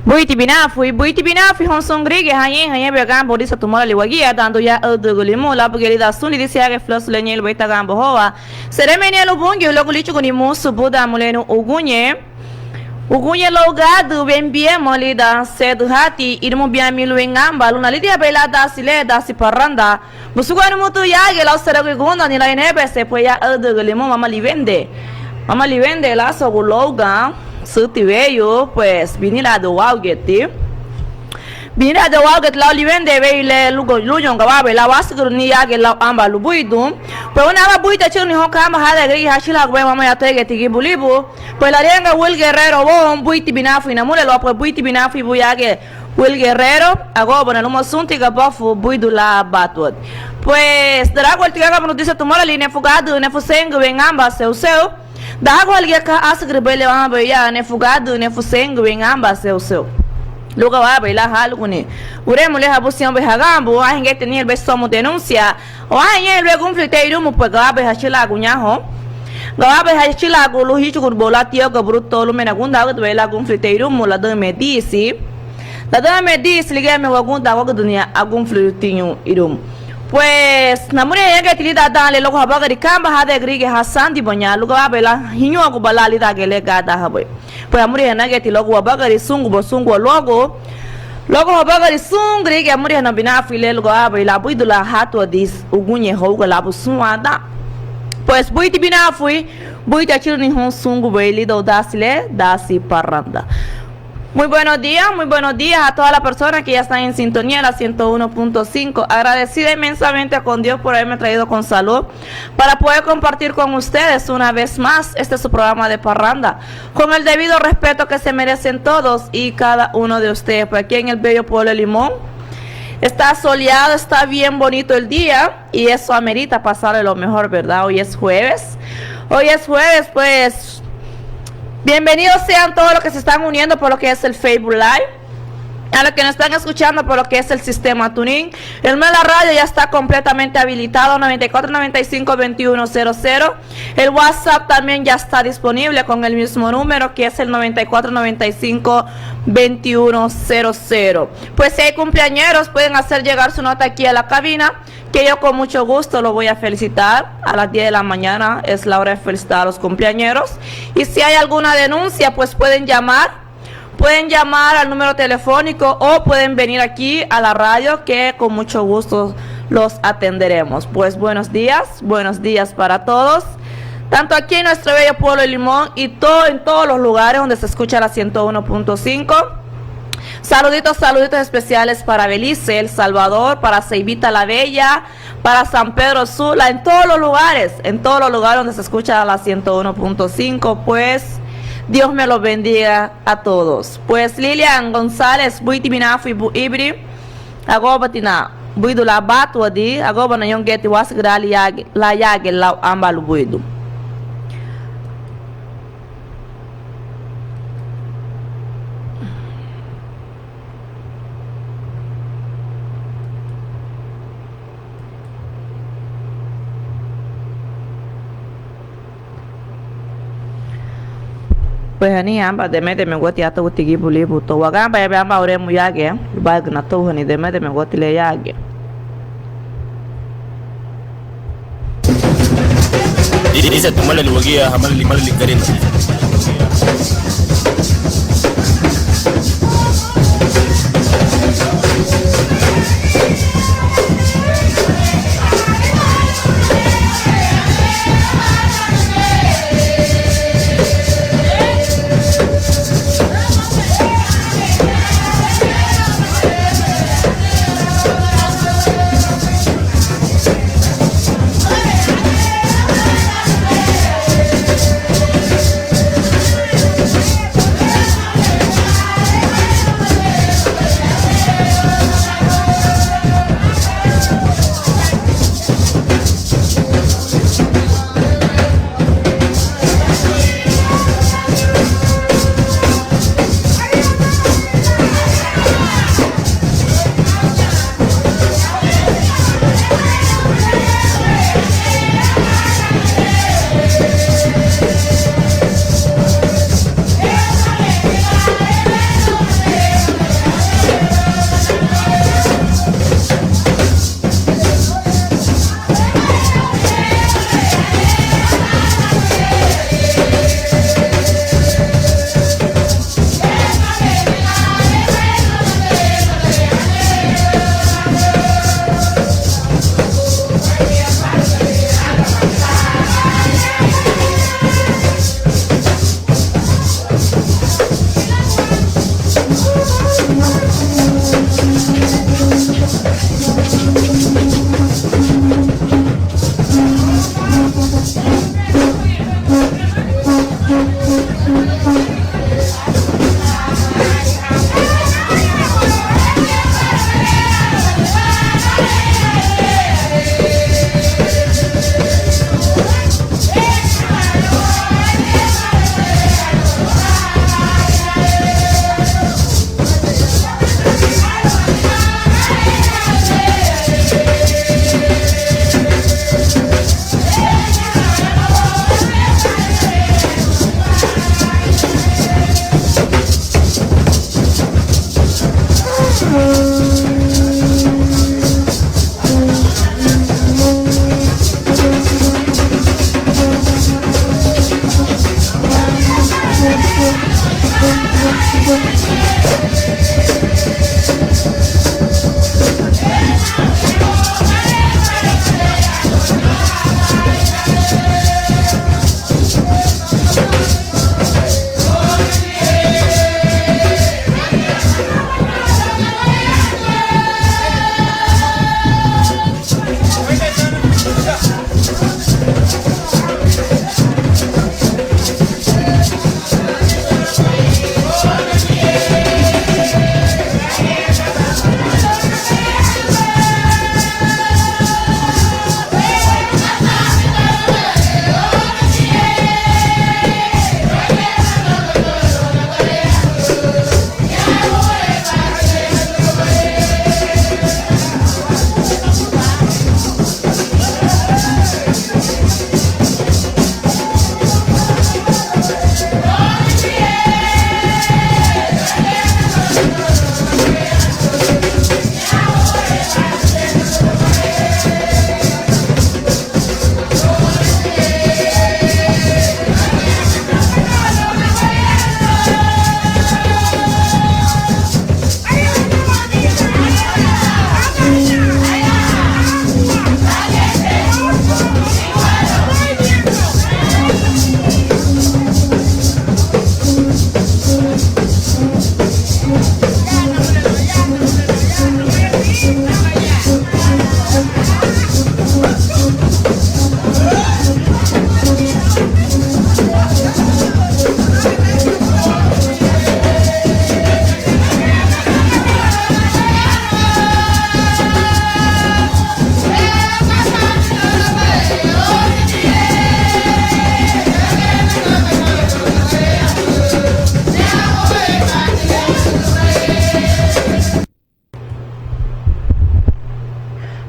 Buiti binafi hon songrige hanye began bodi satumala liwagia dando ya odugulimo la bugeli da suni disi age flos lenyel baita gambo hoa seremenia lo bungi lo kulichu kuni musu buda mulenu ugunye logado bembie molida sedu hati irmu biamilu engamba luna lidia bela da sile da si parranda busuganu mutu yage la seragu gunda ni la inebe se poya odugulimo mama livende la soguloga suti veio pues vinila do walgeti vinila do walget la livende veile lujon gawabe la wasgur ni yage la amba lubuidum pues una ba buita chuni hokama hada gri hashila gwe mama ya tege tigi bulibu pues la renga Will Guerrero bon buiti binafu ina mule lo pues buiti binafu buyage Will Guerrero agobo na lumo sunti gabafu buidu la batwot pues drago el tiga como dice tomar la línea fugado ne fusengo vengamba seu da água ali que a segrebele a beia ne fugado ne fusengo em ambas seu lugar a beila halugune ure mulher habusião be hagambo a ninguém tem ele somo denúncia o a ele confliteiro mu pega be hachila gunyaho gawabe hachila gulu hichu kurbola tio gabruto lu mena gunda ga beila confliteiro mu la me disse liga me wagunda waga dunia a conflitinho irum pues namure yake tilida dale logo habaga dikamba hada grige hasan di bonya lugo abela hinyo agu balali da gele gada haboy pues amure nage ti logo habaga ri sungu logo habaga ri grige amure na bina file logo abela buidula hatu dis ugunye hoga labu suada pues buiti bina buita chirni hon sungu beli do dasile dasi parranda. Muy buenos días a todas las personas que ya están en sintonía, la 101.5. Agradecida inmensamente con Dios por haberme traído con salud para poder compartir con ustedes una vez más este su programa de parranda, con el debido respeto que se merecen todos y cada uno de ustedes. Pues aquí en el bello pueblo de Limón está soleado, está bien bonito el día y eso amerita pasarle lo mejor, ¿verdad? Hoy es jueves, pues... Bienvenidos sean todos los que se están uniendo por lo que es el Facebook Live, a los que nos están escuchando por lo que es el sistema Tuning. El Mela Radio ya está completamente habilitado, 9495-2100. El WhatsApp también ya está disponible con el mismo número que es el 9495-2100. Pues si hay cumpleañeros pueden hacer llegar su nota aquí a la cabina, que yo con mucho gusto lo voy a felicitar. A las 10 de la mañana es la hora de felicitar a los cumpleañeros. Y si hay alguna denuncia, pues pueden llamar al número telefónico o pueden venir aquí a la radio, que con mucho gusto los atenderemos. Pues buenos días para todos, tanto aquí en nuestro bello pueblo de Limón y en todos los lugares donde se escucha la 101.5. Saluditos especiales para Belice, El Salvador, para Ceibita la Bella, para San Pedro Sula, en todos los lugares donde se escucha la 101.5, pues Dios me los bendiga a todos. Pues Lilian González, buiti binafu ibu ibri, agobatina, buidu la batu adi, agobana yongeti wasgra la yage la ambalu buidu. Pues ani amba demete me goti ata utigi bulibu to wagamba ya amba ore mu yage bag na to hani demete me goti le yage dice tomale lugia hamal limal likarin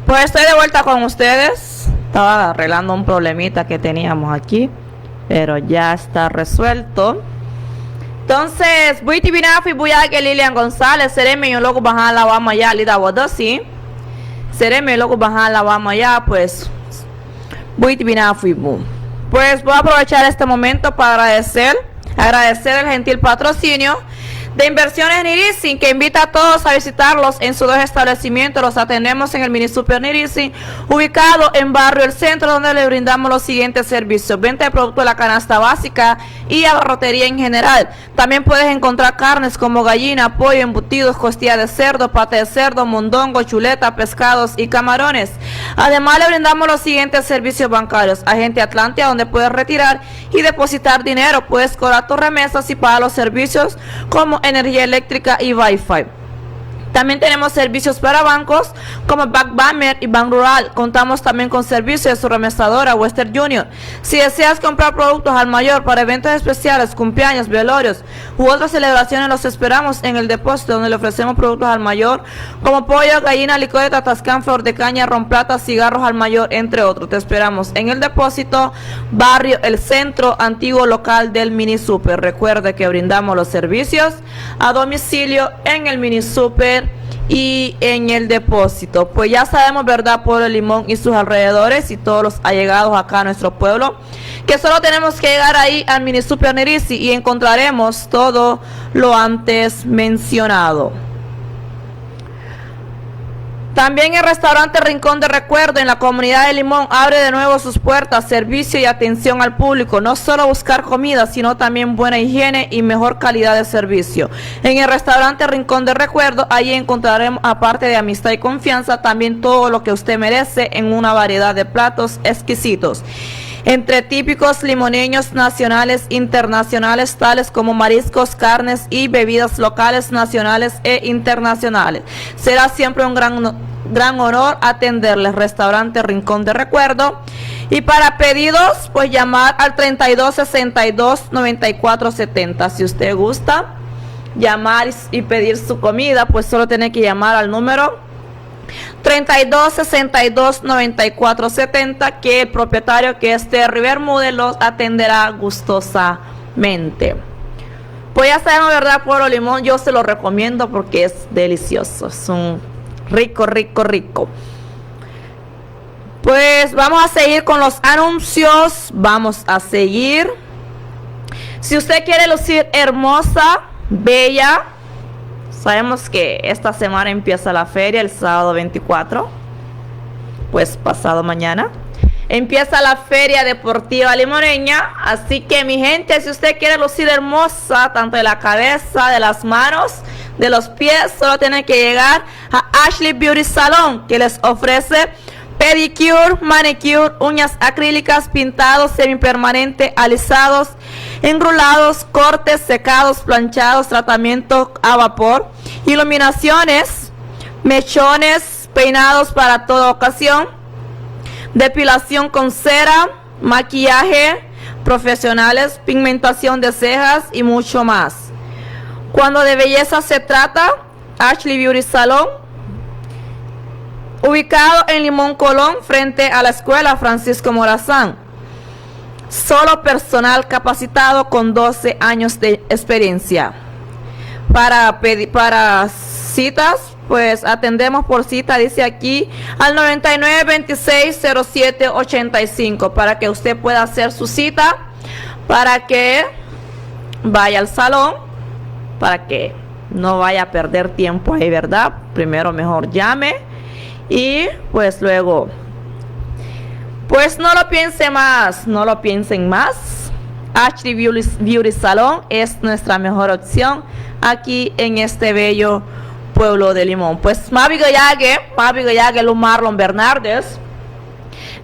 Pues estoy de vuelta con ustedes. Estaba arreglando un problemita que teníamos aquí, pero ya está resuelto. Entonces, voy a binafi buya que Lilian González, seré yo loco bajar la vamos ya, lida wadasi. Seré mi loco bajar la vamos ya, pues voy a binafi bu. Pues voy a aprovechar este momento para agradecer el gentil patrocinio de Inversiones Nirisi, que invita a todos a visitarlos en sus dos establecimientos. Los atendemos en el Mini Super Nirisi, ubicado en Barrio El Centro, donde le brindamos los siguientes servicios: venta de productos de la canasta básica y abarrotería en general. También puedes encontrar carnes como gallina, pollo, embutidos, costilla de cerdo, pata de cerdo, mondongo, chuleta, pescados y camarones. Además, le brindamos los siguientes servicios bancarios: agente Atlantia, donde puedes retirar y depositar dinero, puedes cobrar tus remesas y pagar los servicios como energía eléctrica y Wi-Fi. También tenemos servicios para bancos como Bankbamer y Bank Rural. Contamos también con servicios de su remesadora Western Junior. Si deseas comprar productos al mayor para eventos especiales, cumpleaños, velorios u otras celebraciones, los esperamos en el depósito, donde le ofrecemos productos al mayor como pollo, gallina, licor de tatascán, flor de caña, romplata, cigarros al mayor, entre otros. Te esperamos en el depósito, Barrio El Centro, antiguo local del Mini Super. Recuerde que brindamos los servicios a domicilio en el Mini Super y en el depósito. Pues ya sabemos, ¿verdad?, Pueblo Limón y sus alrededores y todos los allegados acá a nuestro pueblo, que solo tenemos que llegar ahí al Mini Super Nirisi y encontraremos todo lo antes mencionado. También el restaurante Rincón de Recuerdo en la comunidad de Limón abre de nuevo sus puertas, servicio y atención al público. No solo buscar comida, sino también buena higiene y mejor calidad de servicio. En el restaurante Rincón de Recuerdo, allí encontraremos, aparte de amistad y confianza, también todo lo que usted merece en una variedad de platos exquisitos. Entre típicos limoneños nacionales e internacionales, tales como mariscos, carnes y bebidas locales, nacionales e internacionales. Será siempre un gran honor atenderles. Restaurante Rincón de Recuerdo. Y para pedidos, pues llamar al 3262-9470. Si usted gusta llamar y pedir su comida, pues solo tiene que llamar al número 3262-9470, que el propietario, que es Terry Bermúdez, los atenderá gustosamente. Pues ya sabemos, ¿verdad? Pueblo Limón, yo se lo recomiendo porque es delicioso, es un rico. Pues vamos a seguir con los anuncios, vamos a seguir. Si usted quiere lucir hermosa, bella, sabemos que esta semana empieza la feria, el sábado 24, pues pasado mañana empieza la feria deportiva limoneña. Así que mi gente, si usted quiere lucir hermosa, tanto de la cabeza, de las manos, de los pies, solo tiene que llegar a Ashley Beauty Salon, que les ofrece pedicure, manicure, uñas acrílicas, pintados, semipermanente, alisados, enrulados, cortes, secados, planchados, tratamiento a vapor, iluminaciones, mechones, peinados para toda ocasión, depilación con cera, maquillaje profesionales, pigmentación de cejas y mucho más. Cuando de belleza se trata, Ashley Beauty Salon, ubicado en Limón, Colón, frente a la escuela Francisco Morazán. Solo personal capacitado con 12 años de experiencia. Para citas, pues atendemos por cita, dice aquí, al 99260785, para que usted pueda hacer su cita, para que vaya al salón, para que no vaya a perder tiempo ahí, ¿verdad? Primero mejor llame y pues luego, pues no lo piense más, no lo piensen más. Ashley Beauty Salon es nuestra mejor opción aquí en este bello pueblo de Limón. Pues Mavi Gayage, Lu Marlon Bernardes,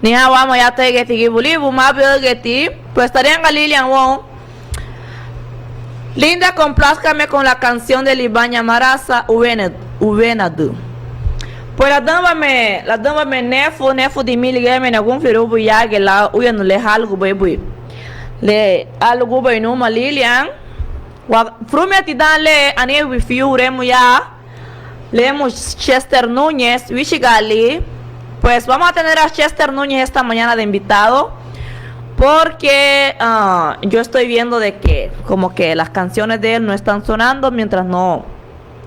ni vamos ya te geti bulibu Mavi Geti, pues estarían a Lilian Wong. Linda, complázcame con la canción de Libaña Maraza, Uvenadu. Pues la dama me nefu di mil game na gun firu bu ya ge la uyan le halgu bui le algu bui no Lilian wa frumeti dan le ane wi fiure mu ya le mu Chester Núñez Wichigali. Pues vamos a tener a Chester Núñez esta mañana de invitado, porque yo estoy viendo de que como que las canciones de él no están sonando mientras no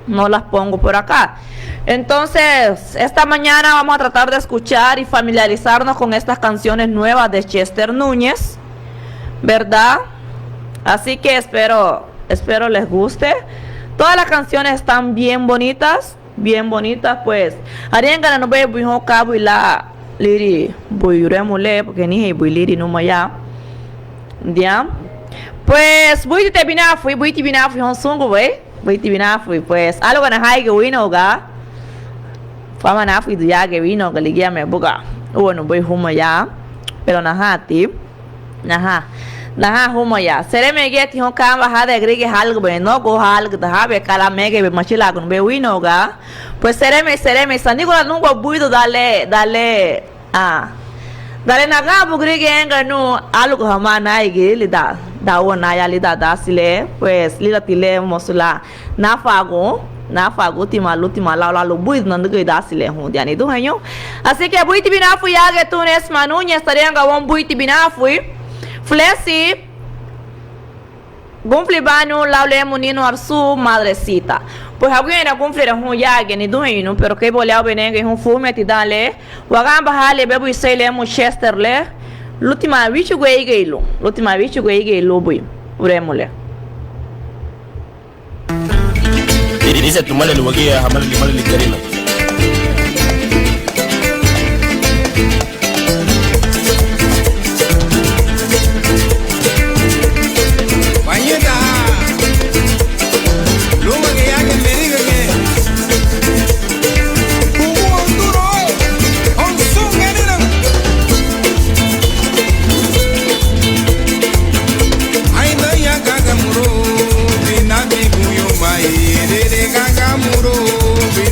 las pongo por acá. Entonces esta mañana vamos a tratar de escuchar y familiarizarnos con estas canciones nuevas de Chester Núñez, ¿verdad? Así que espero les guste. Todas las canciones están bien bonitas, pues harían ganas no ver buijo cabo y la liri buiremule, porque ni hay builiri no maya ya. Pues buiti binafu honsungu buiti binafu, pues algo que na haige wino ga fama nafu ya que vino que ligia me buga bueno voy huma ya, pero nahati naha huma ya sere me geti hon kamba hada agrege halgo be no go halgo da habe kala mege be machila con be wino ga. Pues sere me sandigo la nungo buido dale naga bugrege enga no algo hama na ige lida da wona ya lida da sile, pues lila tile mosula nafago tima la lo buid nandu que da sile hu diani do hanyo. Así que buiti binafu ya que tú nes manuña estarían gawon buiti binafu flesi gumfli banu laule munino arsu madrecita. Pues alguien gumfli hu ya que ni do hanyo, pero que bolea benenge hu fume ti dale wagamba hale bebu isele mu Chester le l'ultima bichu gweigelo bui uremule. Dice tu male luwagia hamale limale ligarina.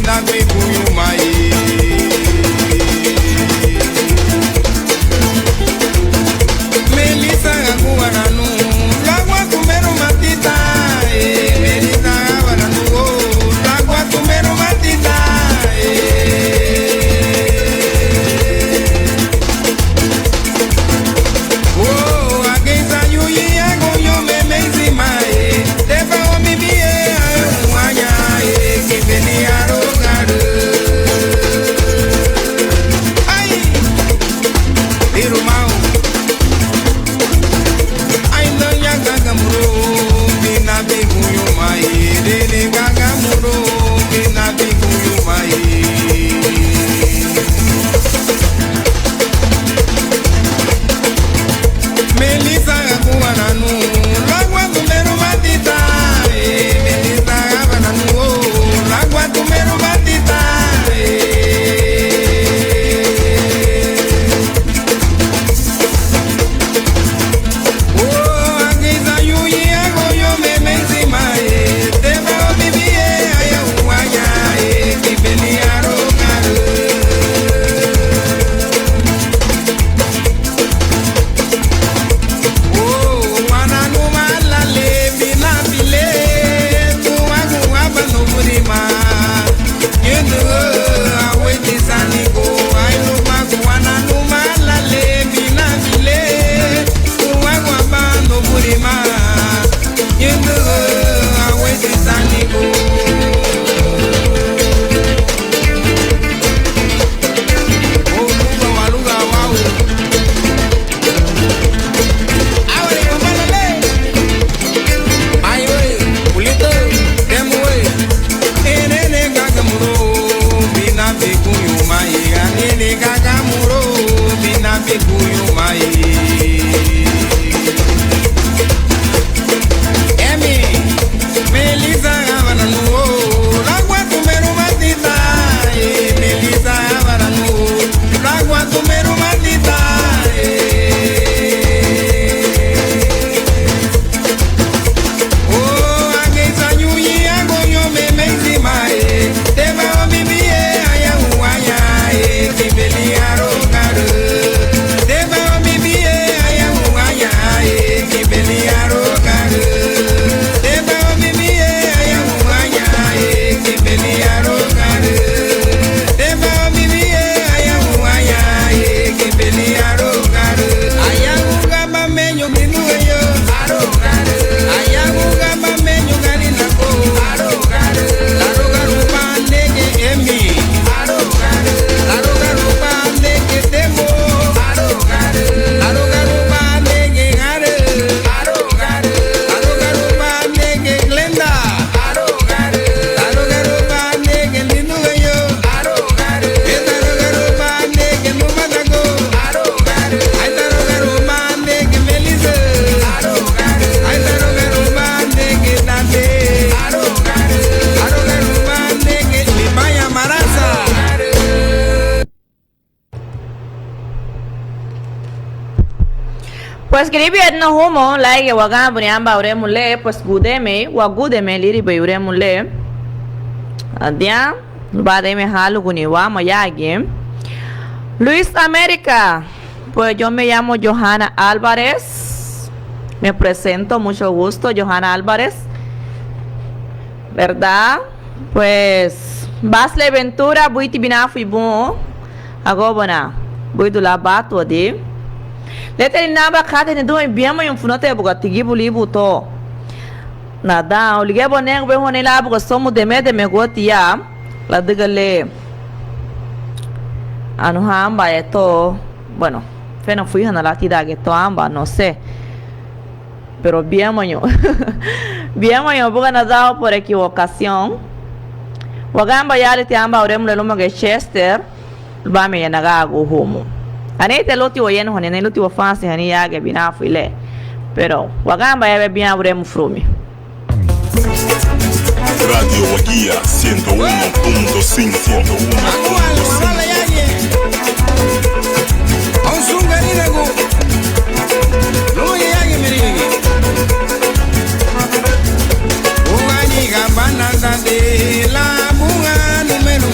bina bikuyu mai. Melissa Guaranu, Lagua Tumero Matita, Melissa Guaranu, Lagua Tumero Matita. Oh, against a you, yeah, go yo me mezi mai. Deva o mi bie, wanya, que venia rogado. Ai, irmão. Bina bikuyu mai, dele gagamuro, bina bikuyu mai. Melissa Guaranu, Lagua Tumero Matita, Melissa Guaranu, Lagua Tumero Matita. Pues gribi edna homo like waga bunyamba ure mule pues gudeme liri be ure mule adia bade me halu guni wa mayage Luis América. Pues yo me llamo Johanna Álvarez, me presento, mucho gusto, Johanna Álvarez, ¿verdad? Pues Basle Ventura buiti binafu ibu agobana buidu la batu adi leteri naba kate ne do biamo yum funote buga tigibu libu to nada olige bonen be hone la buga somu de me gotia la digale anu hamba eto bueno feno fui hana la tida que to amba no sé pero biamo yo buga nada por equivocación wagamba yale te amba oremu le lomo ge Chester ba me yanaga go homo anete loti o yen hone ne loti o fansi hani yage binafu ile pero wagamba yabe bien oremu frumi Radio Guía 101.5 de la bunga número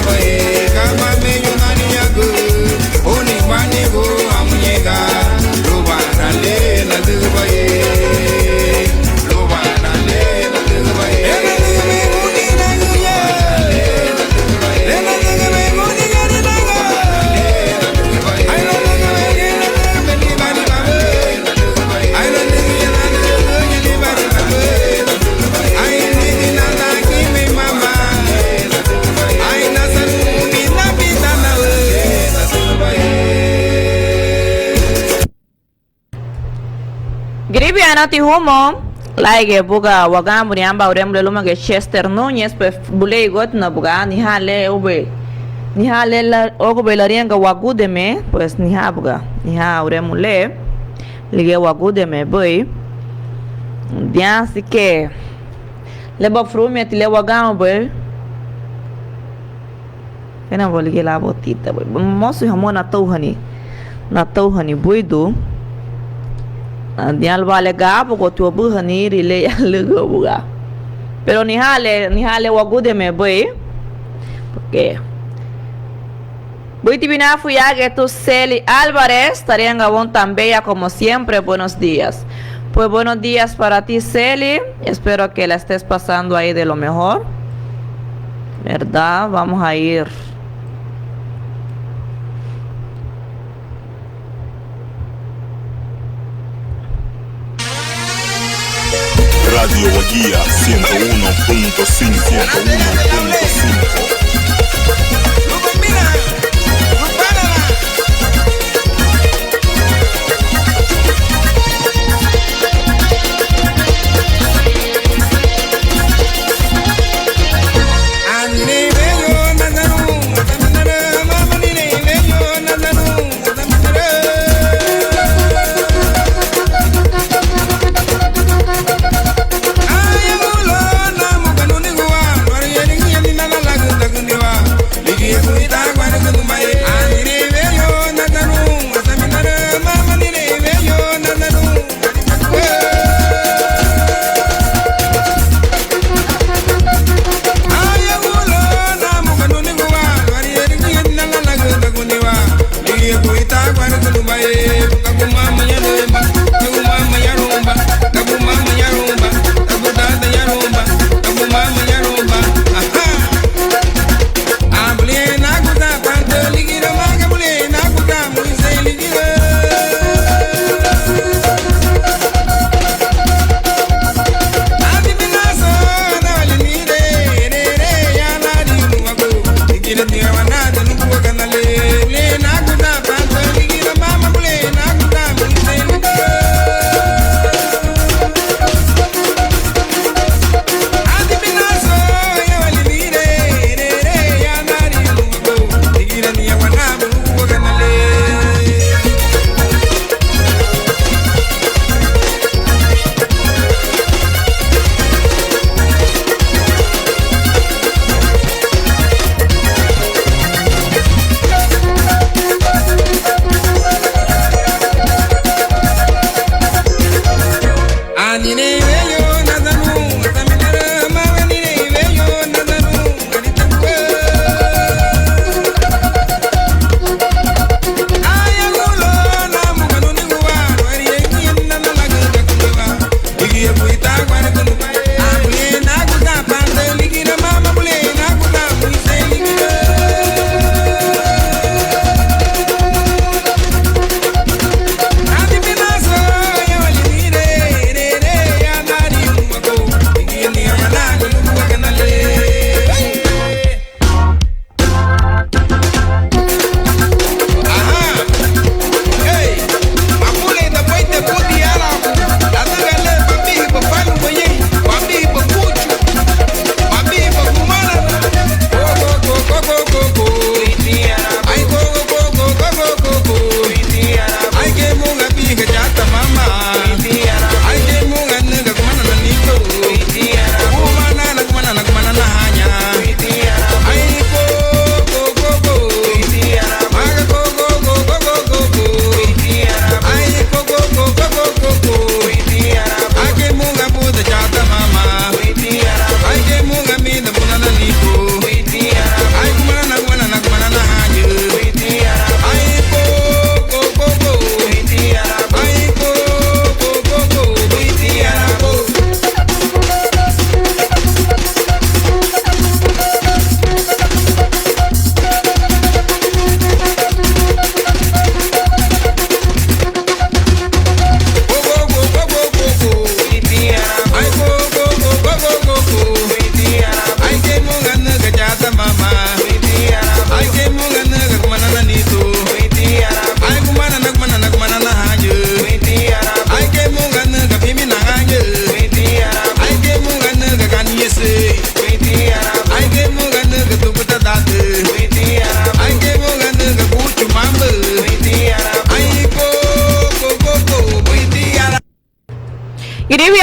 boy, kama me yo nani yago, oni bani go amunyega, loba na le na de boy, loba na le na de boy. Ena de me muni na guya, ena de me muni na guya, ay no de me na me ni bani babe, ay no de me na ni bani babe, ay ni na na ki me mama. Gribiana ti humo laige buga waga muriamba uremle luma ge Chester Núñez pe bulei got na buga ni hale ube ni hale la ogo belarianga wagudeme pues ni ha buga ni ha uremule lige wagudeme boy dia si que le ba frume ti le waga boy kena vou ligar lá a botita boy moço ramon na touhani boy do dial vale gabo go tu buhani rile ya lugo buga pero ni hale wagude me boy porque boy tibina fuya que tu Celi Álvarez estarían gabón tan bella como siempre. Buenos días, pues buenos días para ti Celi, espero que la estés pasando ahí de lo mejor, verdad. Vamos a ir Radio Guía 101.5.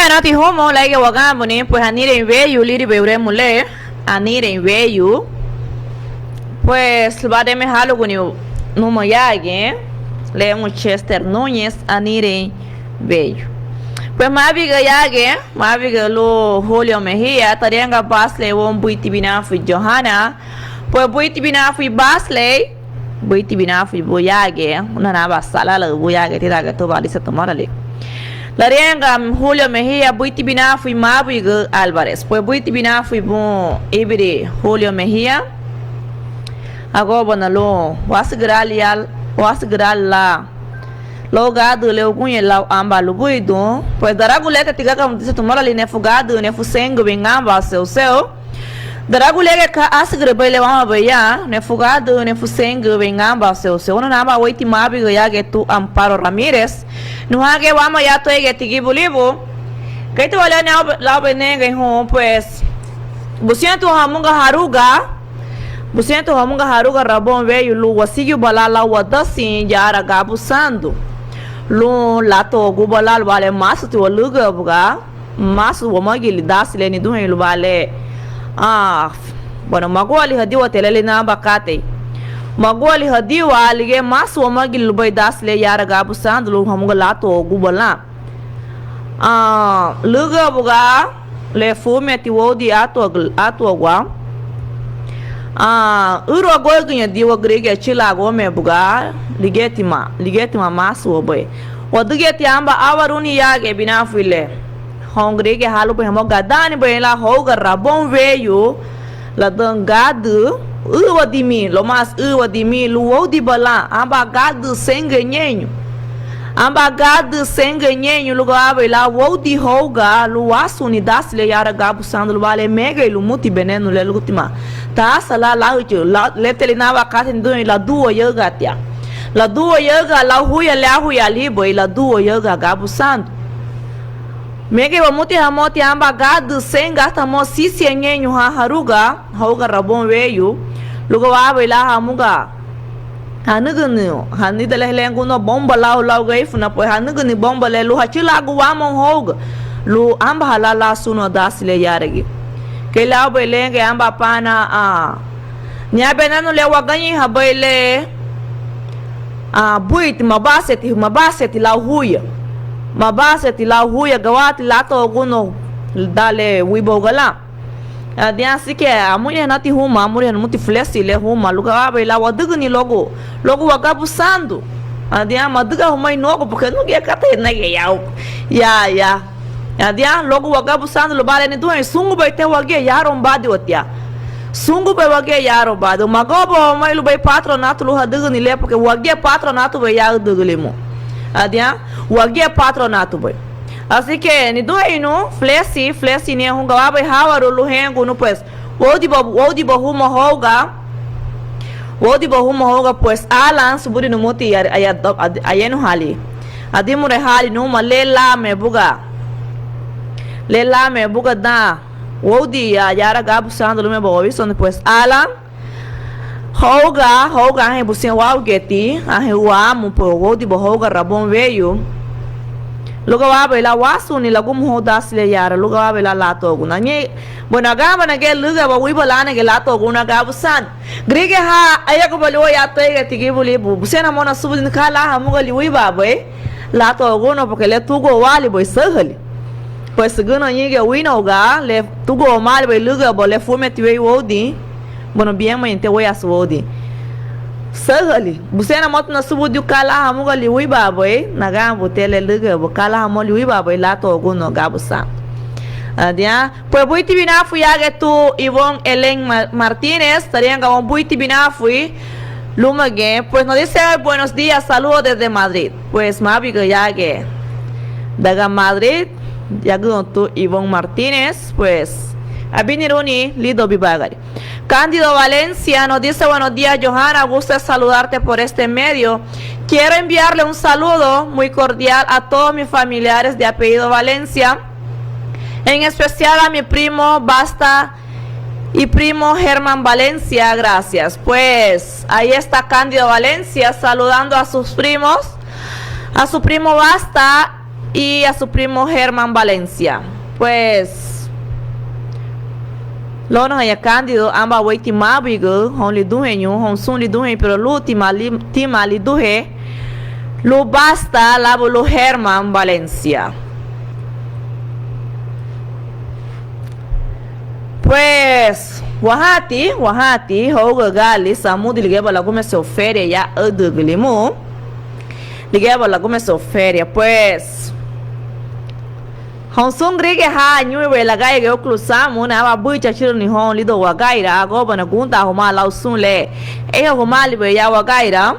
nati homo like wagamuni pues anire veyu liri beure mule anire veyu pues vade me halo guni numo yage le Chester Núñez anire veyu pues maviga yage maviga lo Julio Mejía tarianga basle won buiti binafu Johanna pues buiti binafu basle buiti binafu boyage una na basala la boyage tiraga to balisa tomarale Larianga Julio Mejía buiti binafu maviga Álvarez pues buiti binafu bon ibiri Julio Mejía agoba na lo wasgral la logado leu gunye la amba luguido pues daraguleka tigaka mtisa tumara line fugado ne fusengo bengamba seu daraguleka ka asgre bele wama baya ne fugado ne fusengo bengamba seu no namba waiti mabigo yage tu Amparo Ramírez no hage wama ya to ege tigibulibu kaito wala na la benenge ho pues busiento hamunga haruga rabon veio lu wasigi balala wadasi jara gabusando lu lato gubalal wale masu tu luga buga masu wamagili dasile ni duhen lu wale bueno magwali hadiwa telele na bakate magwali hadiwa alige masu wamagili lu bay dasile yara gabusando lu hamunga lato gubala luga buga le fume ti wodi atogwa uro gogunya diwa grege chila go me buga ligetima masu boy wadugeti amba awaruni yage binafile hongrege halu pe mo gadani boy la hoga rabon veio la dangadu uwadimi lo mas uwadimi lu wodi bala amba gadu sengenyenyo lugo aba la wodi hoga lu asuni dasle yara gabu sandu vale mega ilu muti benenu le lutima ta sala la uju la leteli na wakati ndo la duo yoga tia la duo yoga la huya libo la duo yoga gabu sandu mega wa muti hamoti amba gadu senga tamo sisi enyenyo haruga hoga rabon veyu lugo aba la hamuga hanugunu hanidale lenguno bomba lau gaifuna pois hanuguni bomba le lu hachilagu wamon hoga lu amba halala suno dasile yaregi ke lau belenge amba pana nyabe nanu le waganyi habaile buit mabaseti lau huya gawati lato guno dale wibogala dia sike amunya nati huma amunya muti flesi le huma luga aba la wadugni logo wagabusando dia maduga huma inogo porque não ia kata nage ya dia logo wagabusando lo bale ni duan sungu bai te wage yaron badi otia sungu bai wage yaron badi magobo mai lu bai patronato lu hadugni le porque wage patronato bai ya dugulimo dia wage patronato bai Así que ni dueino flesi ni hunga waba hawaru luhengu no pues wodi bo huma hoga pues alan suburi no moti ayenu hali adimure hali no ma lela me buga da wodi yara gabu sando lume bo wison pues alan hoga he busen wawgeti he wamu po wodi bo hoga rabon veio luga wabe la wasuni la gum hodasle yara luga wabe la lato guna nye bona gamba na gel luga ba wiba lana gel lato guna gabu san grige ha ayako balo ya tege tigibuli bu busena mona subudin kala ha mugali wiba boy lato guna porque le tugo wali boy sahali pues guna nyige wino ga le tugo mal boy luga bo le fume tiwe wodi bona bien mente we as wodi sahali busena mot na subudi kala hamugali wiba boy nagambo tele luga bo kala hamoli wiba boy lato guno gabusa dia pues buiti binafu yage tu Ivonne Ellen Martínez tarianga un buiti binafu lumage pues nos dice buenos días, saludos desde Madrid. Pues mabigo yage daga Madrid yage tu Ivonne Martínez pues abiniruni lido bibagari. Cándido Valencia nos dice buenos días Johanna, gusto saludarte por este medio. Quiero enviarle un saludo muy cordial a todos mis familiares de apellido Valencia, en especial a mi primo Basta y primo Germán Valencia, gracias. Pues ahí está Cándido Valencia saludando a sus primos, a su primo Basta y a su primo Germán Valencia. Pues lo no haya cándido amba waiti mabigo hon li duhenyu hon sun li duhen pero l'ultima li duhe lo basta lo Germán Valencia. Pues wahati hoga gali samu ligeba la começou feria ya adugulimo ligeba la começou feria pues Honsung grege ha nyuwe la gai ge oklusamu na ba buicha chiro ni hon lido wa gaira go bana gunta homa lau sun le e homa libe ya wa gaira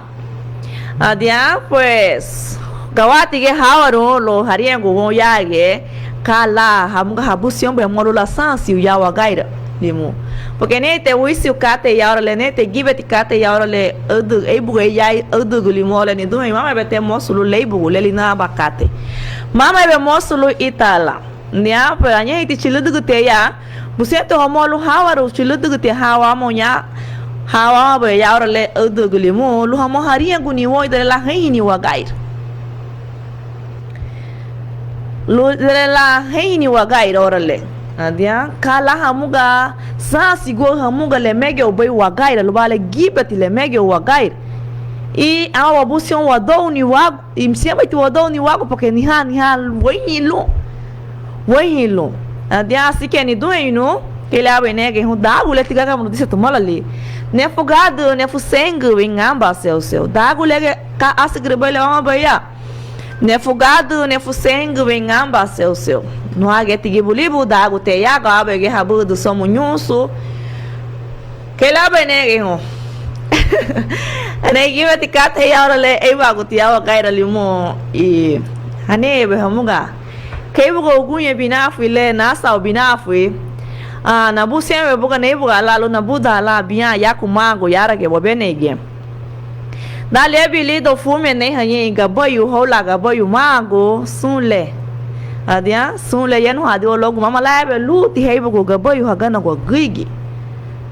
adia pues gawati ge hawaro lo hariengo go yage kala hamuga habusion be molo la sansi ya wa gaira limu porque ne te wisi kate ya le ne te gibeti kate ya le udu e buge ya udu gulimo le ni du mama be te mosulu le bugu le na bakate mama be mosulu itala nya pe anya iti chiludu te ya buseto homolu hawaru chiludu te hawa monya hawa be ya le udu gulimo lu hamo haria guni wo de la heini wa gair lu de la heini wa gair orale adia kala hamuga sa sigo hamuga le mege obai wa gair lu bale gibeti le mege wa gair e awa busion wa do ni wa imsiaba tu wa do ni wa porque ni ha wahilo adia asike ni do ino ele abe nege hu dagu le tiga mu disse tomala ali ne fogado ne fusengo em amba seu dagu le ka asgre le amba ya ne fogado ne fusengo em amba seu no age tigibulibu dagu te ya ga abe ge habu do somo nyusu que la abe nege hu ane gibe tikate ya ora le e ba guti ya gaira limo e ane be hamuga ke bugo gunye binafu le na sa binafu na bu sembe buga ne buga lalo na buda la biya ya kumango yara ke bobenege da lebi lido fume ne hanye ga boyu hola ga boyu mago sunle adia sunle yenu hadi logo mama labe luti heibugo ga boyu hagana go gigi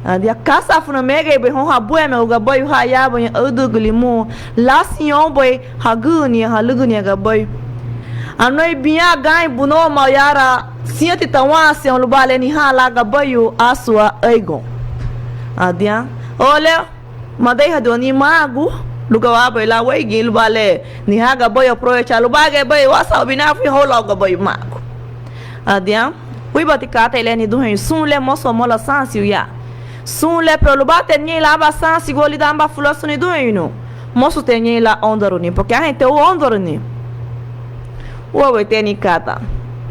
adia kasa funa mege be hon habue me ga boyu ha ya bo uduglimu la sion boy haguni haluguni ga boyu anoi biya gai buno ma yara siete tawasi on lubale ni hala ga bayu aswa ego adia ole madai hadoni magu lugawa bela wegi lubale ni haga bayu provecha lubage bayu wasa binafi hola ga bayu magu adia wi batikata ele ni duhen sun le moso mola sansi ya sun le pro lubate ni la ba sansi goli damba fuloso ni duhen no moso tenye la ondoro ni porque a gente o ondoro ni o teni kata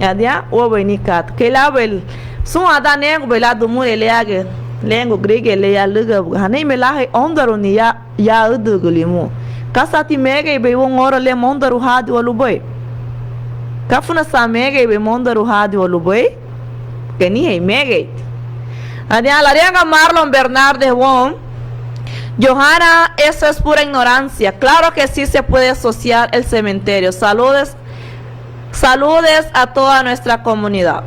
adia o ni kata que la bel sun ada nengo bela do mure le age lengo grege le ya luga hanai me la he ondoro ni ya udugulimo kasati mege be won ora le mondaru hadi walu boy kafuna sa mege be mondaru hadi walu boy que ni he mege adia la rianga Marlon Bernardes won Johanna, eso es pura ignorancia. Claro que sí se puede asociar el cementerio. Saludos a toda nuestra comunidad.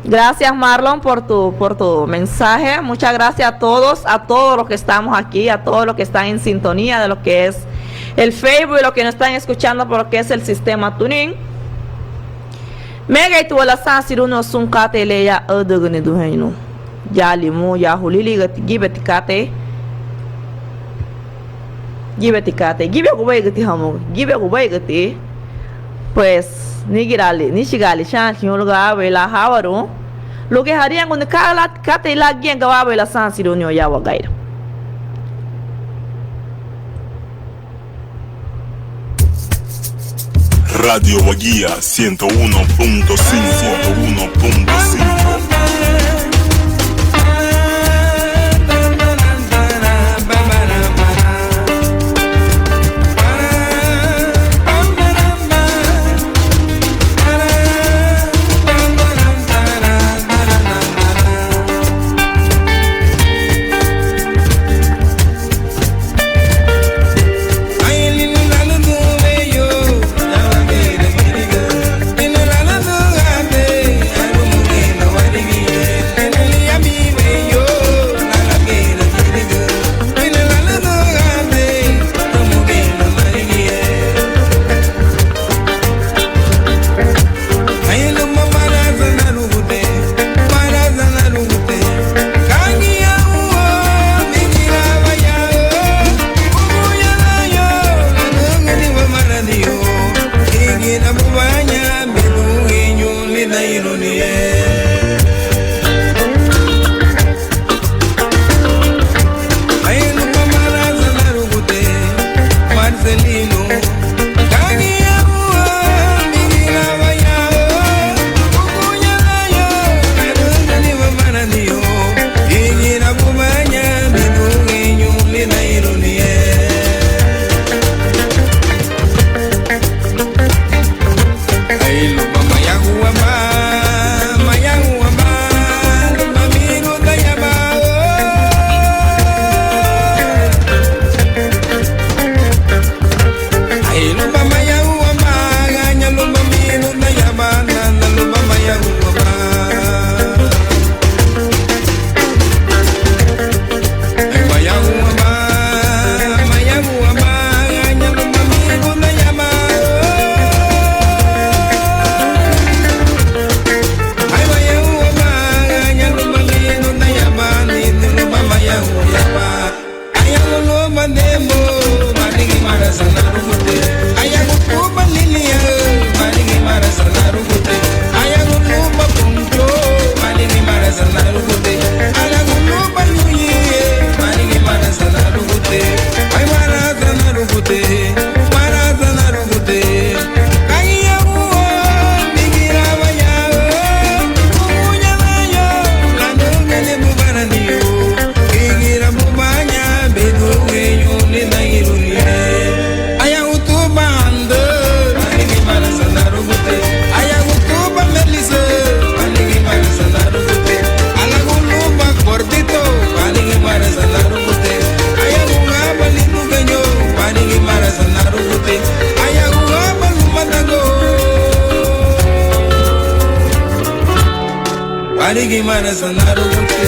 Gracias Marlon por tu mensaje. Muchas gracias a todos los que estamos aquí, a todos los que están en sintonía de lo que es el Facebook y los que nos están escuchando por lo que es el sistema tuning. Mega itu wala sansiru no sunkate le ya adugni duhenu. Ya limu ya hulili gibeti kate. Gibe ko bai gati hamu. Gibe ko bai gati. Pues ni shigali shan hiolga vela hawaru lo que harían con cada kate la gien ga vela san sironio ya wa gaira Radio Guía 101.5. Yeah. Parigi mana sanaru gute.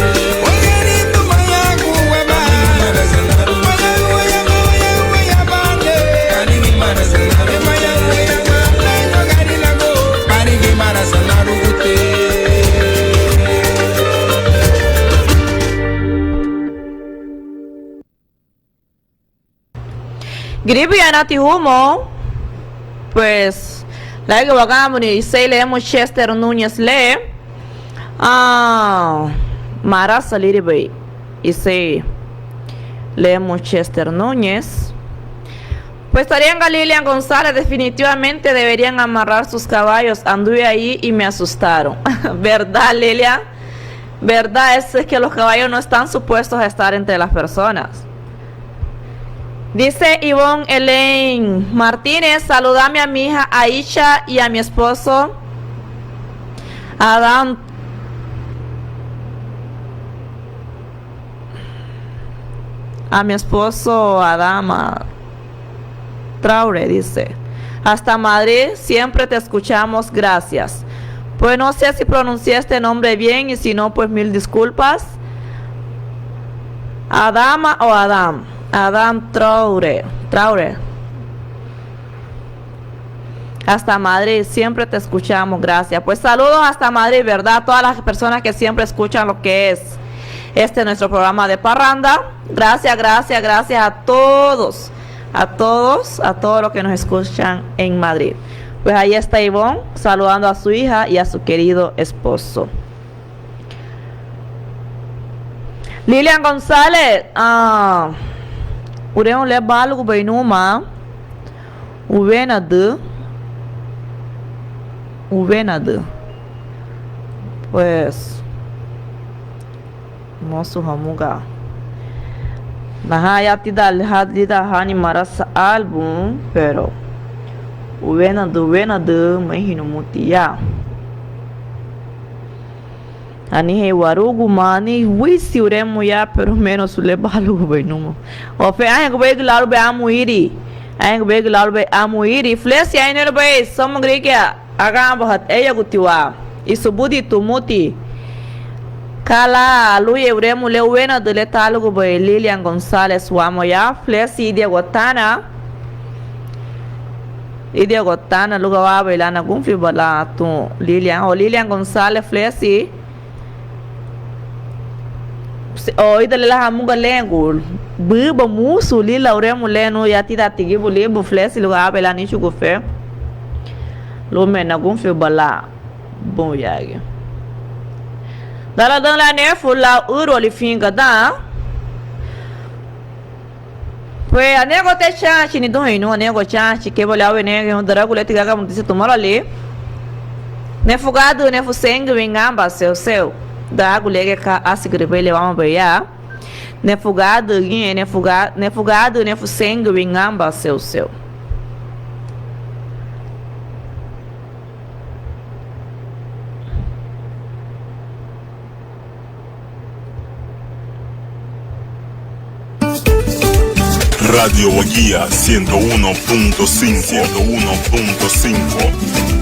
Oyani tu maya kuweba. Mana sanaru maya waya waya waya bande. Parigi mana sanaru maya waya waya no gari lago. Parigi mana sanaru gute. Gribi anati humo. Pues la que vagamos y se leemos Chester Núñez lee. Mara salir y se leemos Chester Núñez. Pues estarían Lilian González, definitivamente deberían amarrar sus caballos. Anduve ahí y me asustaron. ¿Verdad, Lilian? ¿Verdad? Es que los caballos no están supuestos a estar entre las personas. Dice Ivonne Elaine Martínez, saludame a mi hija Aisha y a mi esposo Adam. A mi esposo Adama Traure, dice. Hasta Madrid, siempre te escuchamos, gracias. Pues no sé si pronuncié este nombre bien y si no, pues mil disculpas. Adama o Adam. Adam Traure. Hasta Madrid, siempre te escuchamos, gracias. Pues saludos hasta Madrid, ¿verdad? Todas las personas que siempre escuchan lo que es nuestro programa de parranda. Gracias a todos los que nos escuchan en Madrid. Pues ahí está Ivonne saludando a su hija y a su querido esposo. Lilian González, Ureon le balgo beinuma uvenad pues moço hamuga Nahaya tidal hadida hani maras album pero uvenad mahino mutia ani he warugu mani wisi uremu ya pero menos le balu beinuma o fe ay go beg lalu be amuiri flesi ay ne be somgri ke aga bahat eya gutiwa isubudi tumuti kala luye uremu le wena de letalugo be Lilian González wamoya flesi dia gotana luga wa be lana gumfi bala tu Lilian González flesi o idale la hamuga lengul buba musu lila uremu lenu yati tigi buli bu flesi luga abela ni chugo fe lo mena gumfi bala bom yage dala dan la nefu la uro li finga da pues anego te chanchi ni doino anego chanchi que bolha o nego um dragulete tiga como disse tomar ali nefugado nefu sangue vingamba seu da agulha que a sigribe le vamos beia nefugado nefu sangue vingamba seu Radio Guía 101.5.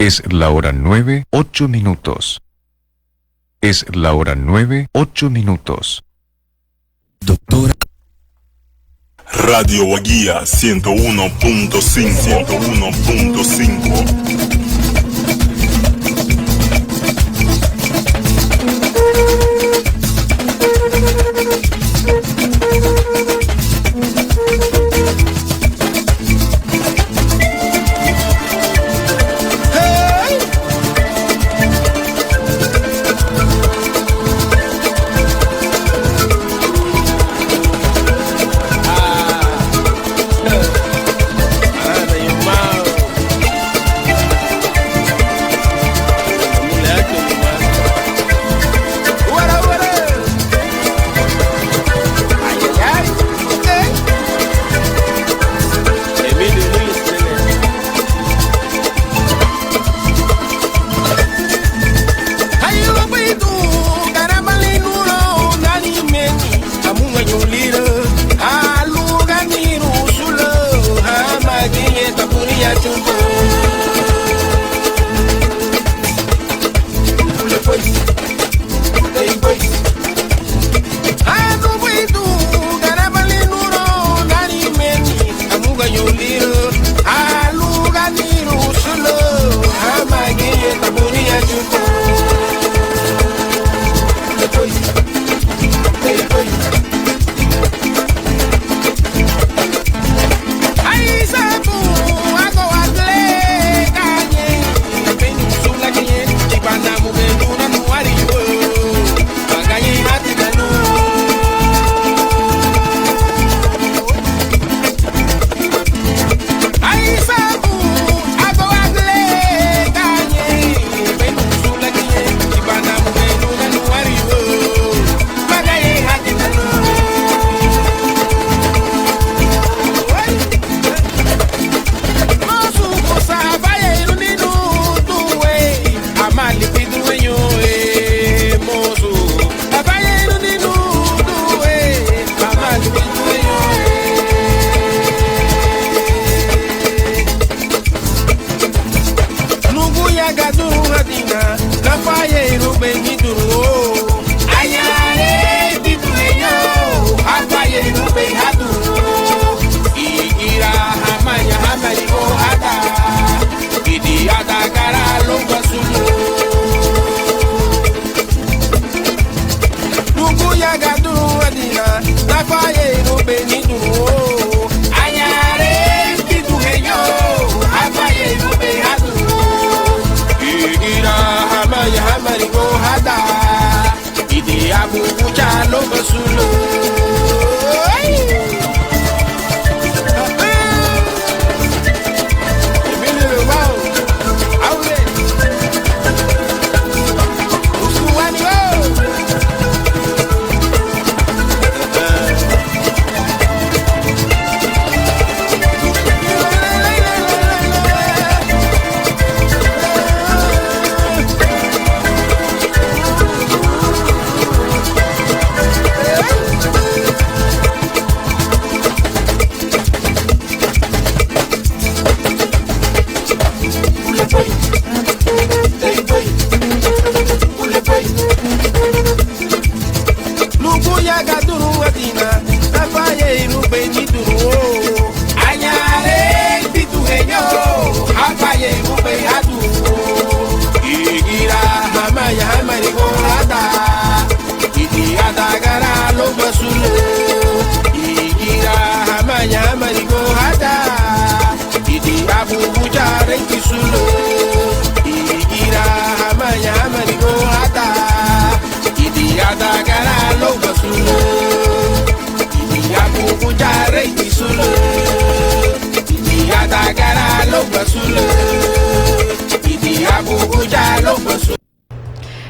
Es la hora 9, 8 minutos. Es la hora 9, 8 minutos. Doctora. Radio Guía 101.5. 101.5.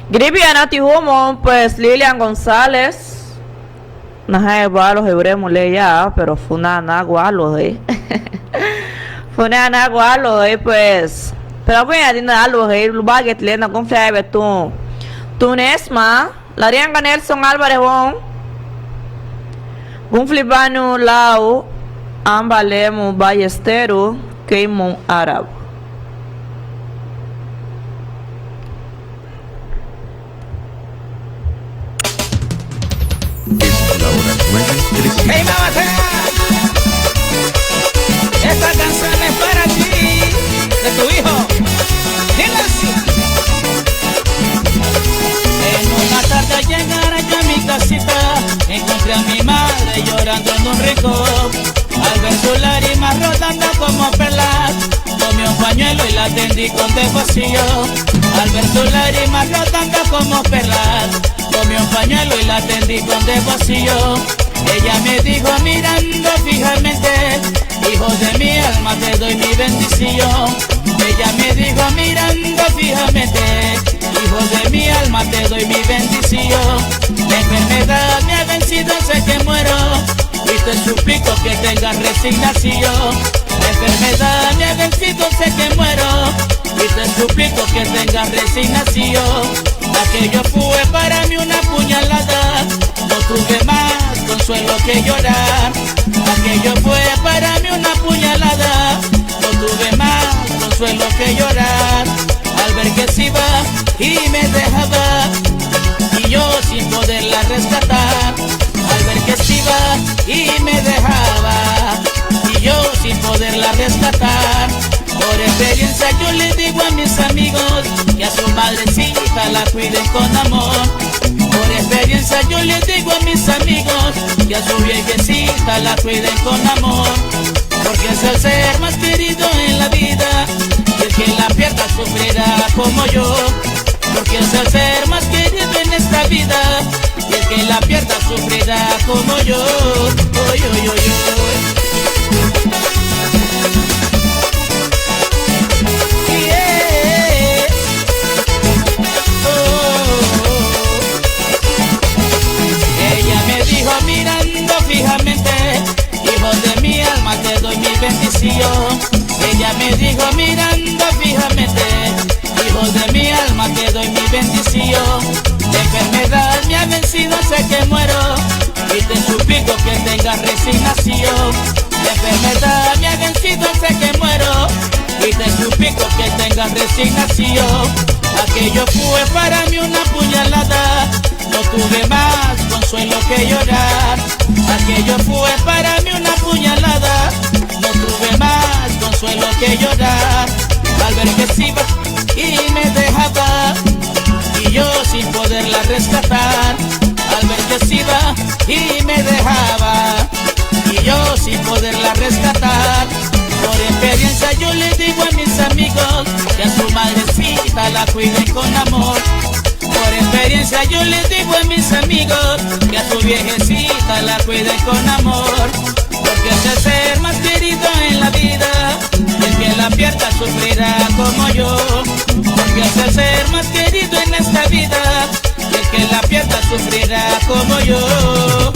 Gripiana Tihumo, pues Lilian González. Naja balo hebremo le ya, pero funana gualo funana gualo pues. Pero voy a decir algo lu baget le na confia betu. Tunesma, la rianga Nelson Álvarez bon. Gunflibanu Lau, Ambalemo Ballestero, Keimon Árabe. Es la hora 9:13. ¡Hey, mamacita! Esta canción es para ti, de tu hijo. Dile así. En una tarde al llegar yo a mi casita, encontré a mi madre llorando en un rincón. Al ver su lágrima rodando como perlas, tomé un pañuelo y la atendí con devoción. Al ver su lágrima rodando como perlas, tomé un pañuelo y la atendí con devoción. Ella me dijo mirando fijamente: hijo de mi alma, te doy mi bendición. Ella me dijo mirando fijamente: hijo de mi alma, te doy mi bendición. La enfermedad me ha vencido, sé que muero, y te suplico que tengas resignación. La enfermedad me ha vencido, sé que muero, y te suplico que tengas resignación. Aquello fue para mí una puñalada, no tuve más consuelo que llorar. Aquello fue para mí una puñalada, no tuve más consuelo que llorar. Al ver que se iba y me dejaba, y yo sin poderla rescatar. Al ver que se iba y me dejaba, y yo sin poderla rescatar. Por experiencia yo le digo a mis amigos que a su madrecita la cuiden con amor. Por experiencia yo le digo a mis amigos que a su viejecita la cuiden con amor. Porque es el ser más querido en la vida, y el que la pierda sufrirá como yo. Porque es el ser más querido en esta vida, y el que la pierda sufrirá como yo. Oy, oy, oy, oy. Mirando fijamente: hijo de mi alma, te doy mi bendición. Ella me dijo mirando fijamente: hijo de mi alma, te doy mi bendición. La enfermedad me ha vencido, sé que muero, y te suplico que tengas resignación. La enfermedad me ha vencido, sé que muero, y te suplico que tengas resignación. Aquello fue para mí una puñalada, no tuve más consuelo que llorar. Aquello fue para mí una puñalada, no tuve más consuelo que llorar. Al ver que se iba y me dejaba, y yo sin poderla rescatar. Al ver que se iba y me dejaba, y yo sin poderla rescatar. Por experiencia yo le digo a mis amigos que a su madrecita la cuiden con amor. Por experiencia yo les digo a mis amigos que a su viejecita la cuiden con amor. Porque es el ser más querido en la vida, y el que la pierda sufrirá como yo. Porque es el ser más querido en esta vida, y el que la pierda sufrirá como yo.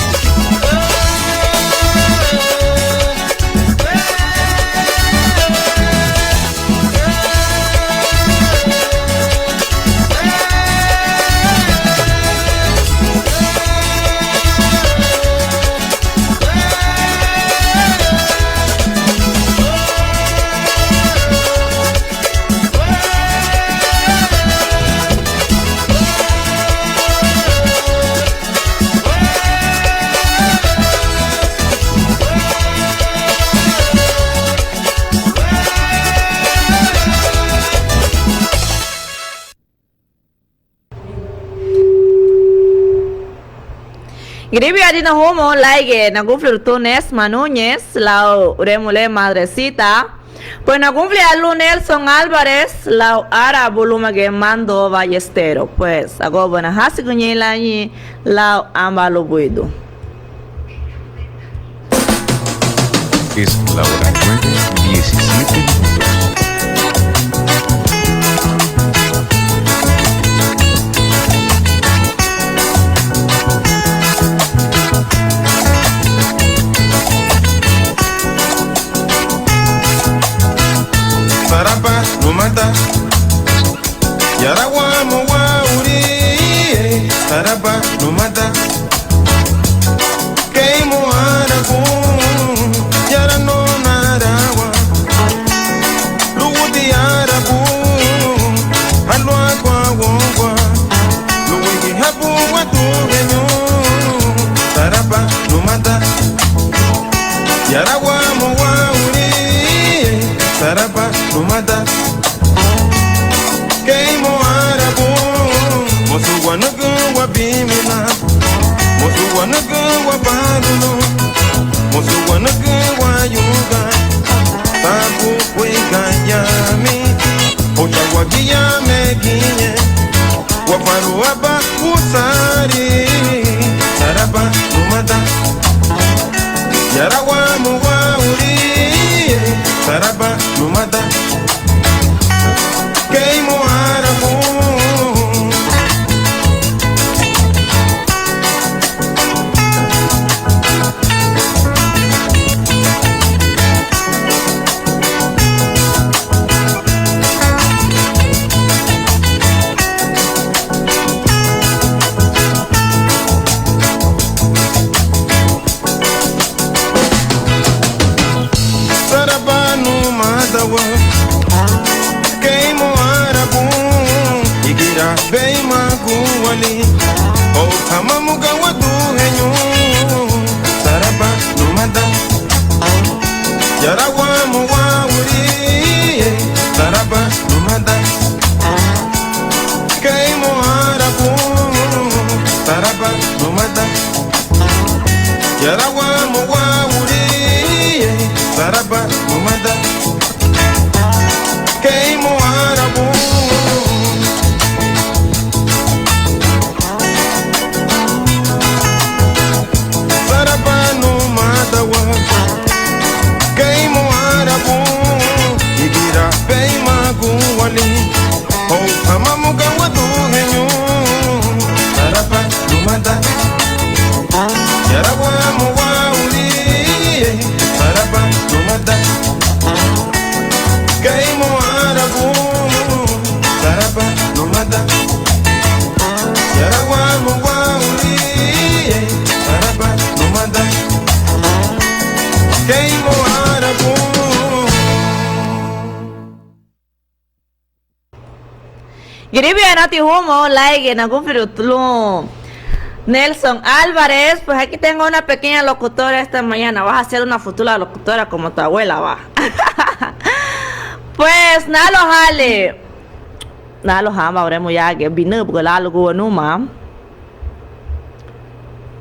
Gribi adina homo laige na gufle tunes manuñez lao remule madrecita. Pues na cumple a Nelson Álvarez lao ara buluma que mando ballestero. Pues ago buena hasi guñela ni lao ambalo buido. Es la hora 9:17 minutos. Sarapa no mata, Yaragua mo wauri. Sarapa no mata, Keimo arabu, Yara no narawa, Luguti arabu, Halwa kwa wongwa, Luwiki hapu watu genyo, Sarapa numata Keimo arabu Mosu wanuku wabimina Mosu wanuku wabaruno Mosu wanuku wayuga Tabu kweka yami Ocha wagia meginye Waparu waba usari Sarapa numata Yarawa muwauri Sarapa numata Keimo arabu Keimo arabu Igira beima kuwali O kama muga watu henyu Sarapa numata Yarawa muwawuri Sarapa numata Keimo arabu Sarapa numata Yarawa muwawuri Sarapa numata Keimo arabu Sarapa numata wa Keimo arabu Igira beima kuwali O kama muga watu henyu Sarapa numata Yarawa muwawuli Sarapa numata Keimo arabu Sarapa numata Yarawa muwawuli Sarapa numata Keimo arabu Gribia nati humo like na gufirutlu Nelson Álvarez, pues aquí tengo una pequeña locutora esta mañana. Vas a ser una futura locutora como tu abuela, va. Pues nada lo jale. Nada lo jama, habremos ya que vino porque la lo que no más.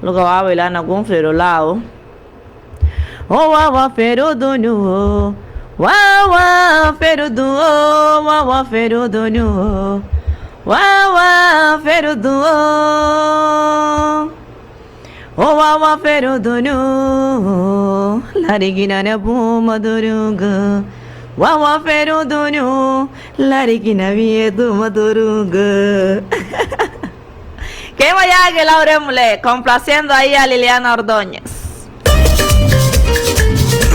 Lo que va a bailar en algún fero lado. Oh, wa fero donu. Wa fero du. Wa fero donu. Wa fero du. Oh, wa fero donu. La regina na buma durunga. Wawa fero donu, larikina viedo madurunga. Que vaya que Laura Mule, complaciendo ahí a Liliana Ordóñez.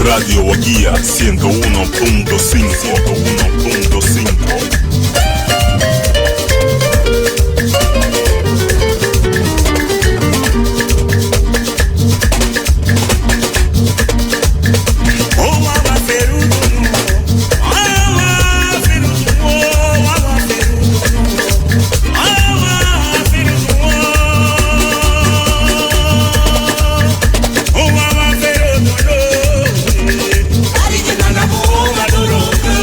Radio Guía 101.5. 101.5. Ariginal na buma durunga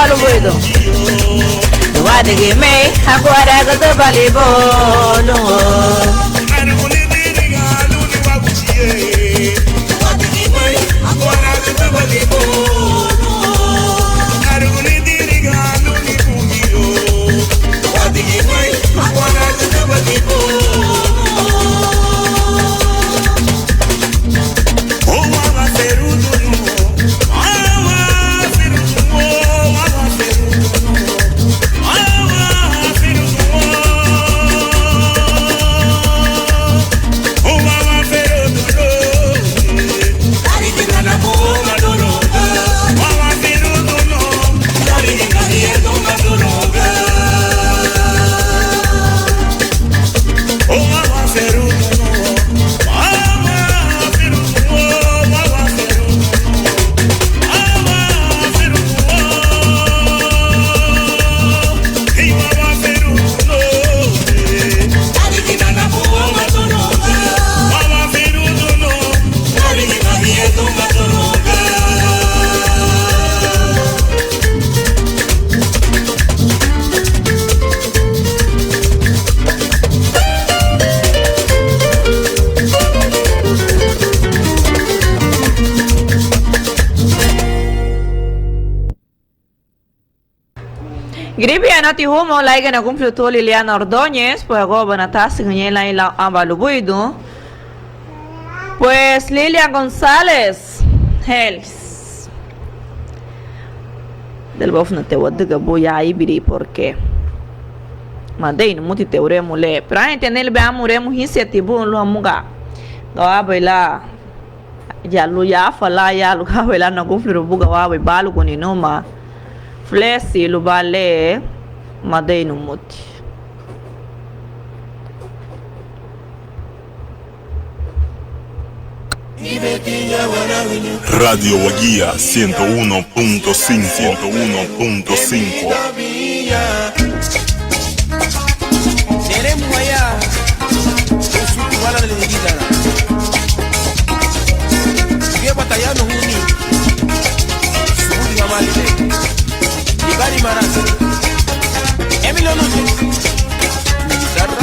balu boido. Wadi gi me agora go to balibolo. Gribia nati humo laiga na kumfluto Liliana Ordóñez, pues agora na taça ganhei lá em Ambalubuido. Pues Lilian González, Hells. Del bof na te wadiga boya ibiri porque mandei no muti teure mulher. Pra entender bem amuremo iniciativa no amuga. Do abai lá ya lu ya fala ya lu ka lá na kumfluto buga wa abai balu kuni noma. Flesi lu bale madei no muti. Radio Guía 101.5 101.5. Seremos allá en su cubana de Guitarra. Sigue batallando Juni. Su última malite. Ibari Maras. Emilio Núñez. Mi guitarra.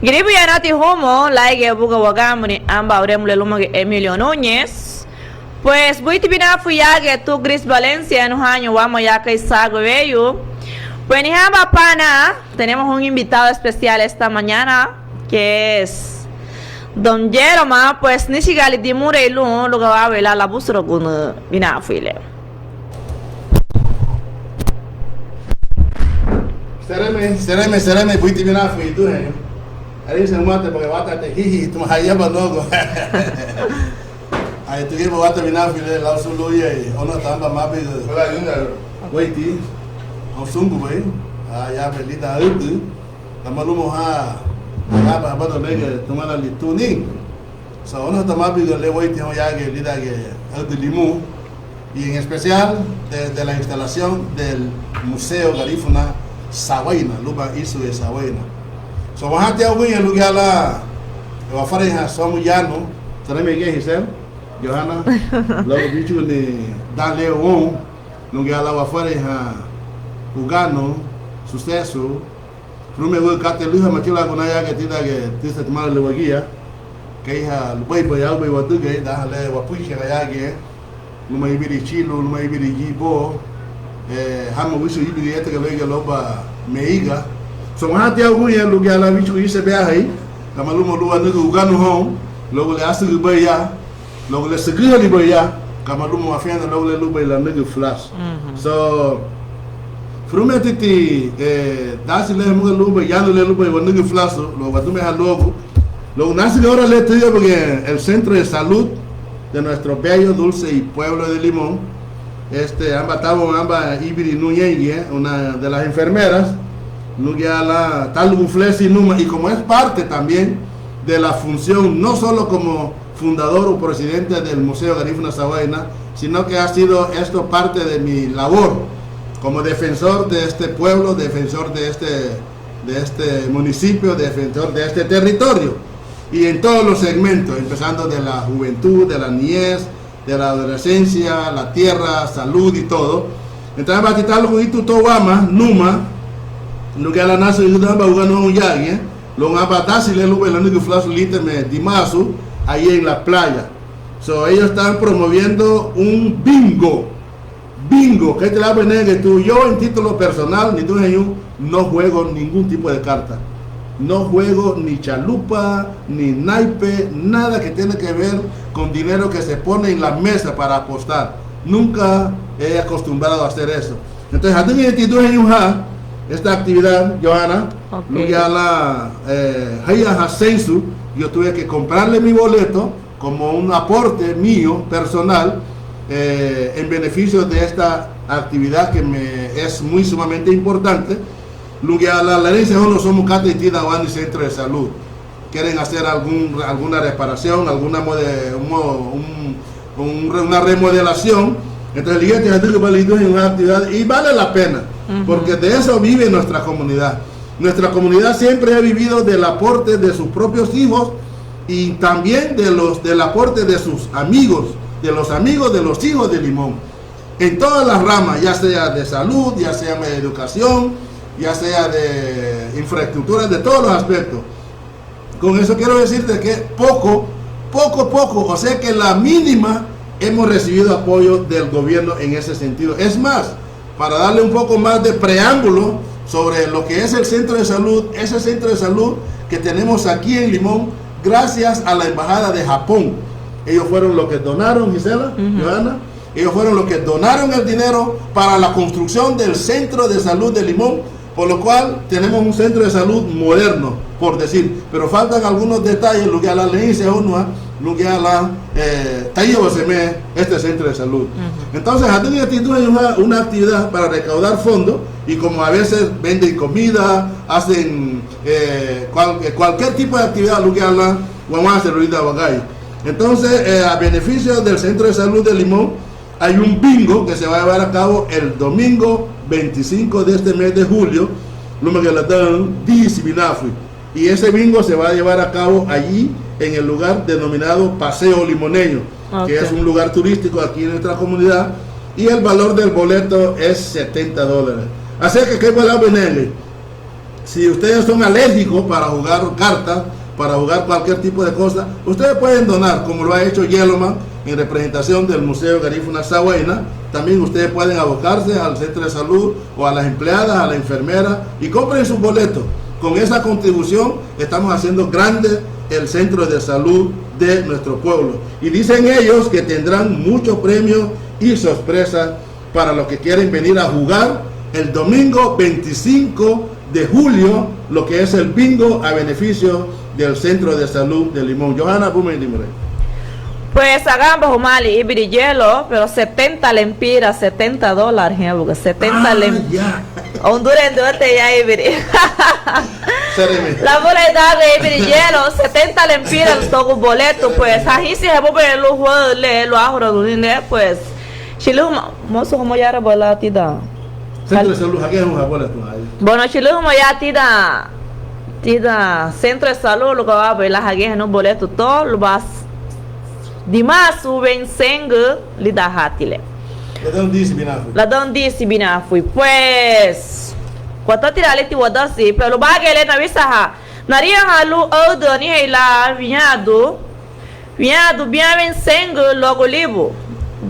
Gribu ya nati homo, like buga wagamuni amba uremule lumoge Emilio Núñez. Pues voy a fuyage tu Gris Valencia en un año vamos ya que sago ello. Pues ni hamba pana, tenemos un invitado especial esta mañana que es Don Jeroma, pues ni sigali di murelu lo va a ver la busro con vina fuile. Sereme, puiti vina fui tu eh. Ari se mate porque bata te hihi tu haya banogo. Ay tu que bata vina fui le la sulu ye, ono tamba mapi. Hola, Yunda. Waiti. Au sungu bai. Ya pelita utu. Tamalumo ha. Ba ba nege tomala lituni. So ono tamapi le waiti ho ya que lida que el de limu y en especial de la instalación del Museo Garífuna Sawaina, luba isu e Sawaina. So wahati au ya lugala wa fariha somu yano, tareme ge hisel, Johanna, lo bichu ni dale won, lugala wa fariha ugano, sucesso, rume go kateluha matila gunaya ke tida ke tisa tmala lewagia, kaiha lubai bayal bay wadu ge dale wa puisha ya ge, luma ibiri chilo, luma ibiri jibo, hama wisu ibiri ete ke lege loba meiga. So mahati au ya lugala bichu ise be hai, kama lumo luwa nugu ugano hon, logo le asu baya, logo le segura li baya, kama lumo afiana logo le lubai la nugu flash. So frumetiti dasi le muga luba yano le luba wa nugu flash, lo batume ha logo. Lo nasi que ahora le estoy porque el centro de salud de nuestro bello, dulce y pueblo de Limón, amba Ibiri Núñez, una de las enfermeras, la tal Buflesi Numa, y como es parte también de la función, no solo como fundador o presidente del Museo Garífuna Sawaina, sino que ha sido esto parte de mi labor como defensor de este pueblo, defensor de este municipio, defensor de este territorio, y en todos los segmentos, empezando de la juventud, de la niñez, de la adolescencia, la tierra, salud y todo. Entonces, batitalo con itu towama, numa, no que la nace de damba ugano un yagi, lo ngabatasi le lube la nugu flash liteme dimasu, ahí en la playa. So, ellos están promoviendo un bingo, que te la venga que tú, yo en título personal, ni tú no juego ningún tipo de carta. No juego ni chalupa, ni naipe, nada que tiene que ver con dinero que se pone en la mesa para apostar. Nunca he acostumbrado a hacer eso. Entonces, esta actividad, Johanna, yo tuve que comprarle mi boleto como un aporte mío, personal, en beneficio de esta actividad que me es muy sumamente importante. La herencia no somos catitida o en centro de salud. Quieren hacer alguna reparación, una remodelación. Entonces es una actividad y vale la pena, porque de eso vive nuestra comunidad. Nuestra comunidad siempre ha vivido del aporte de sus propios hijos y también del aporte de sus amigos, de los amigos de los hijos de Limón, en todas las ramas, ya sea de salud, ya sea de educación, ya sea de infraestructura, de todos los aspectos. Con eso quiero decirte que poco, o sea que la mínima hemos recibido apoyo del gobierno en ese sentido. Es más, para darle un poco más de preámbulo sobre lo que es el centro de salud, ese centro de salud que tenemos aquí en Limón, gracias a la Embajada de Japón. Ellos fueron los que donaron, Gisela, Johanna, ellos fueron los que donaron el dinero para la construcción del centro de salud de Limón, por lo cual tenemos un centro de salud moderno, por decir, pero faltan algunos detalles, lo que a la ley se uno, lo que a la este centro de salud. Entonces, hay una actividad para recaudar fondos, y como a veces venden comida, hacen cualquier tipo de actividad, lo que a la vamos a hacer ahorita. Entonces, a beneficio del centro de salud de Limón, hay un bingo que se va a llevar a cabo el domingo 25 de este mes de julio, y ese bingo se va a llevar a cabo allí en el lugar denominado Paseo Limoneño, que es un lugar turístico aquí en nuestra comunidad, y el valor del boleto es $70. Así que, ¿qué va a venir? Si ustedes son alérgicos para jugar cartas, para jugar cualquier tipo de cosa, ustedes pueden donar, como lo ha hecho Yellowman en representación del Museo Garífuna Sahuayna. También ustedes pueden abocarse al centro de salud o a las empleadas, a la enfermera y compren sus boletos. Con esa contribución estamos haciendo grande el centro de salud de nuestro pueblo. Y dicen ellos que tendrán muchos premios y sorpresas para los que quieren venir a jugar el domingo 25 de julio, lo que es el bingo a beneficio del centro de salud de Limón. Johanna, Pues hagamos Humali y hielo, pero 70 lempiras, $70, porque 70 lempiras. Honduras ya ibiri. La bola de hielo, 70 lempiras, todo un boleto, pues ahí si se puede lo ahorro, pues. Chilu, mozo como ya rebola tida. Centro de salud, aquí es un boleto. Bueno, chilu como ya tida centro de salud, lo que va a ver las aguas no boleto, todo lo vas. Dimas suben sangue lida hatile. La don disse binafui. Pues quando tirar leti wadasi, pelo bagele na visaha. Naria halu odo ni hela vinhado bem sangue logo libo.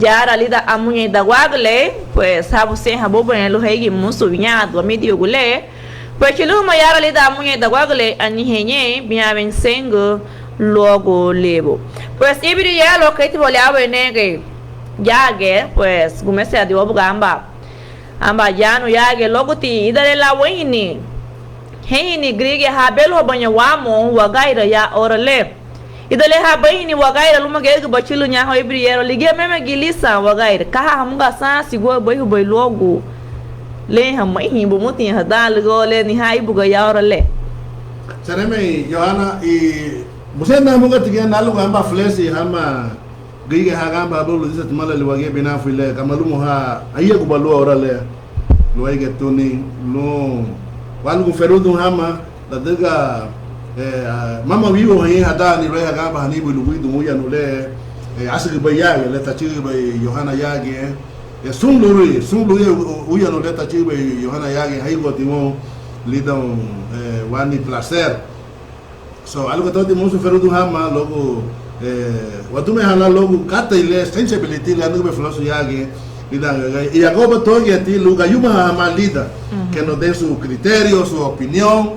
Jara lida amunha da wagle, pues habu sem habo ben lo regi musu vinhado, amidio gule. Pues chilu mayara lida amunha da wagle anihenye bem sangue logo libo. Pues ibiri ya lo que te volaba en que yague, pues comencé a digo gamba amba ya no yague logo ti ida la wini heini grige habelo banyo wamo wagaira ya orale ida le habaini wagaira luma ge bachilu nya ho ibiri ya lige meme gilisa wagaira ka hamunga sa sigo boy logo le hamai himbo mutin hadal go le ni haibu ga ya orale Sereme Johanna y você na munga tiga na lugar amba flesi hama gige hagamba bolo disa tumala liwage bina file kamalumo ha aye ko balu orale luage tuni no walu ferudu hama da daga mama vivo he hada ni roya gamba hani bulu widu muya no le asigi bayage le tachi bay Johanna yage sunluri uya no le tachi bay Johanna yage haigo timo lidon wani placer. So algo todo mundo ferudu hama logo watu me hala logo kata ile sensibility la nube floso yage y agoba todo que ti luga yuma malida que nos den su criterio, su opinión.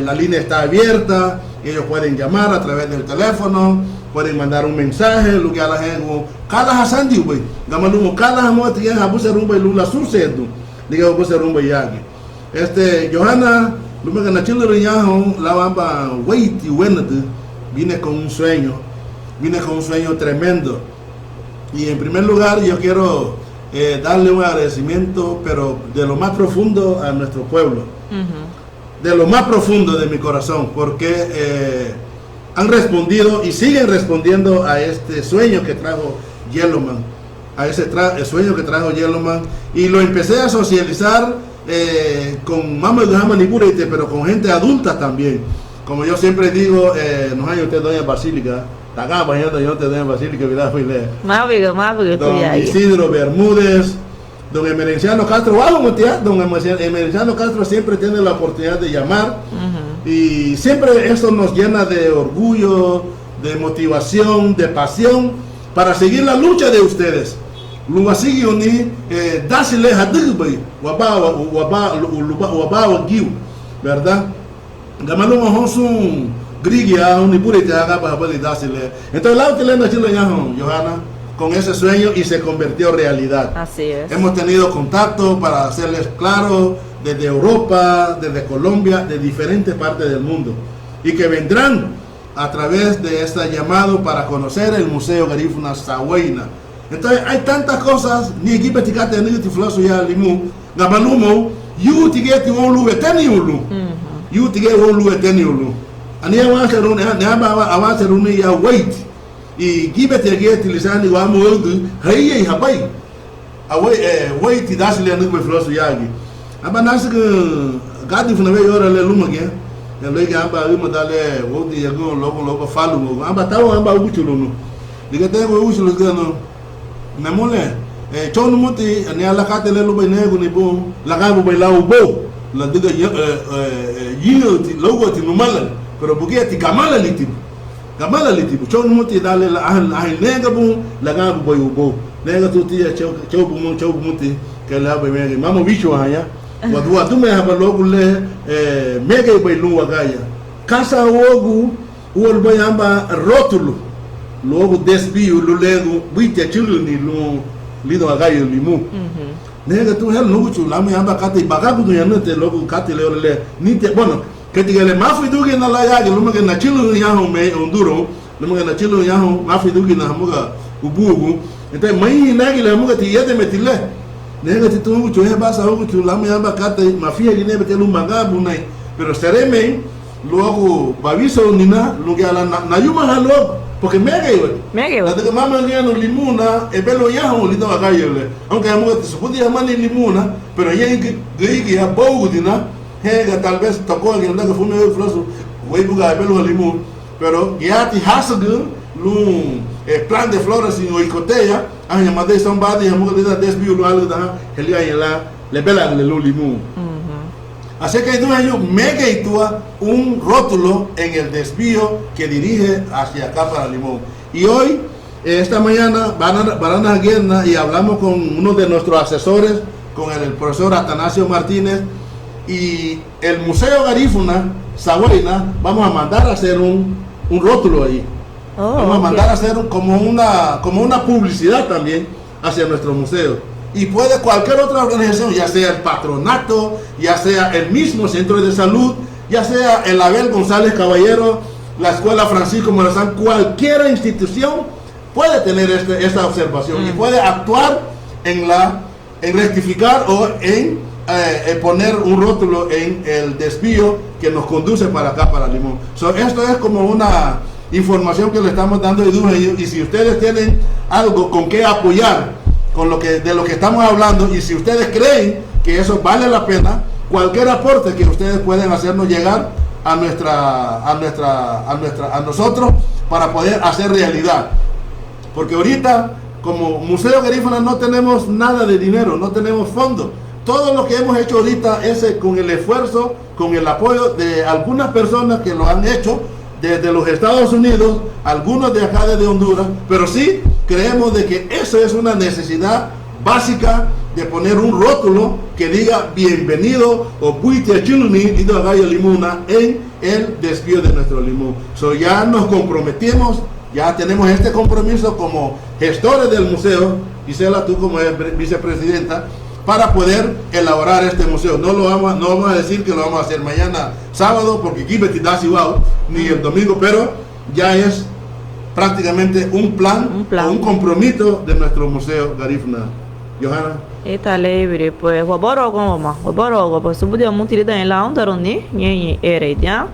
La línea está abierta, ellos pueden llamar a través del teléfono, pueden mandar un mensaje, lo que a la gente cada hasandi güey, gamalumo cada hamot que habuse rumba y lula sucedo, diga habuse rumba yage. Johanna Luma que Nachilo Riñajo la bamba Waiti Wenate vine con un sueño tremendo. Y en primer lugar yo quiero darle un agradecimiento, pero de lo más profundo a nuestro pueblo, de lo más profundo de mi corazón, porque han respondido y siguen respondiendo a este sueño que trajo Yellowman, sueño que trajo Yellowman, y lo empecé a socializar con mamá de Hamanipurete, pero con gente adulta también. Como yo siempre digo, nos hay usted doña Basílica, Tagaba, yo te doña Basílica, vida fue don Isidro Bermúdez, don Emerenciano Castro, don Emerenciano Castro siempre tiene la oportunidad de llamar, y siempre esto nos llena de orgullo, de motivación, de pasión para seguir la lucha de ustedes. Luwasigi oni dasile hadigbai waba giu, ¿verdad? Gamaluma honsun grigia uni purite agaba habali dasile. Entonces la utilena chilo yajon Johanna con ese sueño y se convirtió en realidad. Así es. Hemos tenido contacto para hacerles claro desde Europa, desde Colombia, de diferentes partes del mundo, y que vendrán a través de este llamado para conocer el Museo Garífuna Sahuayna. Entonces hay tantas cosas, ni equipo ticate ni tifloso ya limu, gabalumo, you tigeti wolu eteni ulu. You tigeti wolu eteni ulu. Ani awanse rune, awanse rune ya wait. Y gibe tigeti lisani wa muodu, haye habai. Wait dasile ni tifloso yagi. Aba nasike gadi funawe yora le lumage. Ya lege amba wimo dale wodi yago logo falu. Amba tawo amba ubuchulunu. Digate wo ubuchulu gano. Namole chonu muti ani ala kate le lubai nego ni bo la gabu bai la ubo la diga yiyo ti logo ti numala pero bugia ti kamala litibu chon muti dale la ahil nega bu la ga bu boy ubo nega tu ti chow bu muti ke la be mege mama bicho haya wadu me haba logo le mege boy lu wagaya kasa wogu wol boy amba rótulo logo desbio lu lego buite chulu ni lu lido wagaya limu nega tu hel logo chu la me amba kate bagabu do yanete logo kate le ni te bueno que tigele mafi dugi na la ya lu me na chulu ya ho me onduro lu me na chulu ya ho mafi dugi na muga ubugu ente mai nagi le muga ti yede metile nega ti tu chu he basa ho chu la me amba kate mafia ni ne betelu magabu nai pero sereme luego baviso nina lu ga la na yuma halo porque mege la de mama ni no limuna e belo ya ho lido agayele aunque muga ti supudi amani limuna pero yenge gigi ya bogu dina hega tal vez tocó en el que fue medio floso voy buga pelo limón pero ya ti hasgu lu plan de flores y oicotea a llamar de somebody amo de desvio lo algo da helia y la le bela le lu limón así que tú año mega y tú un rótulo en el desvío que dirige hacia acá para Limón y hoy esta mañana van a Guerna y hablamos con uno de nuestros asesores con el profesor Atanasio Martínez y el Museo Garífuna Sahuayna vamos a mandar a hacer un rótulo ahí. Vamos a mandar a hacer como una publicidad también hacia nuestro museo. Y puede cualquier otra organización, ya sea el patronato, ya sea el mismo centro de salud, ya sea el Abel González Caballero, la Escuela Francisco Morazán, cualquier institución puede tener esta observación y puede actuar en rectificar o en poner un rótulo en el desvío que nos conduce para acá, para Limón. Esto es como una información que le estamos dando y si ustedes tienen algo con que apoyar de lo que estamos hablando y si ustedes creen que eso vale la pena, cualquier aporte que ustedes pueden hacernos llegar a nosotros para poder hacer realidad. Porque ahorita como Museo Garífuna no tenemos nada de dinero, no tenemos fondos. Todo lo que hemos hecho ahorita es con el esfuerzo, con el apoyo de algunas personas que lo han hecho desde los Estados Unidos, algunos de acá desde Honduras, pero sí creemos de que eso es una necesidad básica de poner un rótulo que diga bienvenido o Puite Chiluni y Gallo Limuna en el desvío de nuestro Limón. Ya nos comprometimos, ya tenemos este compromiso como gestores del museo, Gisela, tú como vicepresidenta, para poder elaborar este museo. No vamos a decir que lo vamos a hacer mañana sábado porque aquí ni el domingo, pero ya es prácticamente un plan. O un compromiso de nuestro museo Garífuna. Johanna. Está libre, pues waboro pues subudia mutirida en la onda ni ere ya.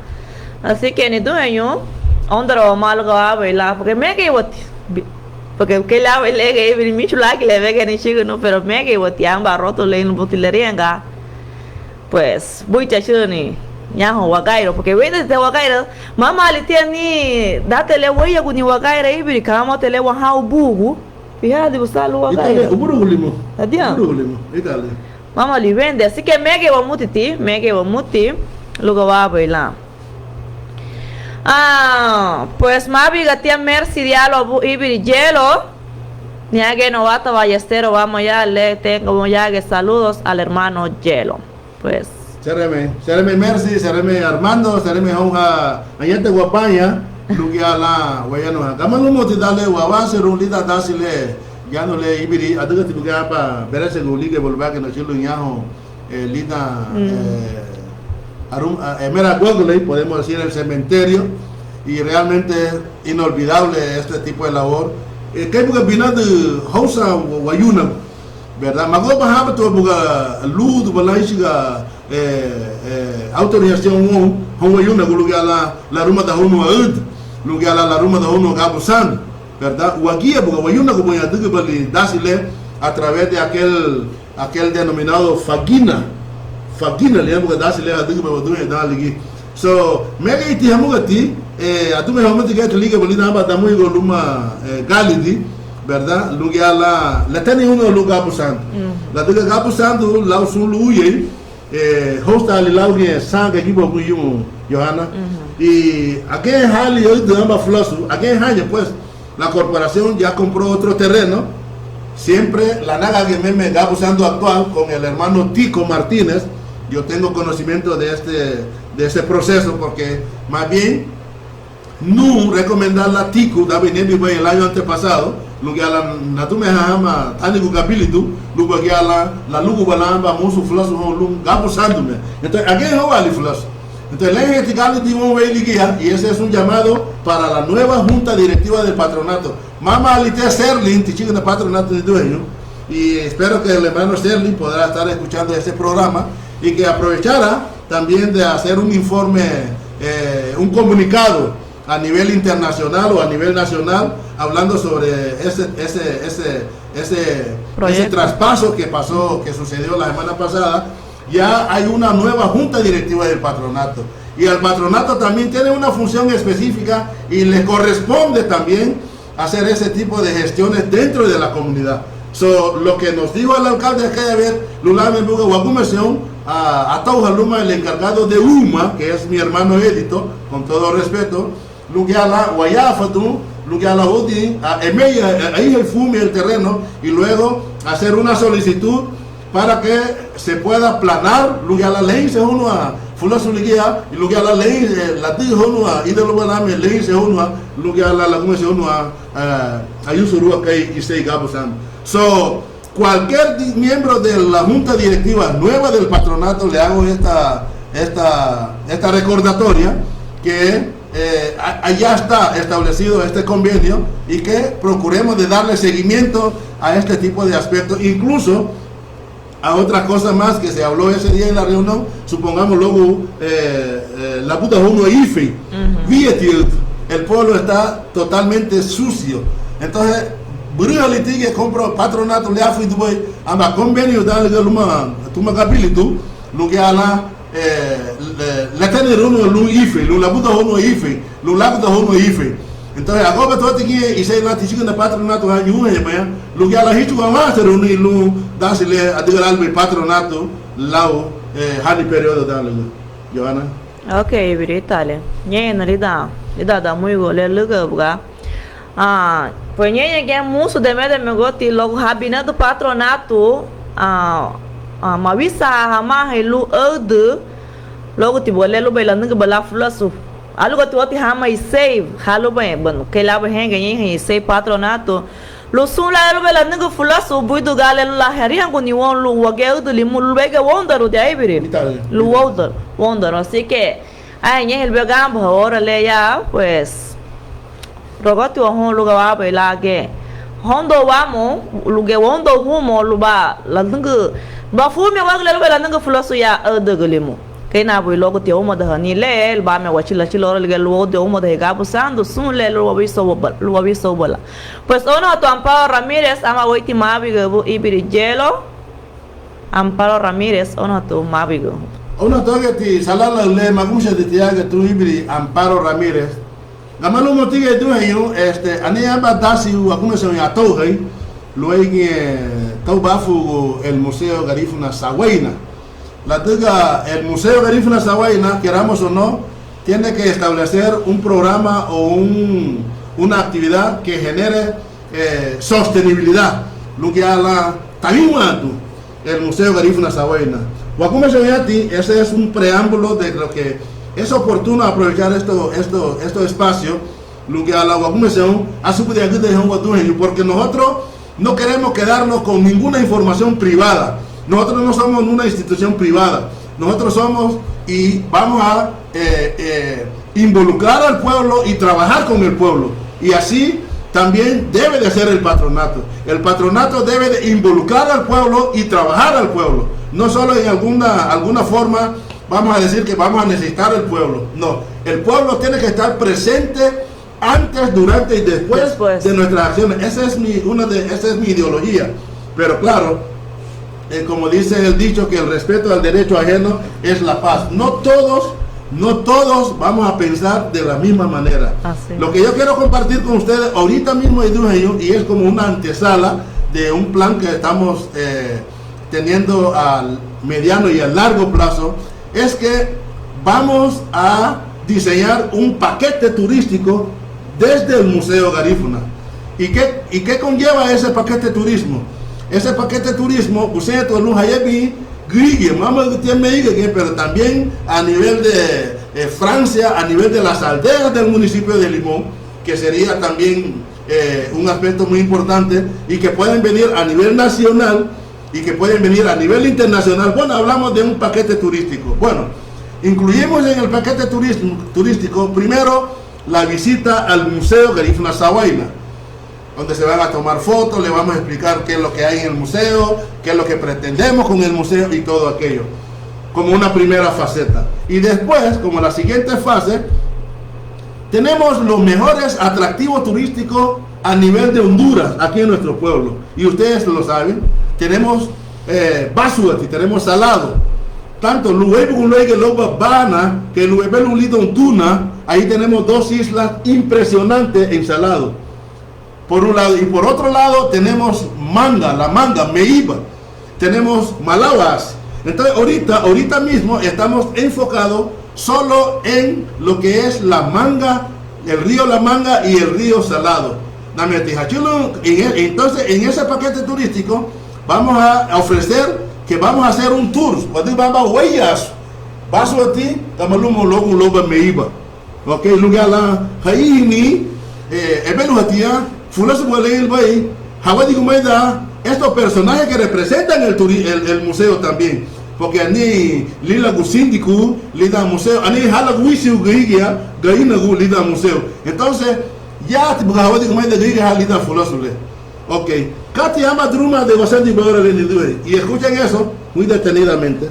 Así que ni dueño onda malo ga bela porque me que porque que la le que mi chula que le ve que ni chico no pero me que botiamba roto le en botilería pues voy a hacer ni ya ho wagairo porque ve desde wagairo mama le tiene date le voy a kuni wagairo y vi kama te le wa ha bugu fíjate buscar lo wagairo uburu limo adia Italia mama le vende así que me que va muti luego va a bailar. Pues Mavi Gatia Mercy Dialo Ibiri Hielo Niague Novata Ballestero, vamos ya, le tengo ya que saludos al hermano Hielo. Pues Sereme Mercy, Sereme Armando, Sereme Honja, Ayante Guapaña, Lugia la Guayano, Gamano Motidale, Guavase, Rulita Dasile, Yano le Ibiri, Adugati Lugapa, Berese Gulige, Volvac, en el Chilo Yaho, Lita. Mera Gogoley, podemos decir el cementerio, y realmente es inolvidable este tipo de labor. Que porque vino de Hausa Wayuna, ¿verdad? Magoba Habato Buga Lud Balaishiga autorización Wayuna, Gulugala, la Ruma de Uno Ud, Lugala, la Ruma de Uno Gabusan, ¿verdad? Wagia Buga Wayuna, como ya digo, Dasile, a través de aquel denominado Fagina le llamo que Dasile, a digo, me Daligi. So, mega iti hamugati, a tu me hamati que liga bolina bata muy goluma galidi, ¿verdad? Lugia la teni uno lugar pusando. La diga gapusandu, la usun luye, hosta alilauri sang equipo kuyum Johanna y aquí en Hali hoy de ambas flosu aquí en Hali pues la corporación ya compró otro terreno siempre la naga que me está usando actual con el hermano Tico Martínez. Yo tengo conocimiento de este proceso porque más bien no recomendar la Tico da venir el año antepasado lo que a la natume hama tani gugabilitu lo que a la lugu balamba musu flosu lo gabusándome entonces aquí no vale flosu. Entonces, la gente y ese es un llamado para la nueva junta directiva del patronato. Mama Alite Serling, tichico de patronato de dueño, y espero que el hermano Serling podrá estar escuchando este programa y que aprovechara también de hacer un informe, un comunicado a nivel internacional o a nivel nacional, hablando sobre ese traspaso que sucedió la semana pasada. Ya hay una nueva junta directiva del patronato y el patronato también tiene una función específica y le corresponde también hacer ese tipo de gestiones dentro de la comunidad. Lo que nos dijo el alcalde aquella vez, Lulame Buga Wakumesión, a Taujaluma, el encargado de UMA, que es mi hermano Edito, con todo respeto, Lugiala, Guayafatu, Lugiala Udi, a Emeya, ahí el fume el terreno y luego hacer una solicitud para que se pueda planar, lugar la ley se uno a Fulasuligia, y lugar la ley, la dijo uno a Idelobaname, ley se uno a lugar la laguna se uno a Yusurua que y se Gabusan. Cualquier miembro de la junta directiva nueva del patronato le hago esta recordatoria que allá está establecido este convenio y que procuremos de darle seguimiento a este tipo de aspectos, incluso a otra cosa más que se habló ese día en la reunión, supongamos luego la puta uno IFE, el pueblo está totalmente sucio, entonces Burió litigue compro patronato le afi dubai amba convenio dal galuma tuma capilitu lu que ala la tener uno lu IFE, lu la puta uno IFE, lu la puta uno IFE. Entonces agora todo aqui e sei lá tichiga na patronato ha yuma ya maya lu que ala hitu ma ser uni lu dasile adigal be patronato lao hani periodo dal Johanna. Okay, Vitale. Nye na lida da muy gole luga buga. Pues nye que muso de me goti logo rabina do patronato mawisa hama helu ode logo tibole lu belando que bala flasu. Algo tu oti hama e save halo bem bueno que lá henga nye save patronato lo sun la lu belando que flasu buido gale la herian com ni won lu wage do limu lu bege wonder de aí biri lu wonder así que aí nye el begam ahora le ya pues rogoti o lugar wa bela que hondo wamo lugar hondo humo luba la nungu ba fu me wa le bela nungu flasu ya de gelimu que na boi logo te uma da ni le ba me wa chila chila le lo de uma de gabu sando sun le lo vi so bola pues ono to Amparo Ramírez ama woiti mabigo ibiri jelo Amparo Ramírez ono to mabigo ono to ti salala le magusha de tiaga tu ibiri Amparo Ramírez Gamalu motiga tu ayo ane aba dasi u akuma se ya tohai luegi taubafu el Museo Garifuna Sawaina. La diga el Museo Garifuna Sawaina, queramos o no, tiene que establecer un programa o una actividad que genere sostenibilidad. Lo que a la talimuatu el Museo Garifuna Sawaina. Wakuma se yati, ese es un preámbulo de lo que es oportuno aprovechar estos espacios, lo que a la Guacumeseón ha subido aquí de Guatueño, porque nosotros no queremos quedarnos con ninguna información privada. Nosotros no somos una institución privada. Nosotros somos y vamos a involucrar al pueblo y trabajar con el pueblo. Y así también debe de ser el patronato. El patronato debe de involucrar al pueblo y trabajar al pueblo. No solo en alguna forma vamos a decir que vamos a necesitar el pueblo. No, el pueblo tiene que estar presente antes, durante y después de nuestras acciones. Esa es mi ideología. Pero claro, como dice el dicho, que el respeto al derecho ajeno es la paz. No todos vamos a pensar de la misma manera. Lo que yo quiero compartir con ustedes ahorita mismo y es como una antesala de un plan que estamos teniendo mediano y a largo plazo es que vamos a diseñar un paquete turístico desde el Museo Garífuna. ¿Y qué conlleva ese paquete turismo? Ese paquete turismo, usted lo hayebi pero también a nivel de Francia, a nivel de las aldeas del municipio de Limón, que sería también un aspecto muy importante, y que pueden venir a nivel nacional y que pueden venir a nivel internacional. Bueno, hablamos de un paquete turístico. Bueno, incluimos en el paquete turístico primero la visita al Museo Garífuna Sahuayna, donde se van a tomar fotos, le vamos a explicar qué es lo que hay en el museo, qué es lo que pretendemos con el museo y todo aquello, como una primera faceta. Y después, como la siguiente fase, tenemos los mejores atractivos turísticos a nivel de Honduras, aquí en nuestro pueblo. Y ustedes lo saben, tenemos Basuati, tenemos Salado. Tanto que ahí tenemos dos islas impresionantes en Salado. Por un lado, y por otro lado tenemos Meiba, tenemos Malawas. Entonces ahorita mismo estamos enfocados solo en lo que es la Manga, el río La Manga y el río Salado. Entonces en ese paquete turístico vamos a ofrecer que vamos a hacer un tour. Ok, lugar la Haini, estos personajes que representan el museo también, porque ani lila gusindiku lida museo, ani hala guisiu gigia gaina gu lida museo. Entonces ya tipo hawadi como de giga lida fulosule. Ok, Kati ama druma de Wasandi Beorale Nidue, y escuchen eso muy detenidamente.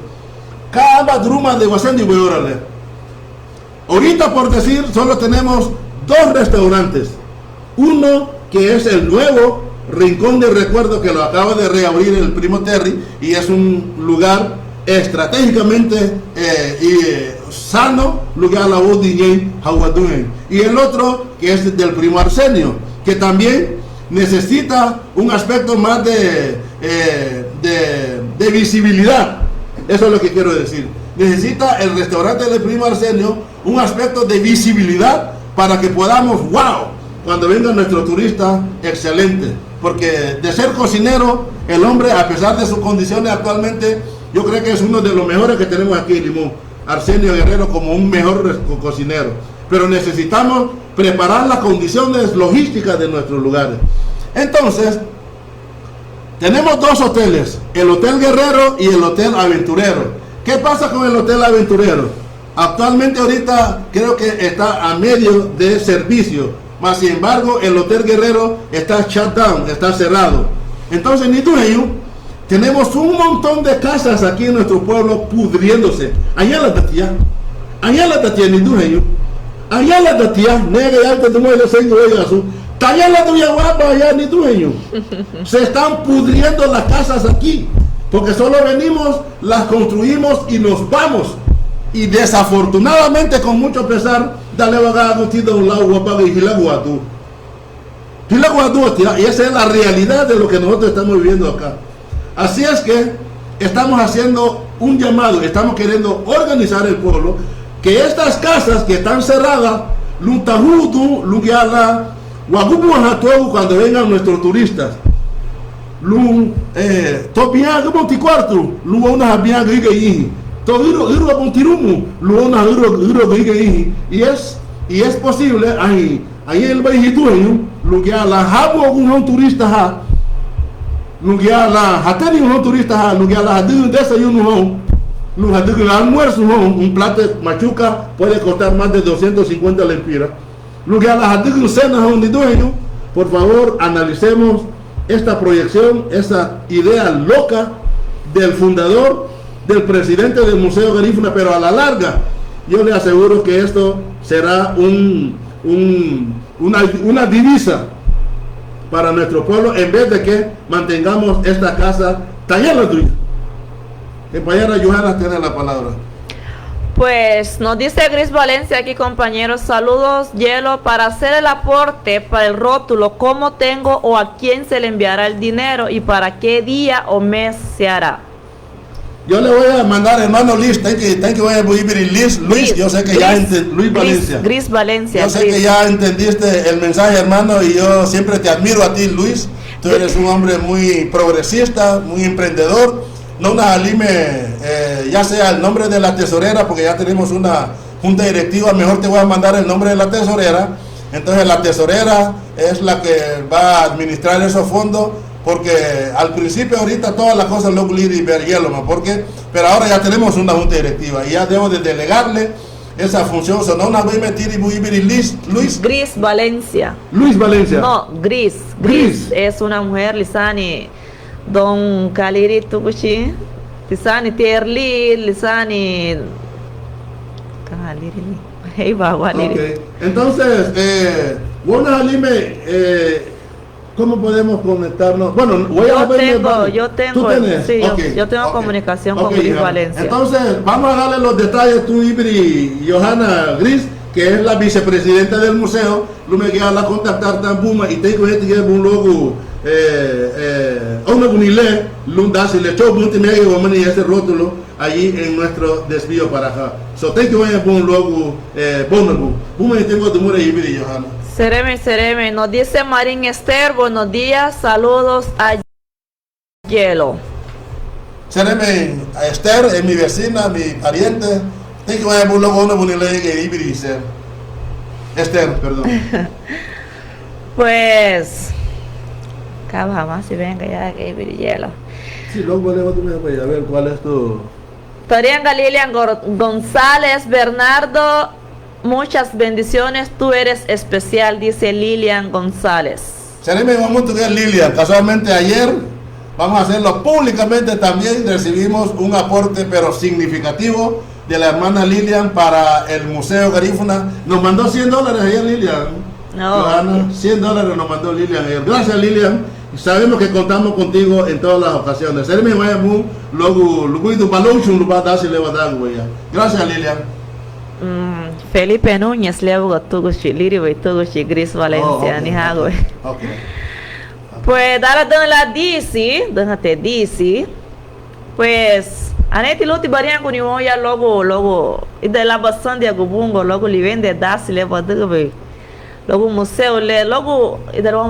Cada druma de Wasandi Beorale. Ahorita, por decir, solo tenemos dos restaurantes. Uno que es el nuevo Rincón de Recuerdo, que lo acaba de reabrir el primo Terry, y es un lugar estratégicamente sano, lugar la voz de Hawaduen. Y el otro que es del primo Arsenio, que también necesita un aspecto más de visibilidad. Eso es lo que quiero decir. Necesita el restaurante del primo Arsenio un aspecto de visibilidad para que podamos, wow, cuando venga nuestro turista, excelente. Porque de ser cocinero, el hombre, a pesar de sus condiciones actualmente, yo creo que es uno de los mejores que tenemos aquí en Limón, Arsenio Guerrero, como un mejor cocinero. Pero necesitamos preparar las condiciones logísticas de nuestros lugares. Entonces, tenemos dos hoteles, el Hotel Guerrero y el Hotel Aventurero. ¿Qué pasa con el Hotel Aventurero? Actualmente ahorita creo que está a medio de servicio. Mas sin embargo, el Hotel Guerrero está shut down, está cerrado. Entonces, ni tú y yo, tenemos un montón de casas aquí en nuestro pueblo pudriéndose. Allá la tatía, ni tú y yo. Allá la tatía, negra y alta, tú me lo sé, allá la tuya guapa, allá ni tú y yo. Se están pudriendo las casas aquí, porque solo venimos, las construimos y nos vamos. Y desafortunadamente, con mucho pesar, dale a un lado guapa y y esa es la realidad de lo que nosotros estamos viviendo acá. Así es que estamos haciendo un llamado, estamos queriendo organizar el pueblo, que estas casas que están cerradas, cuando vengan nuestros turistas, y es posible ahí el Bajitueño, lo que a la Jabo un turista, lo que a la Hateri un turista, lo que a la Hadu desayuno, lo que al almuerzo, un plato machuca puede costar más de 250 lempiras. Lo que a la Hadu cena un dueño, por favor, analicemos esta proyección, esa idea loca del fundador, del presidente del Museo Garífuna, pero a la larga yo le aseguro que esto será una divisa para nuestro pueblo, en vez de que mantengamos esta casa tallada tuya. Compañera Johanna tiene la palabra. Pues nos dice Gris Valencia aquí, compañeros, saludos, Hielo, para hacer el aporte para el rótulo, ¿cómo tengo o a quién se le enviará el dinero y para qué día o mes se hará? Yo le voy a mandar, hermano Luis, thank you Luis, yo sé que ya Luis Valencia. Gris Valencia. Yo sé que ya entendiste el mensaje, hermano, y yo siempre te admiro a ti, Luis. Tú eres un hombre muy progresista, muy emprendedor. No una Halime, ya sea el nombre de la tesorera, porque ya tenemos una junta directiva, mejor te voy a mandar el nombre de la tesorera. Entonces la tesorera es la que va a administrar esos fondos, porque al principio ahorita todas las cosas lo y ver hielo, porque pero ahora ya tenemos una junta directiva y ya debo de delegarle esa función. So, no una vez me tiri Luis Gris Valencia. Luis Valencia. No, Gris es una mujer lisani don Kaliri Tuguchi lisani Tierli lisani Kaliri hey va okay. Entonces bueno Halime, ¿cómo podemos conectarnos? Bueno, yo tengo comunicación con Gris Valencia. Entonces, vamos a darle los detalles tú, Ibri Johanna Gris, que es la vicepresidenta del museo. Lo me queda la contactar tan buma y tengo un logo una unile lunda si le echó un medio y ese rótulo allí en nuestro desvío para acá. So tengo un logo bono buma y tengo tu mure Ibri Johanna. Sereme, nos dice Marín Esther, buenos días, saludos a Hielo. Sereme a Esther, es mi vecina, mi pariente. Tengo que un logo una bonita que Ibri Esther, perdón. Pues, acaba más si venga ya que Ibri Hielo. Sí, luego volvemos a ver cuál es tu. Torianga Lilian González Bernardo. Muchas bendiciones, tú eres especial, dice Lilian González. Sereme, vamos a tener Lilian. Casualmente ayer, vamos a hacerlo públicamente también, recibimos un aporte pero significativo de la hermana Lilian para el Museo Garífuna. Nos mandó $100 ayer Lilian. No. Johanna, $100 nos mandó Lilian ayer. Gracias Lilian. Sabemos que contamos contigo en todas las ocasiones. Sereme, vaya muy, luego, gracias Lilian. Felipe Núñez le hago Tuguchi, Liriwe, Tuguchi, Gris Valencia, ni hago. Pues, dale la DC, pues, aneti luti barian kuni moya logo, y de la basán de Agubungo, logo li vende dasi le va de luego museo le luego y de lo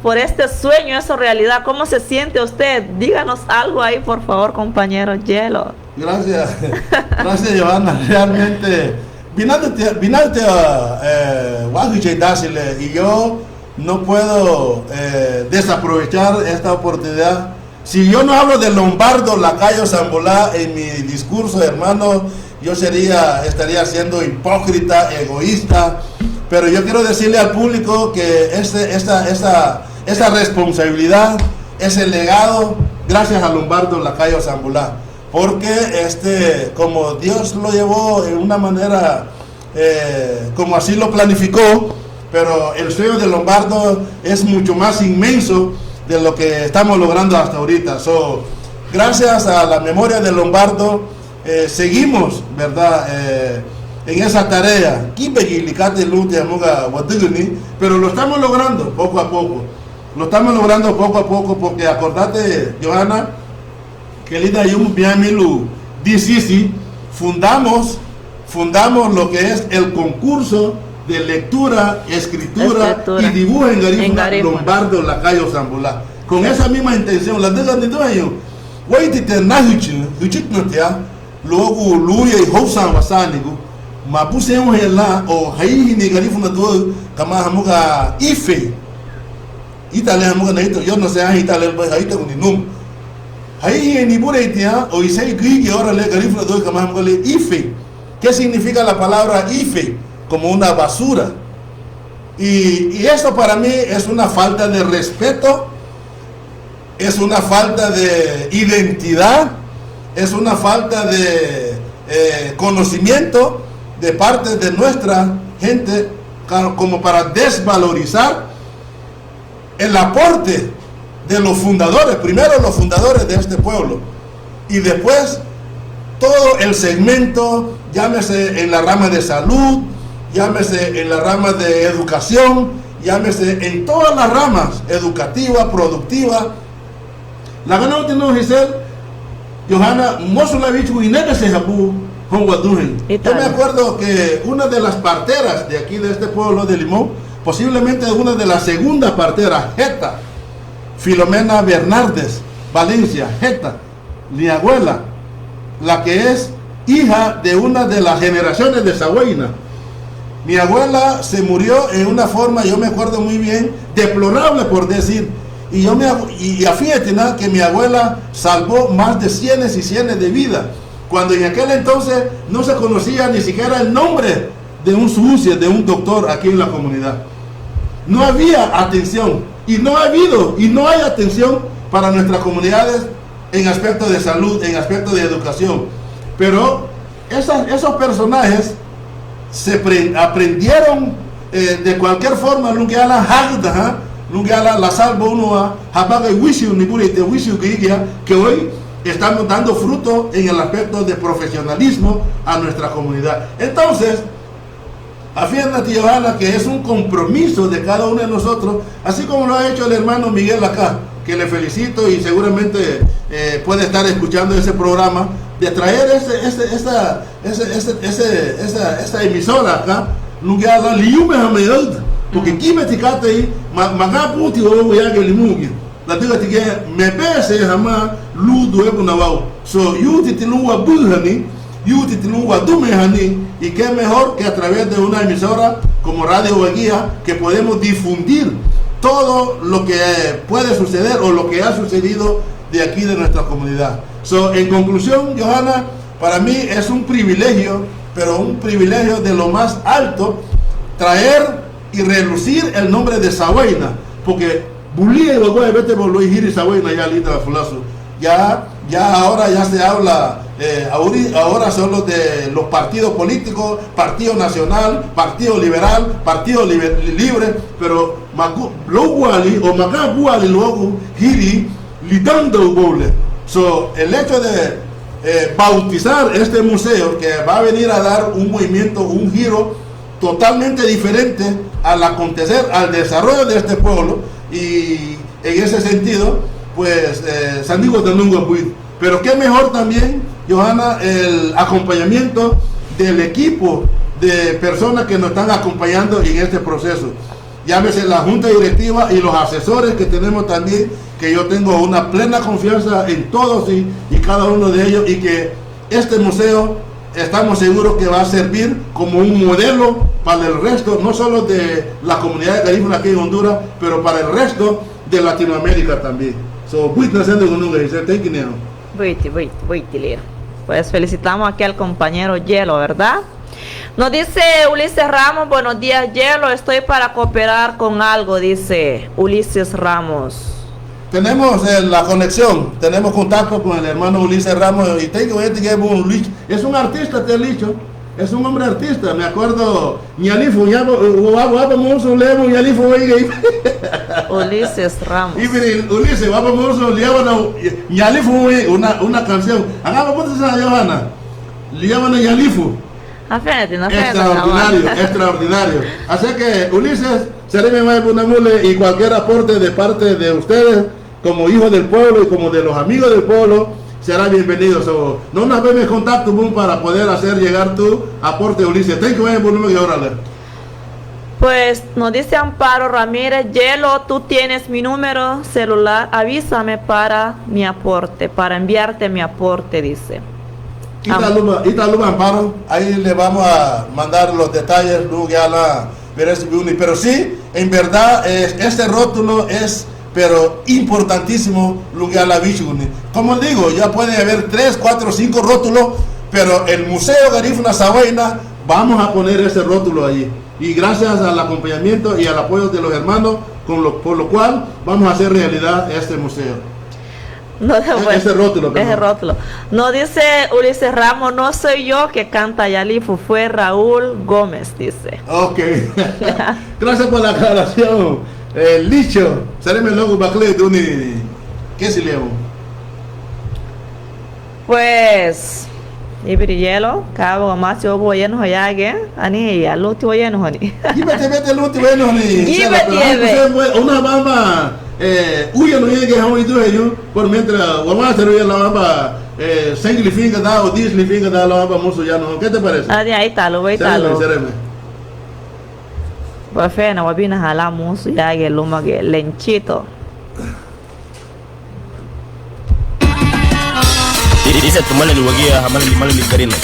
por este sueño, esa realidad. ¿Cómo se siente usted? Díganos algo ahí, por favor, compañero Hielo. Gracias Johanna, realmente vinate a y yo no puedo desaprovechar esta oportunidad. Si yo no hablo de Lombardo Lacayo Zambolá en mi discurso, hermano, yo estaría siendo hipócrita, egoísta. Pero yo quiero decirle al público que esta responsabilidad, ese legado, gracias a Lombardo Lacayo Zambolá. Porque como Dios lo llevó en una manera, como así lo planificó, pero el sueño de Lombardo es mucho más inmenso de lo que estamos logrando hasta ahorita. Gracias a la memoria de Lombardo, seguimos, ¿verdad? En esa tarea, pero lo estamos logrando poco a poco. Lo estamos logrando poco a poco porque acordate, Johanna, que Lida Yum Biamilu DCC fundamos lo que es el concurso de lectura, escritura y dibujo en Garífuna Lombardo Lacayo Zambolá. Con esa misma intención, la de ellos, luego Luya y Housan Basanigo, Mapuse o Hayi ni Garífuna todo, Kamahamuga Ife, Italia Hamuga Naito, yo no sé, Italia Haita con Ninum. Ahí en Ibureitia, o Isai Gigi, ahora le Garífuna todo, Kamahamuga Ife. ¿Qué significa la palabra Ife? Como una basura. Y esto para mí es una falta de respeto, es una falta de identidad, es una falta de conocimiento de parte de nuestra gente, como para desvalorizar el aporte de los fundadores, primero los fundadores de este pueblo y después todo el segmento, llámese en la rama de salud, llámese en la rama de educación, llámese en todas las ramas, educativa, productiva. La gana no Giselle, Johanna, Mosulavich, Winega se jabu, Honguadujen. ¿Y Yo me tal? acuerdo que una de las parteras de aquí, de este pueblo de Limón, posiblemente una de las segundas parteras, Jeta, Filomena Bernardes, Valencia, Jeta, mi abuela, la que es hija de una de las generaciones de Sahuayna. Mi abuela se murió en una forma, yo me acuerdo muy bien, deplorable por decir. Y fíjate, ¿no?, que mi abuela salvó más de cienes y cienes de vida, cuando en aquel entonces no se conocía ni siquiera el nombre de un sucia, de un doctor aquí en la comunidad. No había atención, y no ha habido, y no hay atención para nuestras comunidades en aspecto de salud, en aspecto de educación. Pero esos personajes aprendieron de cualquier forma, nunca la hagda, nunca la salvo uno a habaga y wishu ni burite wishu que hoy estamos dando fruto en el aspecto de profesionalismo a nuestra comunidad. Entonces, afírmate, Johanna, que es un compromiso de cada uno de nosotros, así como lo ha hecho el hermano Miguel acá, que le felicito y seguramente puede estar escuchando ese programa, de traer esa emisora acá, nunca la liume hameod, porque aquí me ticate ahí, magaputi o voy a que limugi. La diga que me pese jamás ludo e bunawao. So yuti tilua bulhani, yuti tilua dumehani, y qué mejor que a través de una emisora como Radio Guía, que podemos difundir todo lo que puede suceder o lo que ha sucedido de aquí de nuestra comunidad. So, en conclusión, Johanna, para mí es un privilegio, pero un privilegio de lo más alto, traer y relucir el nombre de Sahuayna, porque Bulía y Guagua vete por lo hiri Sahuayna ya linda fulazo. Ya ahora ya se habla, ahora son los de los partidos políticos, Partido Nacional, Partido Liberal, Partido Libre, pero lo guali o maga guali luego hiri lidando bole. So, el hecho de bautizar este museo, que va a venir a dar un movimiento, un giro totalmente diferente al acontecer, al desarrollo de este pueblo, y en ese sentido, pues, San Diego de Nungapuit. Pero qué mejor también, Johanna, el acompañamiento del equipo de personas que nos están acompañando en este proceso. Llámese la junta directiva y los asesores que tenemos también, que yo tengo una plena confianza en todos y cada uno de ellos, y que este museo estamos seguros que va a servir como un modelo para el resto, no solo de la comunidad de garífuna aquí en Honduras, pero para el resto de Latinoamérica también. So, pues felicitamos aquí al compañero Hielo, ¿verdad? Nos dice Ulises Ramos, buenos días Hielo, estoy para cooperar con algo, dice Ulises Ramos. Tenemos la conexión, tenemos contacto con el hermano Ulises Ramos, y es un artista, te he dicho, es un hombre artista. Me acuerdo, Ulises Ramos. Ulises, una canción. Johanna, extraordinario. Así que Ulises, y cualquier aporte de parte de ustedes, como hijos del pueblo y como de los amigos del pueblo, será bienvenido. So, no nos vemos en contacto para poder hacer llegar tu aporte, Ulises. Pues nos dice Amparo Ramírez, Hielo, tú tienes mi número celular, avísame para mi aporte, para enviarte mi aporte, dice. Italuba Amparo, ahí le vamos a mandar los detalles, pero sí, en verdad, este rótulo es pero importantísimo, como digo, ya puede haber 3, 4, 5 rótulos, pero el Museo Garífuna Sahuayna, vamos a poner ese rótulo allí, y gracias al acompañamiento y al apoyo de los hermanos, por lo cual vamos a hacer realidad este museo. No, Ese rótulo. No dice Ulises Ramos, no soy yo que canta Yalifu, fue Raúl Gómez, dice. Ok. Gracias por la aclaración. Licho, saleme luego Bacle de un. ¿Qué se le Pues, Hielo, cabo más yo voy en Hoyage, Ani, a Luti voy en Honi. Vete, Luti, bueno, ni. Una bamba. Uy, no llegue a un por mientras vamos a hacer la bamba Senglifinga da o Dislifinga da lo vamos ya no. ¿Qué te parece? Adi ay talo way talo. Sereme. Wa fe na wabina hala musu yage lumage lenchito. Dice tomale luwagia hamale limale ligarina.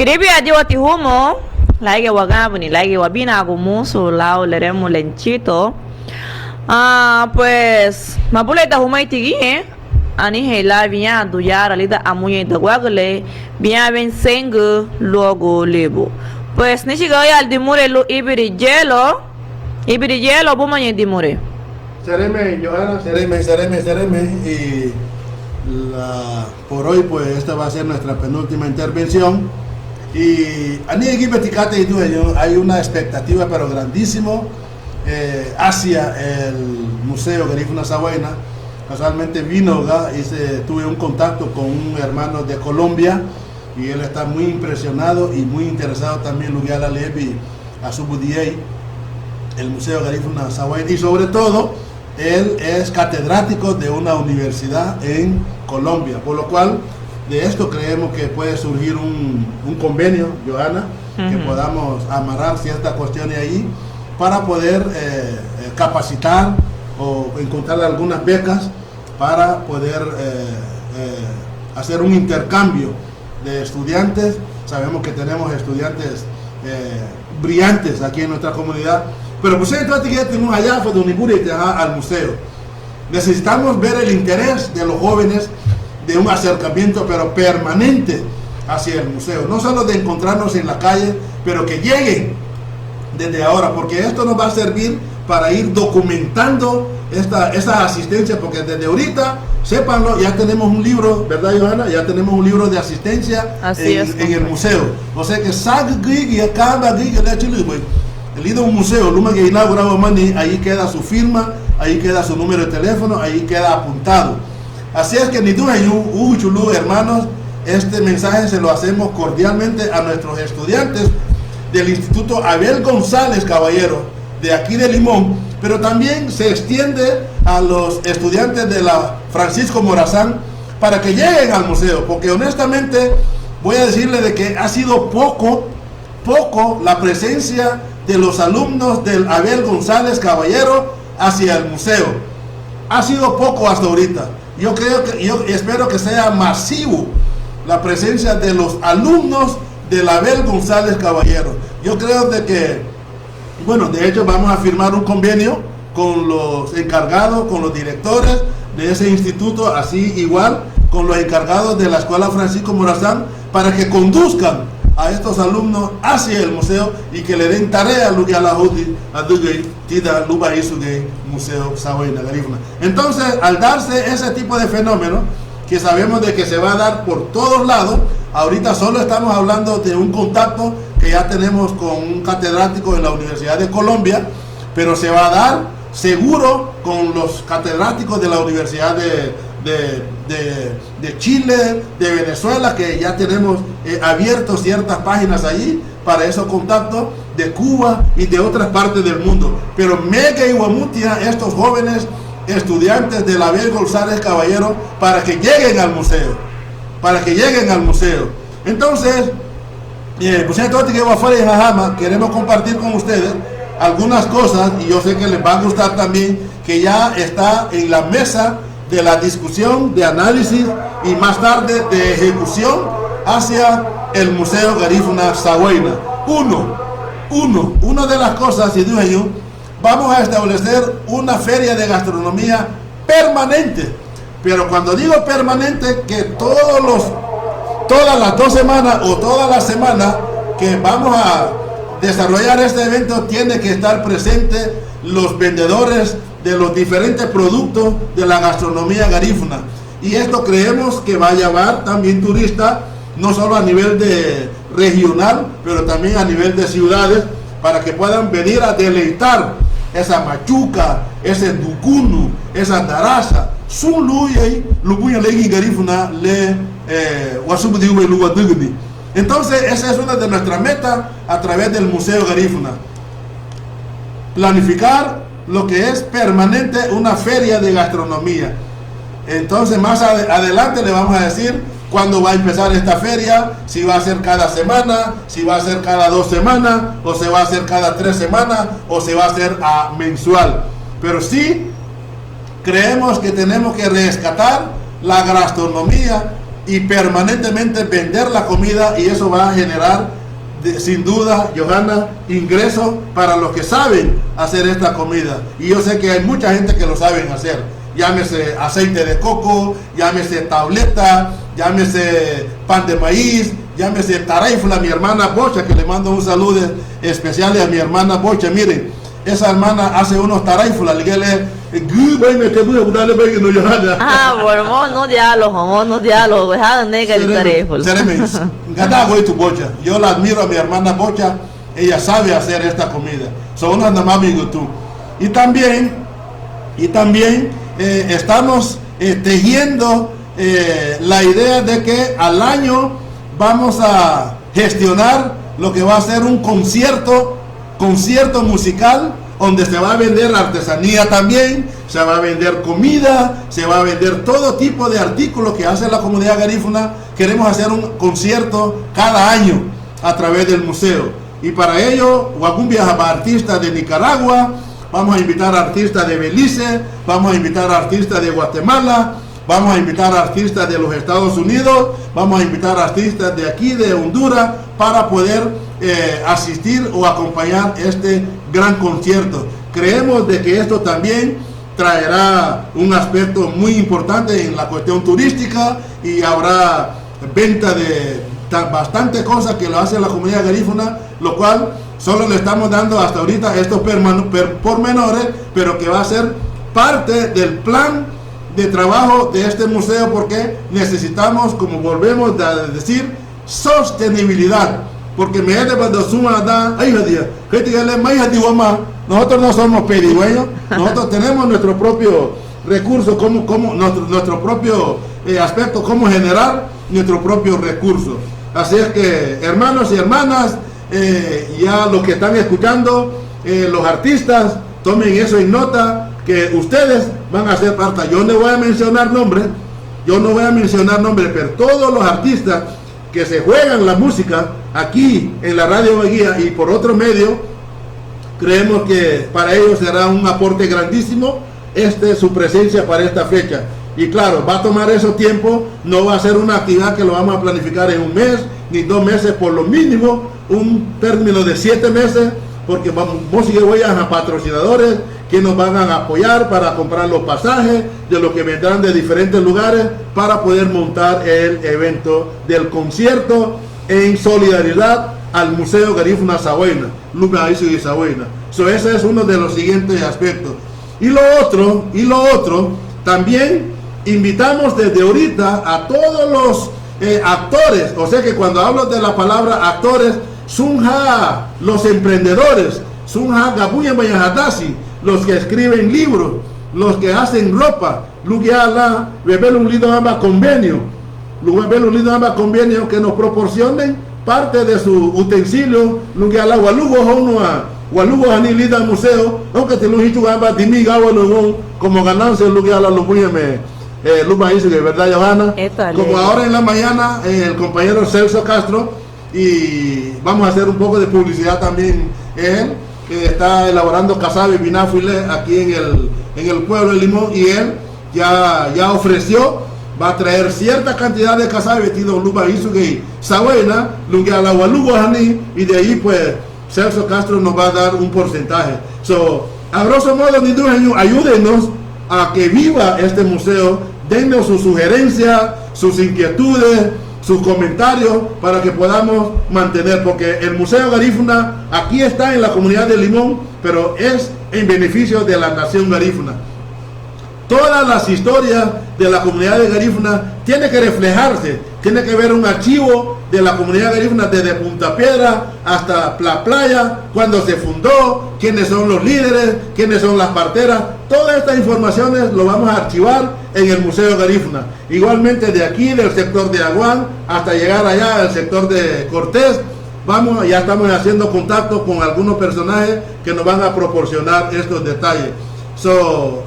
Kiribia di wati humo, lagi wagabuni, lagi wabina gumuso lao leremo lenchito. Pues mapuleta humay tigi ani hela vinya duyara lida amuye da wagle bien seng logo lebo. Pues ni siga al dimure lo ibiri gelo bumanye dimure. Sereme, Johanna, sereme. Y por hoy, pues, esta va a ser nuestra penúltima intervención. Y hay una expectativa, pero grandísimo, hacia el Museo Garifuna Sawaina. Casualmente vino y tuve un contacto con un hermano de Colombia y él está muy impresionado y muy interesado también en la Levi a su Budiei, el Museo Garifuna Sawaina, y sobre todo él es catedrático de una universidad en Colombia, por lo cual de esto creemos que puede surgir un convenio, Johanna, que podamos amarrar ciertas cuestiones ahí para poder capacitar o encontrar algunas becas para poder hacer un intercambio de estudiantes. Sabemos que tenemos estudiantes brillantes aquí en nuestra comunidad, pero pues entonces tenemos allá al museo. Necesitamos ver el interés de los jóvenes de un acercamiento pero permanente hacia el museo, no solo de encontrarnos en la calle, pero que lleguen desde ahora, porque esto nos va a servir para ir documentando esta asistencia, porque desde ahorita, sépanlo, ya tenemos un libro, ¿verdad, Johanna? Ya tenemos un libro de asistencia en el museo. O sea que el libro de un museo, que inaugurado Mani, ahí queda su firma, ahí queda su número de teléfono, ahí queda apuntado. Así es que ni tú, hermanos, este mensaje se lo hacemos cordialmente a nuestros estudiantes del Instituto Abel González Caballero, de aquí de Limón, pero también se extiende a los estudiantes de la Francisco Morazán para que lleguen al museo, porque honestamente voy a decirle de que ha sido poco la presencia de los alumnos del Abel González Caballero hacia el museo. Ha sido poco hasta ahorita. Yo espero que sea masivo la presencia de los alumnos del Abel González Caballero. Yo creo de que, bueno, de hecho vamos a firmar un convenio con los encargados, con los directores de ese instituto, así igual con los encargados de la Escuela Francisco Morazán, para que conduzcan a estos alumnos hacia el museo y que le den tarea a la Museo Sawaina Garifuna. Entonces, al darse ese tipo de fenómeno, que sabemos de que se va a dar por todos lados, ahorita solo estamos hablando de un contacto que ya tenemos con un catedrático de la Universidad de Colombia, pero se va a dar seguro con los catedráticos de la Universidad de Chile, de Venezuela, que ya tenemos abiertos ciertas páginas allí para esos contactos, de Cuba y de otras partes del mundo. Pero mega iguamutia estos jóvenes estudiantes de la Abel González Caballero para que lleguen al museo, Entonces, queremos compartir con ustedes algunas cosas, y yo sé que les va a gustar también, que ya está en la mesa de la discusión, de análisis y más tarde de ejecución hacia el Museo Garifuna Sawaina. Una de las cosas, y dije yo, vamos a establecer una feria de gastronomía permanente. Pero cuando digo permanente, que todas las 2 semanas o toda la semana que vamos a desarrollar este evento, tiene que estar presente los vendedores de los diferentes productos de la gastronomía garífuna. Y esto creemos que va a llevar también turistas, no solo a nivel de regional, pero también a nivel de ciudades, para que puedan venir a deleitar esa machuca, ese ducunu, esa darasa, sun luyay, lubuya legi garífuna le wasubudiwe luwadugni. Entonces, esa es una de nuestras metas a través del Museo Garifuna. Planificar lo que es permanente una feria de gastronomía. Entonces, más adelante le vamos a decir cuándo va a empezar esta feria, si va a ser cada semana, si va a ser cada 2 semanas, o se va a hacer cada 3 semanas, o se va a hacer mensual. Pero sí, creemos que tenemos que rescatar la gastronomía y permanentemente vender la comida, y eso va a generar sin duda, Johanna, ingresos para los que saben hacer esta comida, y yo sé que hay mucha gente que lo saben hacer, llámese aceite de coco, llámese tableta, llámese pan de maíz, llámese taraifla. Mi hermana Bocha, que le mando un saludo especial a mi hermana Bocha, miren, esa hermana hace unos taraifla, no diálogo, yo la admiro a mi hermana Bocha, ella sabe hacer esta comida. Y también estamos tejiendo la idea de que al año vamos a gestionar lo que va a ser un concierto musical, donde se va a vender artesanía también, se va a vender comida, se va a vender todo tipo de artículos que hace la comunidad garífuna. Queremos hacer un concierto cada año a través del museo, y para ello Wacum viaja a artistas de Nicaragua, vamos a invitar a artistas de Belice, vamos a invitar a artistas de Guatemala, vamos a invitar a artistas de los Estados Unidos, vamos a invitar a artistas de aquí, de Honduras, para poder asistir o acompañar este gran concierto. Creemos de que esto también traerá un aspecto muy importante en la cuestión turística, y habrá venta de bastantes cosas que lo hace la comunidad garífuna, lo cual solo le estamos dando hasta ahorita estos pormenores, pero que va a ser parte del plan de trabajo de este museo, porque necesitamos, como volvemos a decir, sostenibilidad. Porque nosotros no somos pedigüeños, nosotros tenemos nuestro propio recurso, nuestro propio aspecto, cómo generar nuestro propio recurso. Así es que, hermanos y hermanas, ya los que están escuchando, los artistas, tomen eso en nota, que ustedes van a ser parte. Yo no voy a mencionar nombres, pero todos los artistas que se juegan la música aquí en la Radio Bahía y por otro medio, creemos que para ellos será un aporte grandísimo su presencia para esta fecha. Y claro, va a tomar ese tiempo, no va a ser una actividad que lo vamos a planificar en un mes ni 2 meses, por lo mínimo un término de 7 meses, porque vamos a patrocinadores que nos van a apoyar para comprar los pasajes de los que vendrán de diferentes lugares para poder montar el evento del concierto en solidaridad al Museo Garífuna Sahuayna, ese es uno de los siguientes aspectos. Y lo otro, también invitamos desde ahorita a todos los actores, o sea que cuando hablo de la palabra actores, Sunja, los emprendedores, Sunja Gabuya Bayajatasi, los que escriben libros, los que hacen ropa, Lugiala, beber un lindo ambas convenio, que nos proporcionen parte de su utensilio, Lugiala, Walugo Hani Lida Museo, aunque te lo he dicho como ganancia, Lugiala, lo voy a Lupa dice que verdad, Johanna, como ahora en la mañana el compañero Celso Castro, y vamos a hacer un poco de publicidad también, él que está elaborando casabe bináfuile aquí en el pueblo de Limón, y él ya ofreció, va a traer cierta cantidad de casabe vestido Lupa hizo que Sahuena, Lungiala Walugo Hani, y de ahí pues Celso Castro nos va a dar un porcentaje. A grosso modo, ayúdenos a que viva este museo, dennos sus sugerencias, sus inquietudes, sus comentarios, para que podamos mantener, porque el Museo Garífuna aquí está en la comunidad de Limón, pero es en beneficio de la nación garífuna. Todas las historias de la comunidad de Garífuna tiene que reflejarse, tiene que haber un archivo de la comunidad garífuna desde Punta Piedra hasta la playa, cuando se fundó, quiénes son los líderes, quiénes son las parteras. Todas estas informaciones lo vamos a archivar en el Museo Garífuna. Igualmente de aquí, del sector de Aguán, hasta llegar allá al sector de Cortés, ya estamos haciendo contacto con algunos personajes que nos van a proporcionar estos detalles.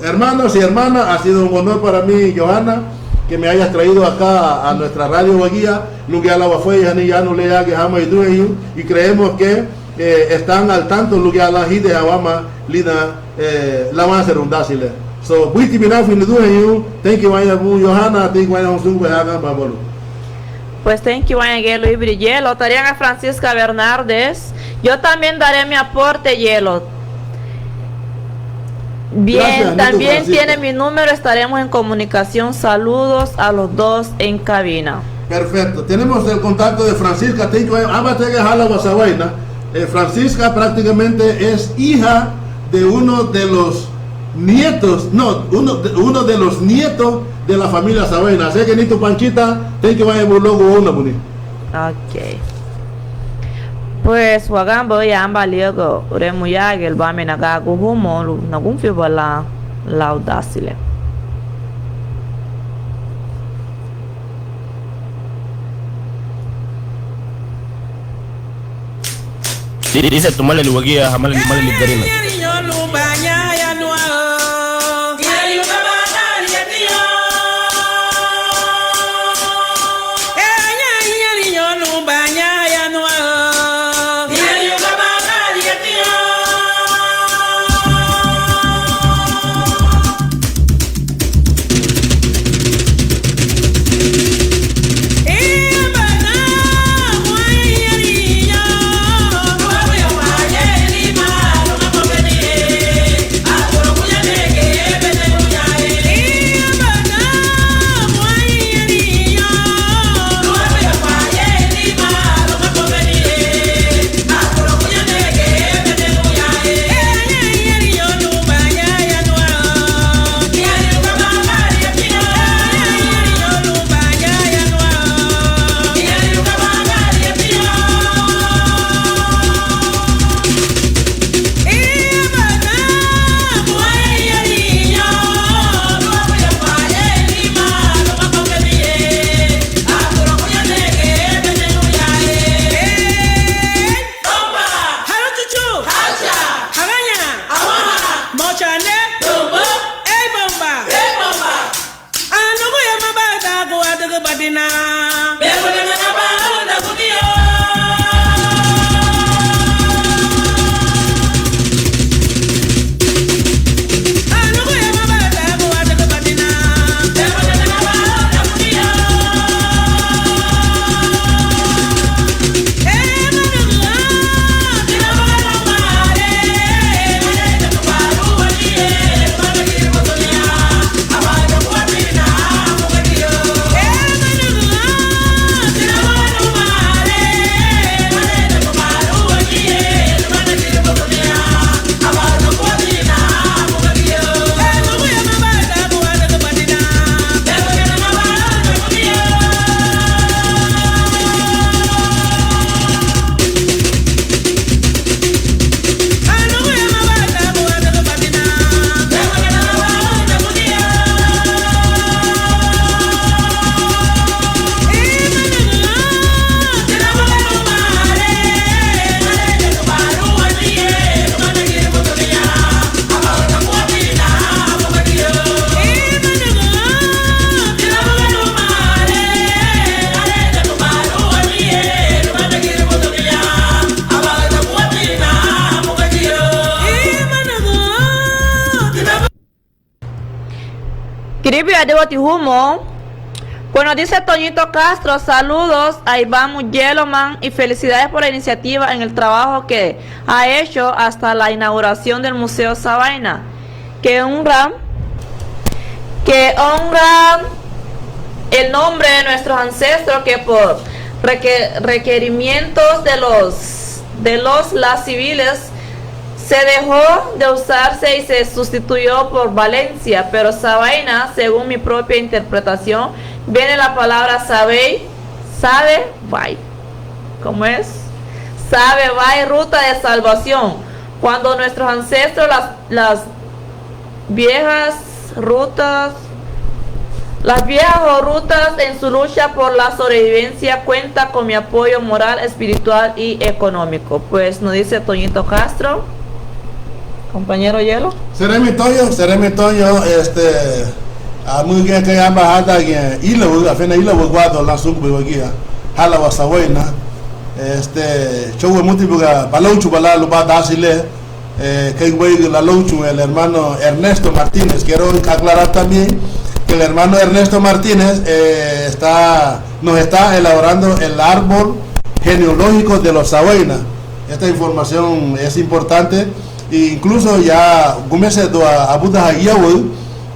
Hermanos y hermanas, ha sido un honor para mí, Johanna, que me hayas traído acá a nuestra radio Guía, y creemos que están al tanto de Awama, la más thank you, Johanna, Pues thank you, Hielo y Hielo. Tarian a Francisca Bernardes. Yo también daré mi aporte, Hielo. Bien, Gracias, también Francisca. tiene mi número, estaremos en comunicación. Saludos a los dos en cabina. Perfecto. Tenemos el contacto de Francisca. Francisca prácticamente es hija de uno de los nietos, uno de los nietos de la familia Sabaina. Así que ni tu Panchita, ten que vaya logo una bonita. Ok. Pues wagambo ya amba liego uremu yage el bame nagago humo nagumfi bala laudasile. Dice tomale luwagia hamale ligarima. Kiribia de Botihumo. Bueno, dice Toñito Castro, saludos a Iván Yellowman y felicidades por la iniciativa en el trabajo que ha hecho hasta la inauguración del Museo Sabaina. Que honra el nombre de nuestros ancestros que por requerimientos de las civiles se dejó de usarse y se sustituyó por Valencia, pero Sabaina, según mi propia interpretación, viene la palabra sabe, vai. ¿Cómo es? Sabe, vai, ruta de salvación. Cuando nuestros ancestros, las viejas rutas en su lucha por la sobrevivencia cuenta con mi apoyo moral, espiritual y económico. Pues nos dice Toñito Castro. Compañero Hielo. Seré mi Toño, muy bien que embajada en Ila guardo la subguía, Hala Wasawaina, Chowe Mutibuga, Balauchu Balalo Badasile, que la Lauchu, el hermano Ernesto Martínez. Quiero aclarar también que el hermano Ernesto Martínez nos está elaborando el árbol genealógico de los Sahuayna. Esta información es importante e incluso ya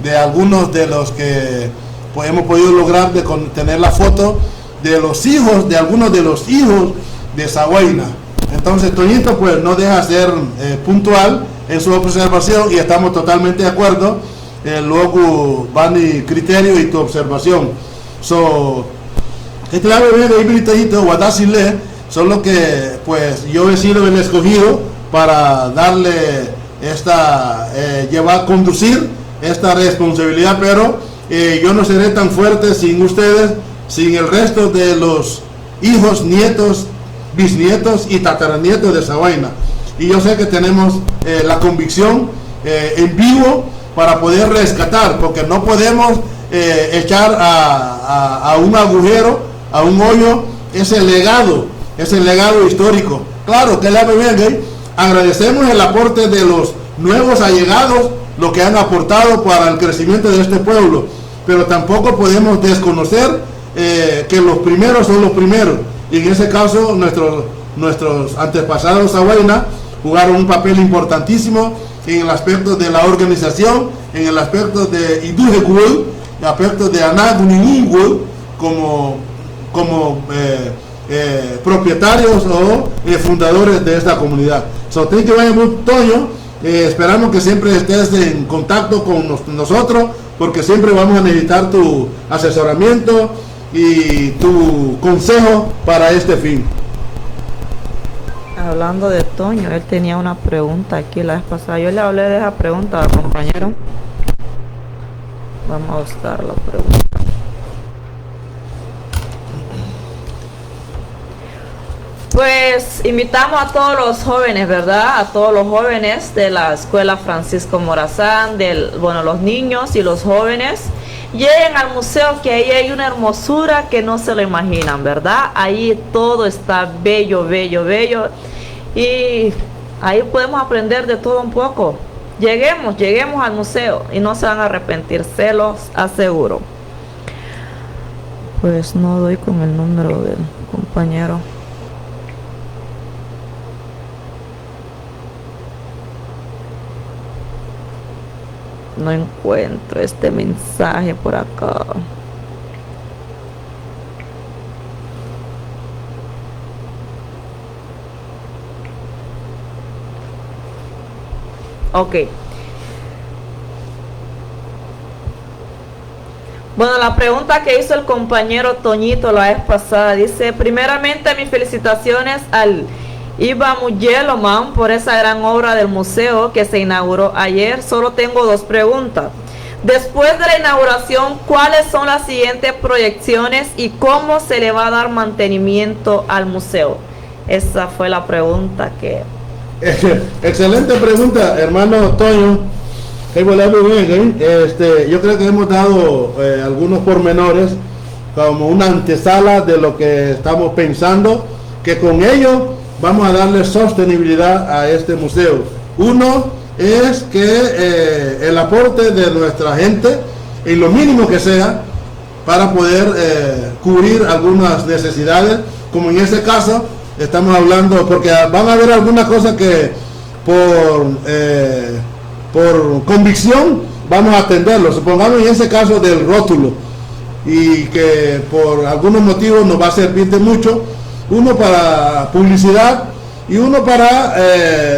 de algunos de los que pues, hemos podido lograr de tener la foto de los hijos, de algunos de los hijos de Sahuayna. Entonces Toñito pues no deja ser puntual en su observación y estamos totalmente de acuerdo. Luego van mi criterio y tu observación. Este lado de habilitadito guardasile solo que pues yo he sido el escogido para darle conducir esta responsabilidad, pero yo no seré tan fuerte sin ustedes, sin el resto de los hijos, nietos, bisnietos y tataranietos de Sahuayna. Y yo sé que tenemos la convicción en vivo para poder rescatar, porque no podemos echar a un agujero, a un hoyo, ese legado histórico. Claro que agradecemos el aporte de los nuevos allegados, lo que han aportado para el crecimiento de este pueblo, pero tampoco podemos desconocer que los primeros son los primeros, y en ese caso nuestros antepasados Sahuayna jugaron un papel importantísimo en el aspecto de la organización, en el aspecto de Idujegul, el aspecto de Anaguningul, como propietarios o fundadores de esta comunidad. Thank you very much, Toño. Esperamos que siempre estés en contacto con nosotros, porque siempre vamos a necesitar tu asesoramiento y tu consejo para este fin. Hablando de Toño, él tenía una pregunta aquí la vez pasada. Yo le hablé de esa pregunta, compañero. Vamos a buscar la pregunta. Pues invitamos a todos los jóvenes, ¿verdad? A todos los jóvenes de la Escuela Francisco Morazán, los niños y los jóvenes. Lleguen al museo, que ahí hay una hermosura que no se lo imaginan, ¿verdad? Ahí todo está bello, bello, bello. Y ahí podemos aprender de todo un poco. Lleguemos al museo y no se van a arrepentir, se los aseguro. Pues no doy con el número del compañero. No encuentro este mensaje por acá. Ok. Bueno, la pregunta que hizo el compañero Toñito la vez pasada dice: primeramente mis felicitaciones al Iba Muyeloman por esa gran obra del museo que se inauguró ayer. Solo tengo dos preguntas. Después de la inauguración, ¿cuáles son las siguientes proyecciones y cómo se le va a dar mantenimiento al museo? Esa fue la pregunta que... Excelente pregunta, hermano Toño. Yo creo que hemos dado algunos pormenores como una antesala de lo que estamos pensando, que con ello vamos a darle sostenibilidad a este museo. Uno es que el aporte de nuestra gente, en lo mínimo que sea, para poder cubrir algunas necesidades, como en este caso estamos hablando, porque van a haber algunas cosas que por convicción vamos a atenderlo. Supongamos en ese caso del rótulo, y que por algunos motivos nos va a servir de mucho, uno para publicidad y uno para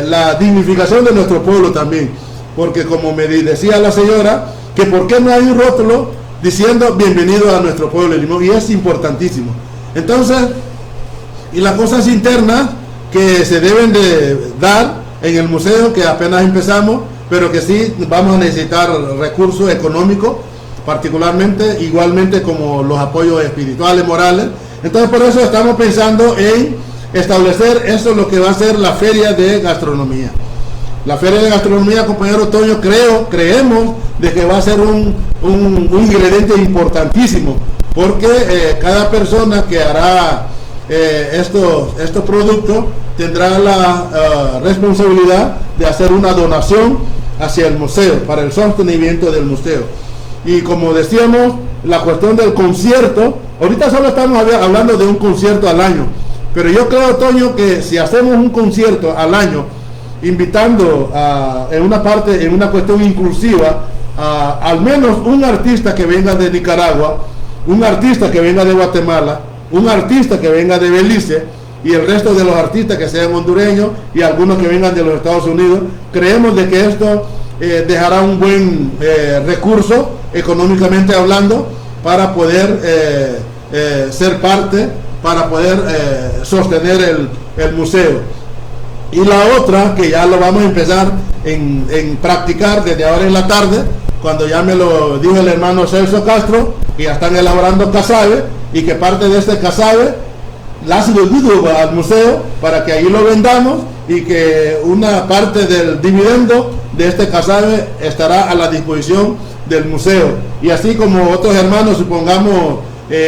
la dignificación de nuestro pueblo también, porque como me decía la señora, que por qué no hay un rótulo diciendo bienvenido a nuestro pueblo de Limón, y es importantísimo. Entonces, y las cosas internas que se deben de dar en el museo, que apenas empezamos, pero que sí vamos a necesitar recursos económicos, particularmente, igualmente como los apoyos espirituales, morales. Entonces por eso estamos pensando en establecer esto, lo que va a ser la feria de gastronomía. La feria de gastronomía, compañero Toño, creemos de que va a ser un ingrediente importantísimo, porque cada persona que hará estos productos tendrá la responsabilidad de hacer una donación hacia el museo, para el sostenimiento del museo. Y como decíamos, la cuestión del concierto, ahorita solo estamos hablando de un concierto al año, pero yo creo, Toño, que si hacemos un concierto al año, invitando en una cuestión inclusiva, al menos un artista que venga de Nicaragua, un artista que venga de Guatemala, un artista que venga de Belice, y el resto de los artistas que sean hondureños y algunos que vengan de los Estados Unidos, creemos de que esto dejará un buen recurso económicamente hablando para poder ser parte, para poder sostener el museo. Y la otra, que ya lo vamos a empezar en practicar desde ahora en la tarde, cuando ya me lo dijo el hermano Celso Castro, que ya están elaborando casabe, y que parte de este casabe la sido al museo para que ahí lo vendamos, y que una parte del dividendo de este casabe estará a la disposición del museo. Y así como otros hermanos, supongamos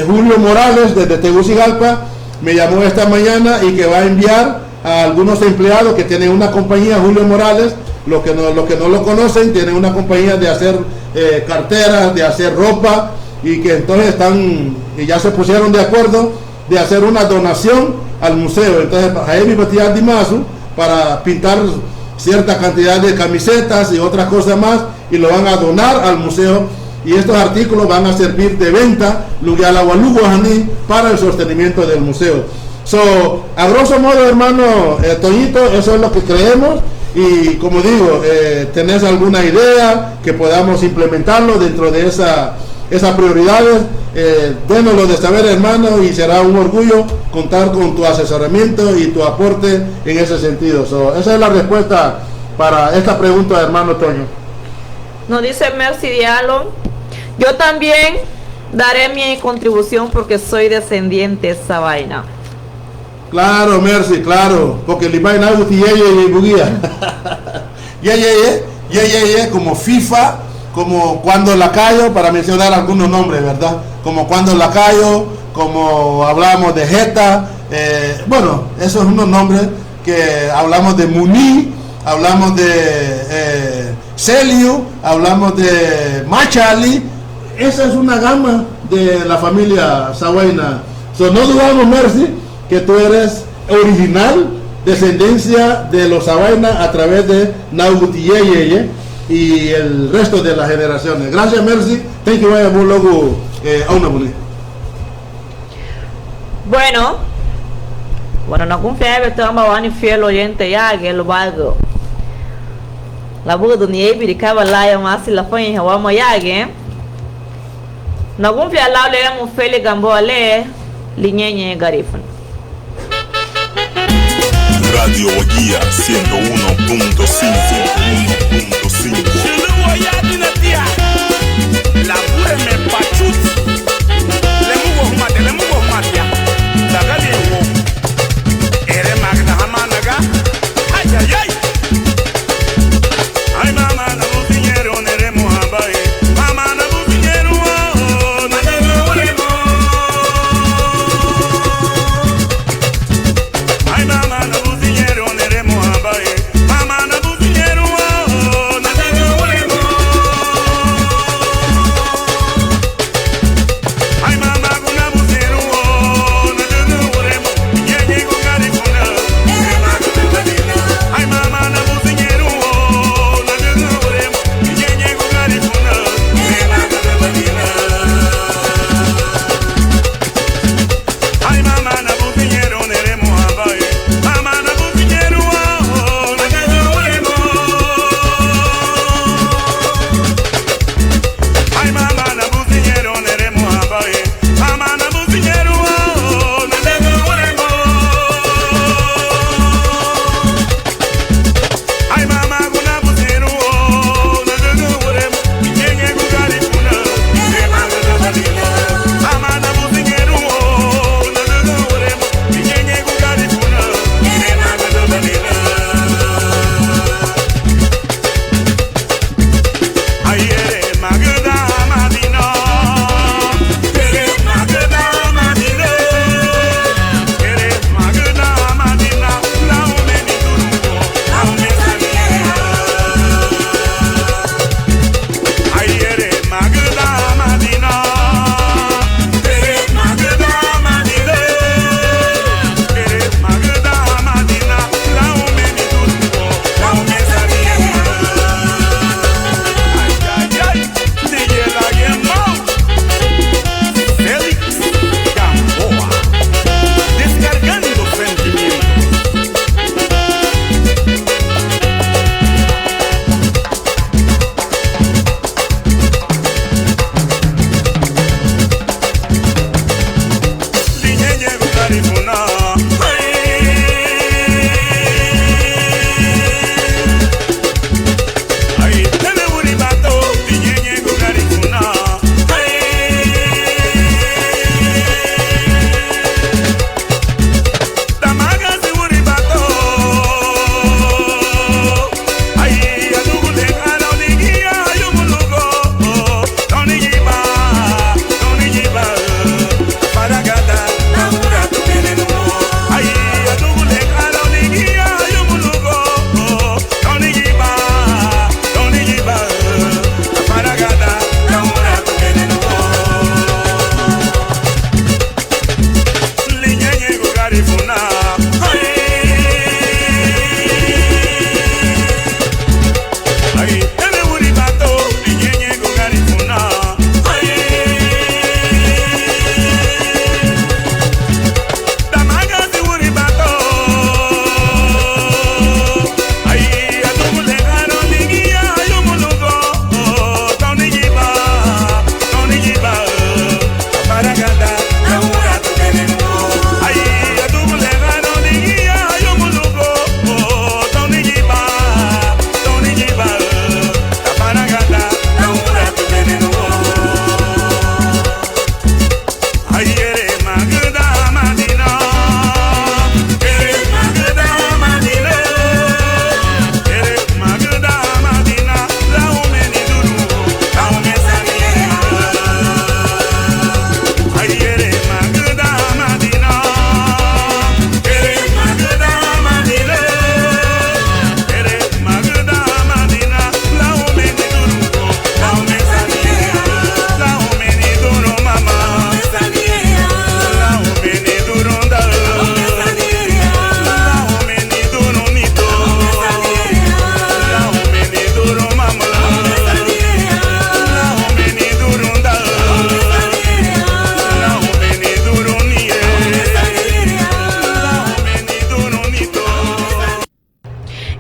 Julio Morales desde Tegucigalpa me llamó esta mañana y que va a enviar a algunos empleados que tienen una compañía, Julio Morales, los que no lo conocen, tienen una compañía de hacer carteras, de hacer ropa, y que entonces y ya se pusieron de acuerdo de hacer una donación al museo. Entonces Jaime Batial Dimazu, para pintar cierta cantidad de camisetas y otras cosas más, y lo van a donar al museo, y estos artículos van a servir de venta para el sostenimiento del museo. A grosso modo, hermano Toñito, eso es lo que creemos, y como digo, tenés alguna idea que podamos implementarlo dentro de esas prioridades, dénoslo de saber, hermano, y será un orgullo contar con tu asesoramiento y tu aporte en ese sentido. Esa es la respuesta para esta pregunta, hermano Toño. Nos dice Mercy Diallo: yo también daré mi contribución porque soy descendiente de esa vaina. Claro, Mercy, claro, porque el vaina y buguía. Como FIFA, como Cuando Lacayo, para mencionar algunos nombres, ¿verdad? Como Cuando Lacayo, como hablamos de Jeta, bueno, esos son unos nombres que hablamos de Muní, hablamos de Celio, hablamos de Machali. Esa es una gama de la familia Sawaina. No dudamos, Mercy, que tú eres original, descendencia de los Sawaina a través de Naugutiyeye y el resto de las generaciones. Gracias, Mercy. Thank you very much. Bueno, no confía en el Mawani fiel oyente ya que lo valgo. La buga do Niebi de Cabalaya Massi la foi em Hawa Moyage. No confia lá le Fele Gamboale, Linhenhe Garifan. Radio Guía 101.5. La pure me pachut. Le mugo matia. Daga le wo. Ere magna hamanaga. Ay ay ay. Ay mama na buñero nere muhabai. Mama na buñero na nemo. Ay mama na buñero nere muhabai. Mama na buñero na nemo.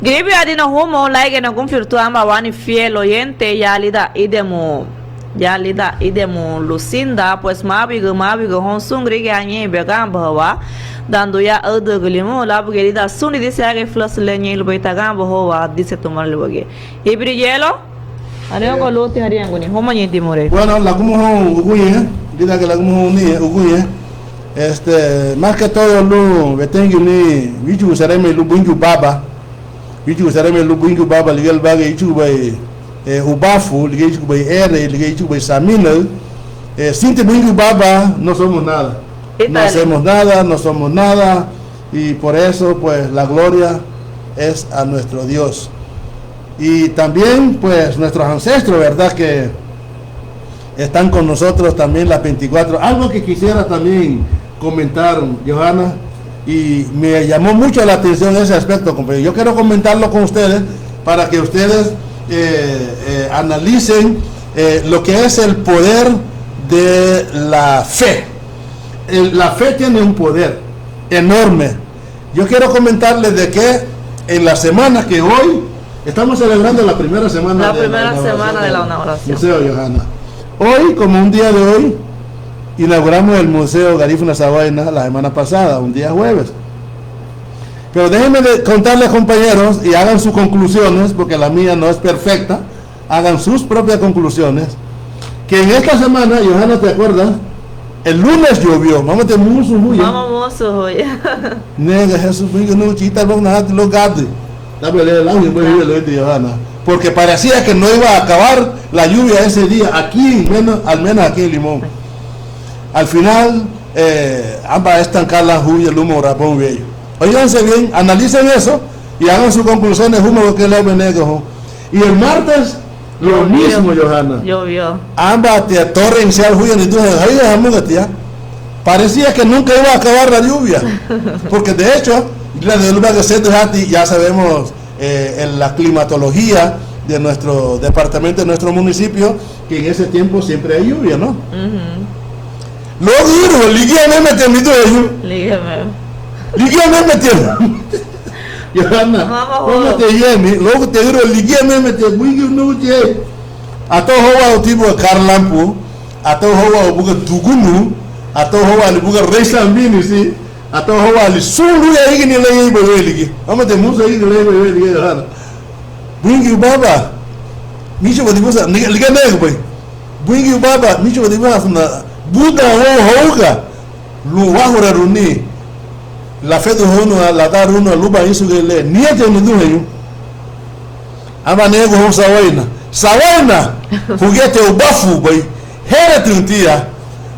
Gribi adina humo like na confirtu amba wani fiel oyente ya lida idemo Lucinda pues mabigo hon sungri ganhe begamba wa dando ya adglimo labgerida suni disse age flas lenye lubaita gamba wa disse tomar luge ibrigelo ariango loti ariango ni homo nyenti more. Bueno, la como uguye, dida que la como ni uguye. Más que todo lo betengi ni bichu sareme lu bunju baba. Bichu sareme lu bunju baba ligal bage ichu bay ubafu, ligal ichu bay ere, ligal ichu bay samina. Sin te bunju baba no somos nada. No hacemos nada, no somos nada y por eso pues la gloria es a nuestro Dios. Y también pues nuestros ancestros, verdad que están con nosotros también las 24. Algo que quisiera también comentar, Johanna, y me llamó mucho la atención ese aspecto, compañero. Yo quiero comentarlo con ustedes para que ustedes analicen lo que es el poder de la fe. La fe tiene un poder enorme. Yo quiero comentarles de que en la semana que hoy estamos celebrando la primera semana de la inauguración. Museo Johanna. Hoy, como un día de hoy, inauguramos el Museo Garífuna Sabaina la semana pasada, un día jueves. Pero déjenme contarles, compañeros, y hagan sus conclusiones, porque la mía no es perfecta, hagan sus propias conclusiones, que en esta semana, Johanna, ¿te acuerdas? El lunes llovió, vamos a tener mucho huya. Vamos a huya. Nega, Jesús, no chita, no nada, lo gade. Porque parecía que no iba a acabar la lluvia ese día, aquí, al menos aquí en Limón. Al final, ambas estancar la lluvia, el humo, rapón, bello. Óiganse bien, analicen eso y hagan sus conclusiones, humo, que le venego. Y el martes, lo mismo, Johanna. Llovió. Ambas te torrencial lluvia, y tú ahí dejamos de tía. Parecía que nunca iba a acabar la lluvia, porque de hecho, ya sabemos en la climatología de nuestro departamento, de nuestro municipio, que en ese tiempo siempre hay lluvia, ¿no? Luego digo, lígueme metiendo ello. Lígueme metiendo. Johanna, ¿cómo te llene? Luego te digo, lígueme metiendo. A todo joven tipo de Carlampo, a todo joven buga Tugunu, a todo joven buga Rey Sambini, sí. A todo joven sulu ya higi ni lei bebe ligi. Vamos te musa higi lei bebe ligi Johanna. Bungi baba. Micho bodi musa liga nego boy. Bungi baba micho bodi musa na buda hoga. Lu wahura runi. La fe do hono la dar uno luba isu gele. Niete ni du heyu. Ama nego ho sawaina. Sawaina. Foguete o bafu boy. Hera tuntia.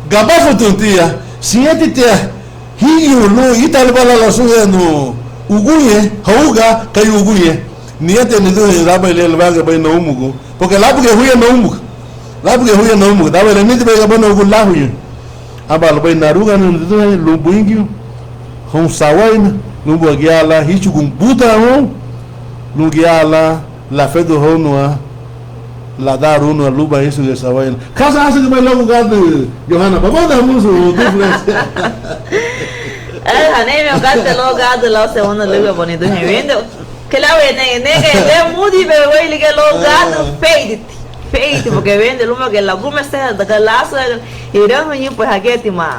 Gabafu tuntia. Siete te hiyo no italbala la suya no uguye hauga kai uguye niete ni do raba ile albaga baina umugo porque la porque huye no umugo la porque huye no umugo daba le niti baga baina ugu la huye abal baina ruga no do lu buingi hon sawaina no bogiala hichu gumbuta ho no giala la fe do hono la dar uno luba isso de sawaina casa hace que baila lugar de Johanna vamos dar muso duplex. Haneme gaste lo gado la segunda lugar bonito me vende que la vende nega mudi bebe liga lo gado feito porque vende lume que la gume está da laço irão ir pues aqui ma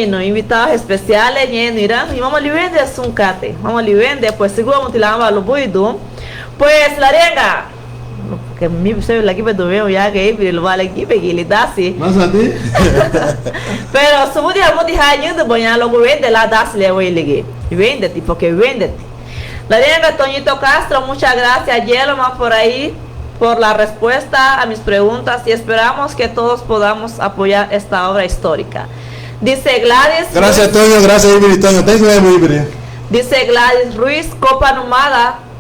no invitados especiales no irão e vamos ali vende suncate vamos ali vende pues seguro vamos tirar lo buido pues la renga que mi se la equipe do veo ya que ele vale equipe que ele dá se mas a ti pero se podia años de banhar logo vende lá dá se le ele vende tipo que vende la renga Toñito Castro muchas gracias Yelma por ahí por la respuesta a mis preguntas y esperamos que todos podamos apoyar esta obra histórica. Dice Gladys. Gracias Toño, gracias Ibri Toño. Thank you Ibri. Dice Gladys Ruiz, Copa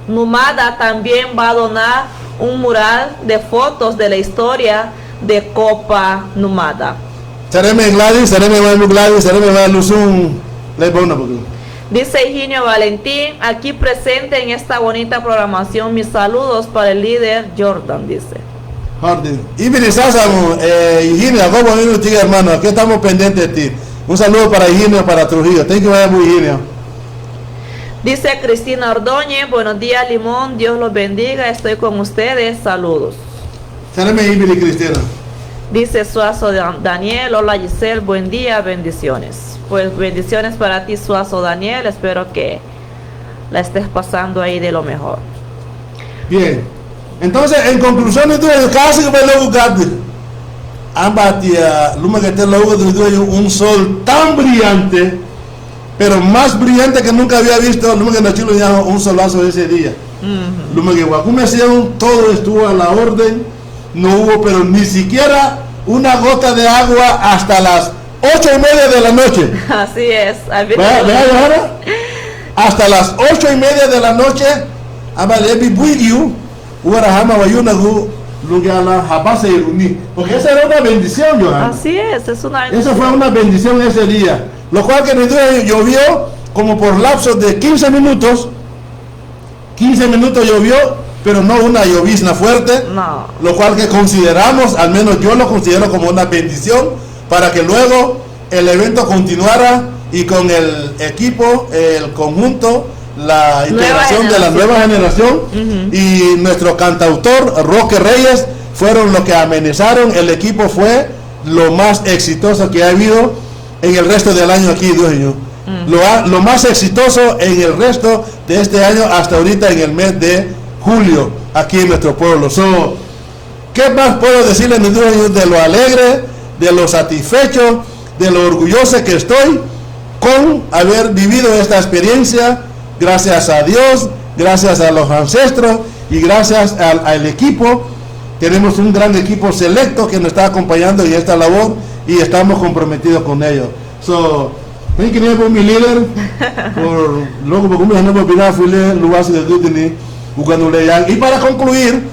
Numada también va a donar un mural de fotos de la historia de Copa Numada. Sareme Gladys, sareme Luzun, le bona porque. Dice Higinio Valentín, aquí presente en esta bonita programación, mis saludos para el líder Jordan, dice. Jordan. Ibri Sásamo, Higinio, ¿cómo vino tu hermano? Aquí estamos pendientes de ti. Un saludo para Higinio, para Trujillo. Thank you very much, Higinio. Dice Cristina Ordóñez, buenos días Limón, Dios los bendiga, estoy con ustedes, saludos. Séreme Ibili Cristina. Dice Suazo Daniel, hola Giselle, buen día, bendiciones. Pues bendiciones para ti Suazo Daniel, espero que la estés pasando ahí de lo mejor. Bien. Entonces, en conclusión, el caso que me lo buscaste. Ambatia, Luma que te lo un sol tan brillante, pero más brillante que nunca había visto. Luma que Nachilo llamó un solazo ese día. Luma que Guacume todo estuvo a la orden, no hubo, pero ni siquiera una gota de agua hasta las 8:30 de la noche. Así es. Vea ahora. Hasta las 8:30 de la noche, porque esa era una bendición, Johanna. Así es una bendición. Eso fue una bendición ese día. Lo cual que llovió como por lapsos de 15 minutos. 15 minutos llovió, pero no una llovizna fuerte. No. Lo cual que consideramos, al menos yo lo considero como una bendición, para que luego el evento continuara y con el equipo, el conjunto, la integración de la nueva generación y nuestro cantautor Roque Reyes fueron los que amenizaron. El equipo fue lo más exitoso que ha habido en el resto del año aquí, dueño. Lo más exitoso en el resto de este año hasta ahorita en el mes de julio aquí en nuestro pueblo. ¿Qué más puedo decirles, mis dueños, de lo alegre, de lo satisfecho, de lo orgulloso que estoy con haber vivido esta experiencia? Gracias a Dios, gracias a los ancestros y gracias al equipo. Tenemos un gran equipo selecto que nos está acompañando en esta labor y estamos comprometidos con ellos. Thank you por mi líder, por luego por cómo no opinar fue lugar de Dutini, y para concluir,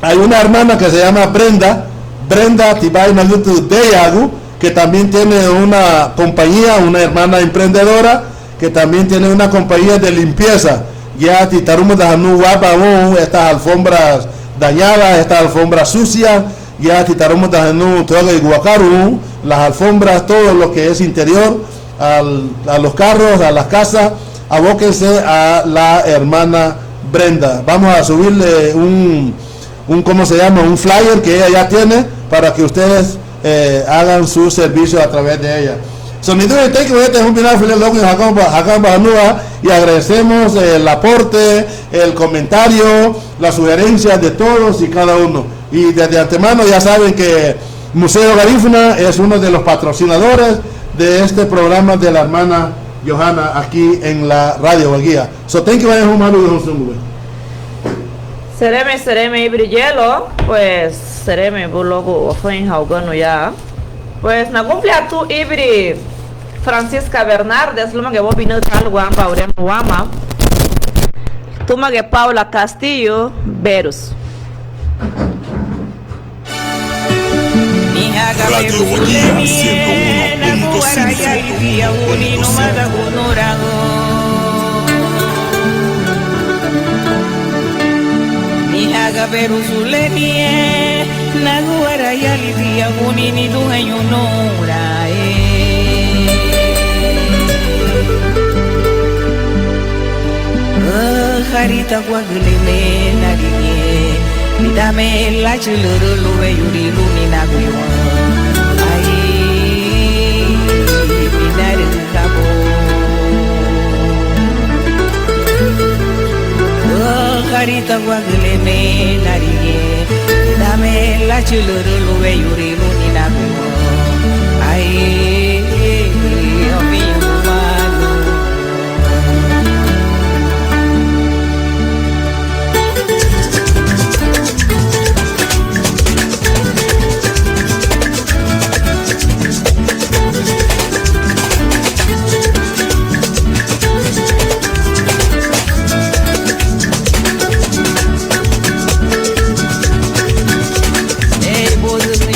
hay una hermana que se llama Brenda Tibay Nalutu Deyagu, que también tiene una compañía, una hermana emprendedora que también tiene una compañía de limpieza. Ya titarumo de Hanu Wapamo, estas alfombras dañadas, estas alfombras sucias, ya titarumo de Hanu Toga y Guacaru, las alfombras, todo lo que es interior, a los carros, a las casas, abóquense a la hermana Brenda. Vamos a subirle un ¿cómo se llama? Un flyer que ella ya tiene para que ustedes hagan su servicio a través de ella. Y agradecemos el aporte, el comentario, las sugerencias de todos y cada uno. Y desde antemano ya saben que Museo Garífuna es uno de los patrocinadores de este programa de la hermana Johanna aquí en la Radio Guía. Thank you very much. Sereme y Brillelo, pues sereme logo fue en Haugano ya. Pues na cumplia tu Ibri Francisca Bernardes, luma que vos vino tal guampa urem guama. Tuma que Paula Castillo Verus. Radio Guía 101.5. Pero su lenie naguara ya livia unini dueño nora harita guagleme narie midame la chuluru lure yuri lumina guiwa ai minare kabo harita guagleme narie dame la chuluru lube yuri lunina gumo ai omi humano Hey, boy, this is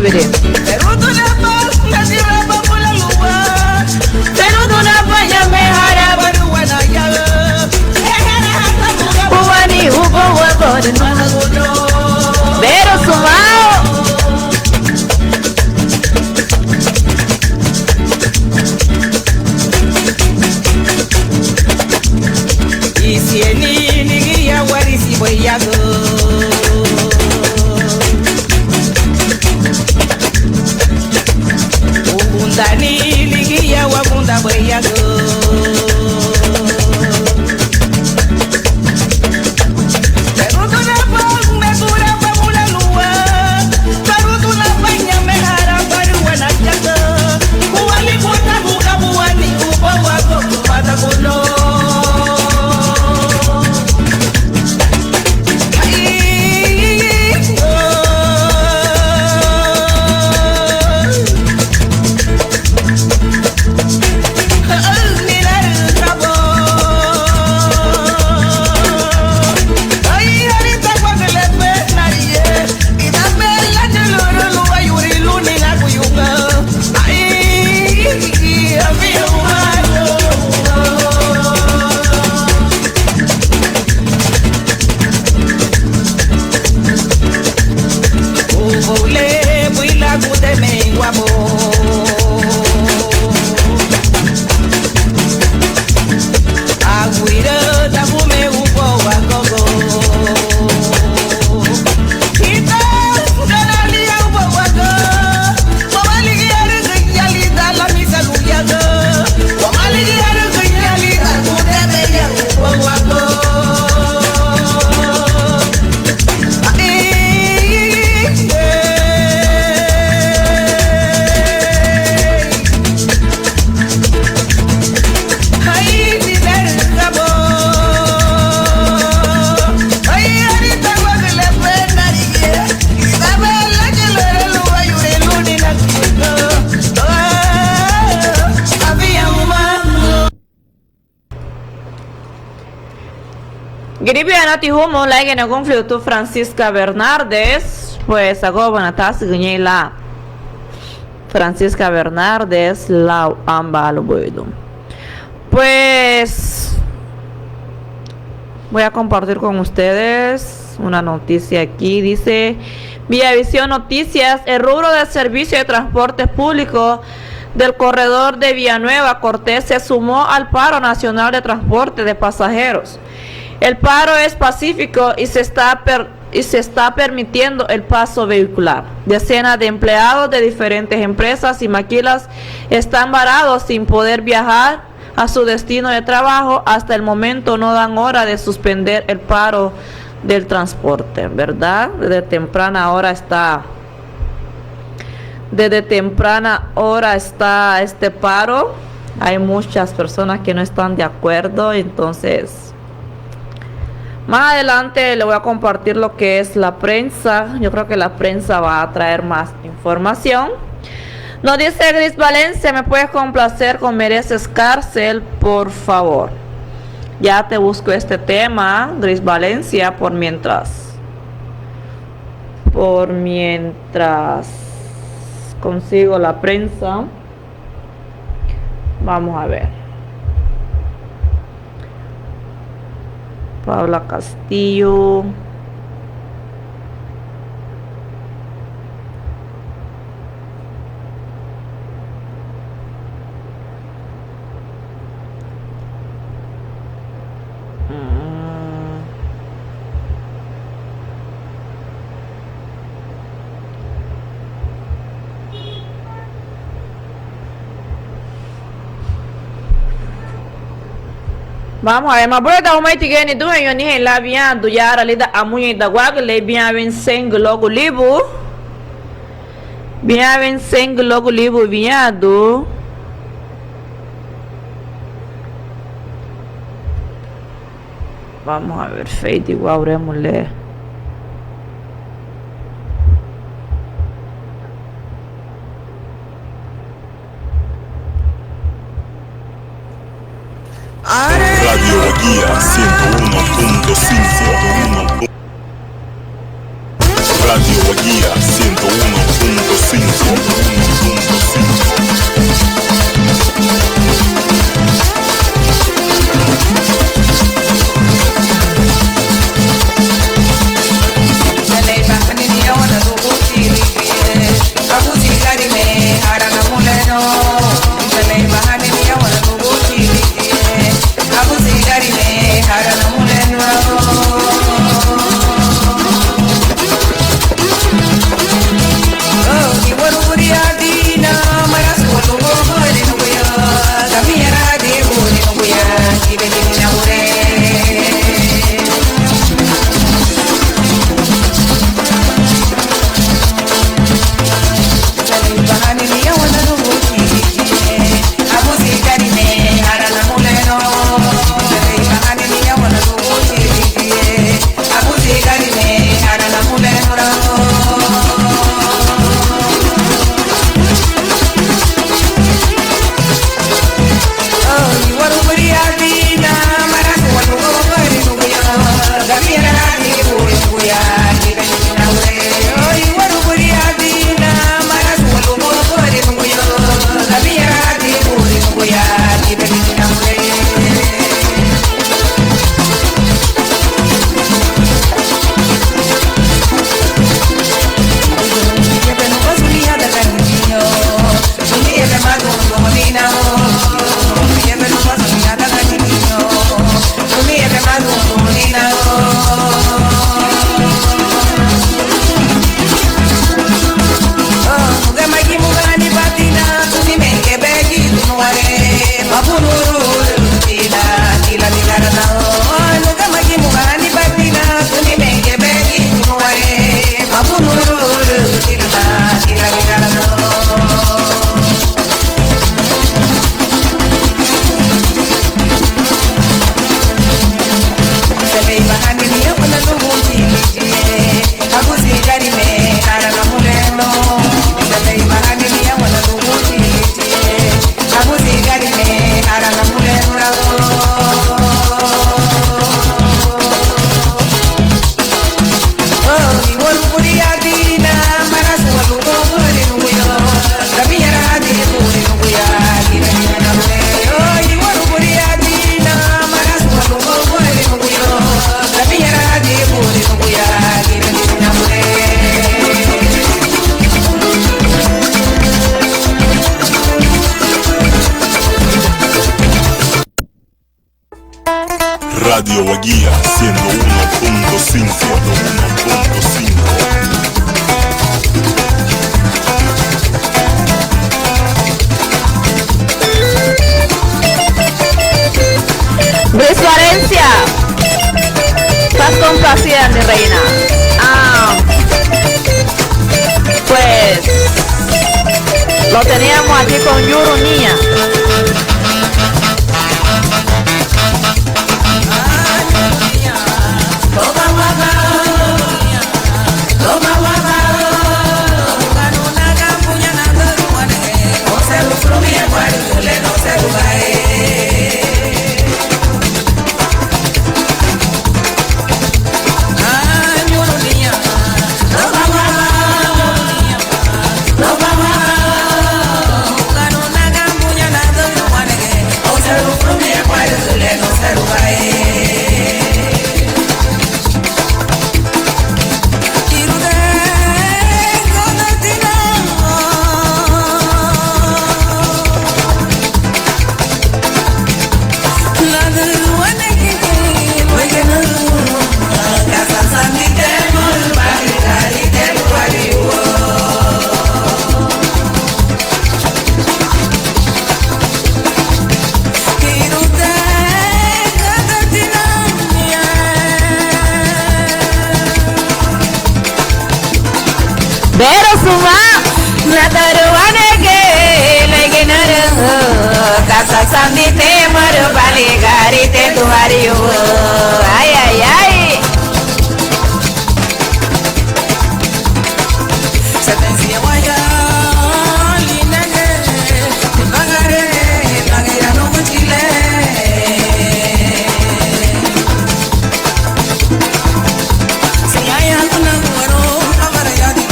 chévere. Pero tú la paz, la tierra bajo la lua. Pero tú la paya me hará baruana ya. Ubani ubo wabore. Pero sumao. Y si el ni ya warisi voy a go. Dani ligia wabunda boyago. Pero tú la paz me dura babula lua. Pero tú la paña me jara para buena yago. Kuali kuta buka buani ubo wago pata kulo. Gribia ti humo like na conflito Francisca Bernardes, pues ago banatas ganhei lá. Francisca Bernardes la amba lo bueno. Pues voy a compartir con ustedes una noticia aquí. Dice Villavisión Noticias, el rubro del servicio de transporte público del corredor de Villanueva Cortés se sumó al paro nacional de transporte de pasajeros. El paro es pacífico y se está permitiendo el paso vehicular. Decenas de empleados de diferentes empresas y maquilas están varados sin poder viajar a su destino de trabajo. Hasta el momento no dan hora de suspender el paro del transporte, ¿verdad? Desde temprana hora está este paro. Hay muchas personas que no están de acuerdo, entonces más adelante le voy a compartir lo que es la prensa. Yo creo que la prensa va a traer más información. Nos dice Gris Valencia, ¿me puedes complacer con Mereces Cárcel, por favor? Ya te busco este tema, Gris Valencia, por mientras consigo la prensa. Vamos a ver. Paula Castillo. Vamos a ver, mas bora dar uma itigene do eu ni lá bien do yara ali da amunha da guaga le bien vencendo logo libo. Bien vencendo logo libo viado. Vamos a ver, feito igual é mulher. Radio Guía 101.5. Radio Guía 101.5. Radio Guía 101.5. Luis Valencia, estás complacida, mi reina. Pues lo teníamos aquí con Yuru Niña. Pero suma nataruane ke leginara casa sandite maru bali gari te tuhari ho ay ay ay sentencia waya linage bagare bagera no chile si hay alguna muero amarga di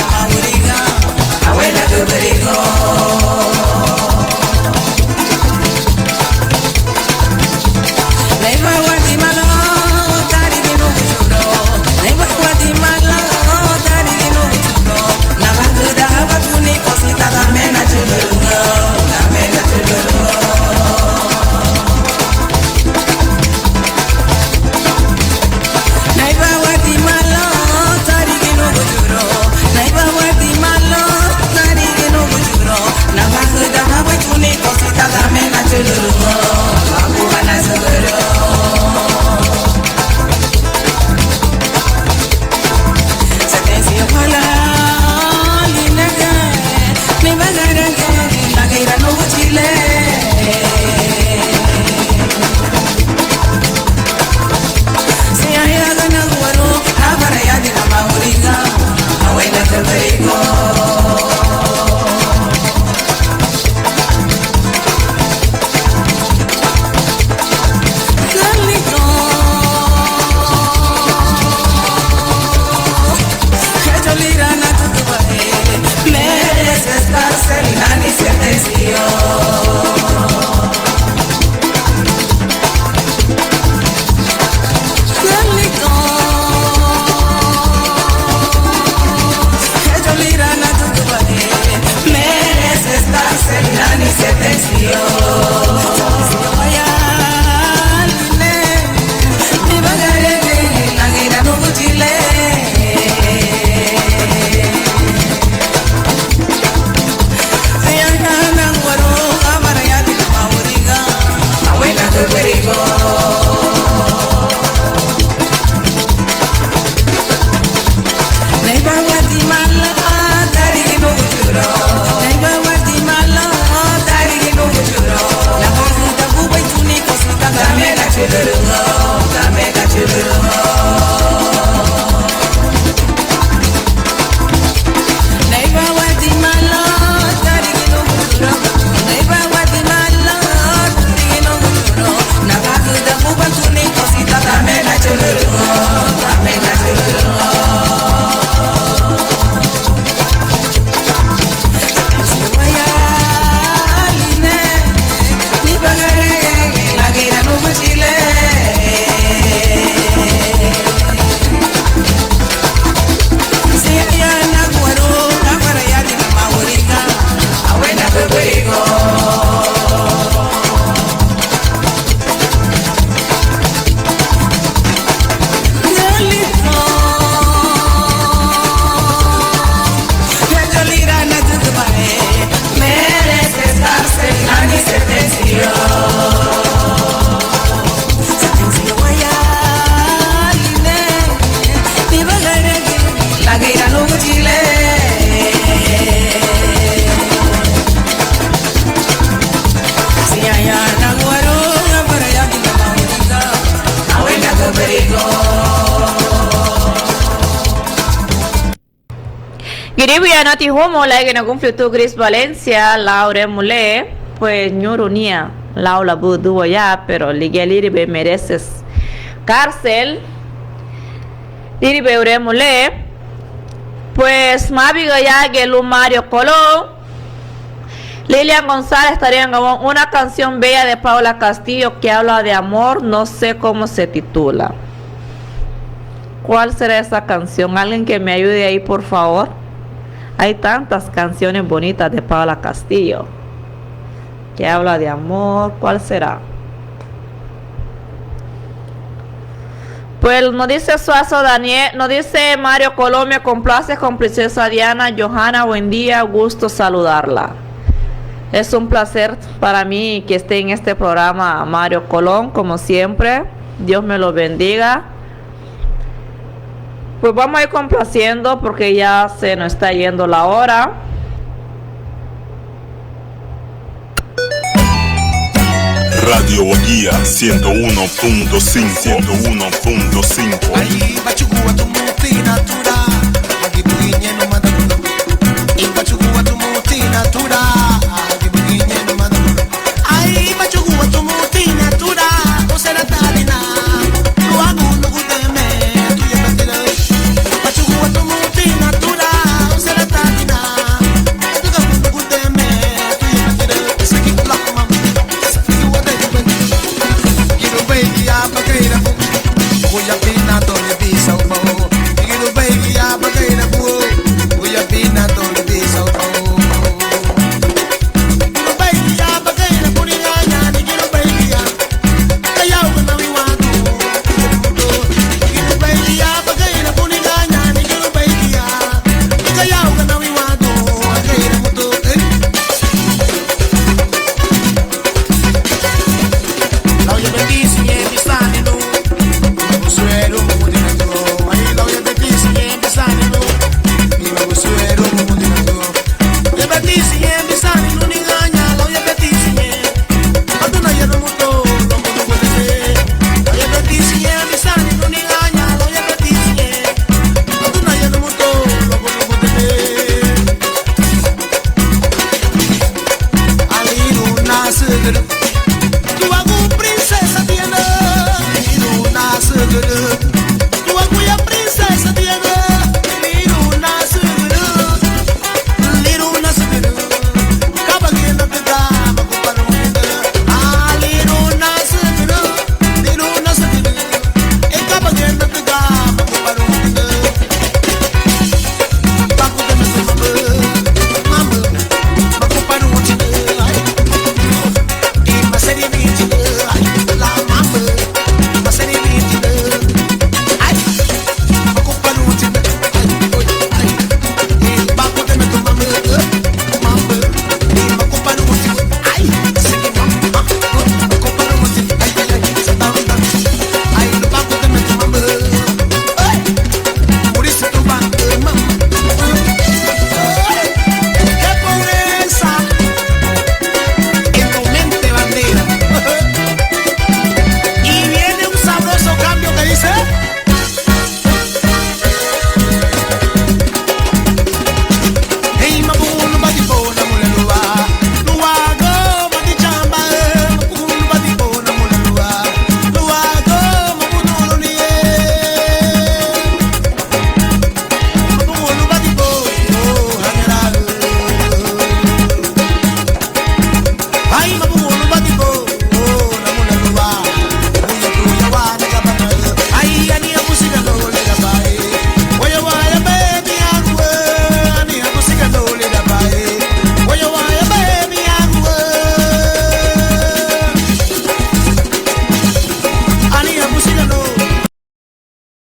abuela de Iribia no ti homo la que no cumple tu Gris Valencia, Laura Mule, pues ñurunia, Laura Budu ya, pero Liguel Iribe mereces cárcel. Iribe Ure Mule, pues Maviga ya que Mario Colón. Lilian González estaría en una canción bella de Paula Castillo que habla de amor, no sé cómo se titula. ¿Cuál será esa canción? Alguien que me ayude ahí, por favor. Hay tantas canciones bonitas de Paula Castillo que habla de amor. ¿Cuál será? Pues nos dice Suazo Daniel, nos dice Mario Colombia, complace con Princesa Diana. Johanna, buen día, gusto saludarla. Es un placer para mí que esté en este programa Mario Colón, como siempre. Dios me lo bendiga. Pues vamos a ir complaciendo porque ya se nos está yendo la hora. Radio Guía 101.5. Ahí va chugua tu multinatura.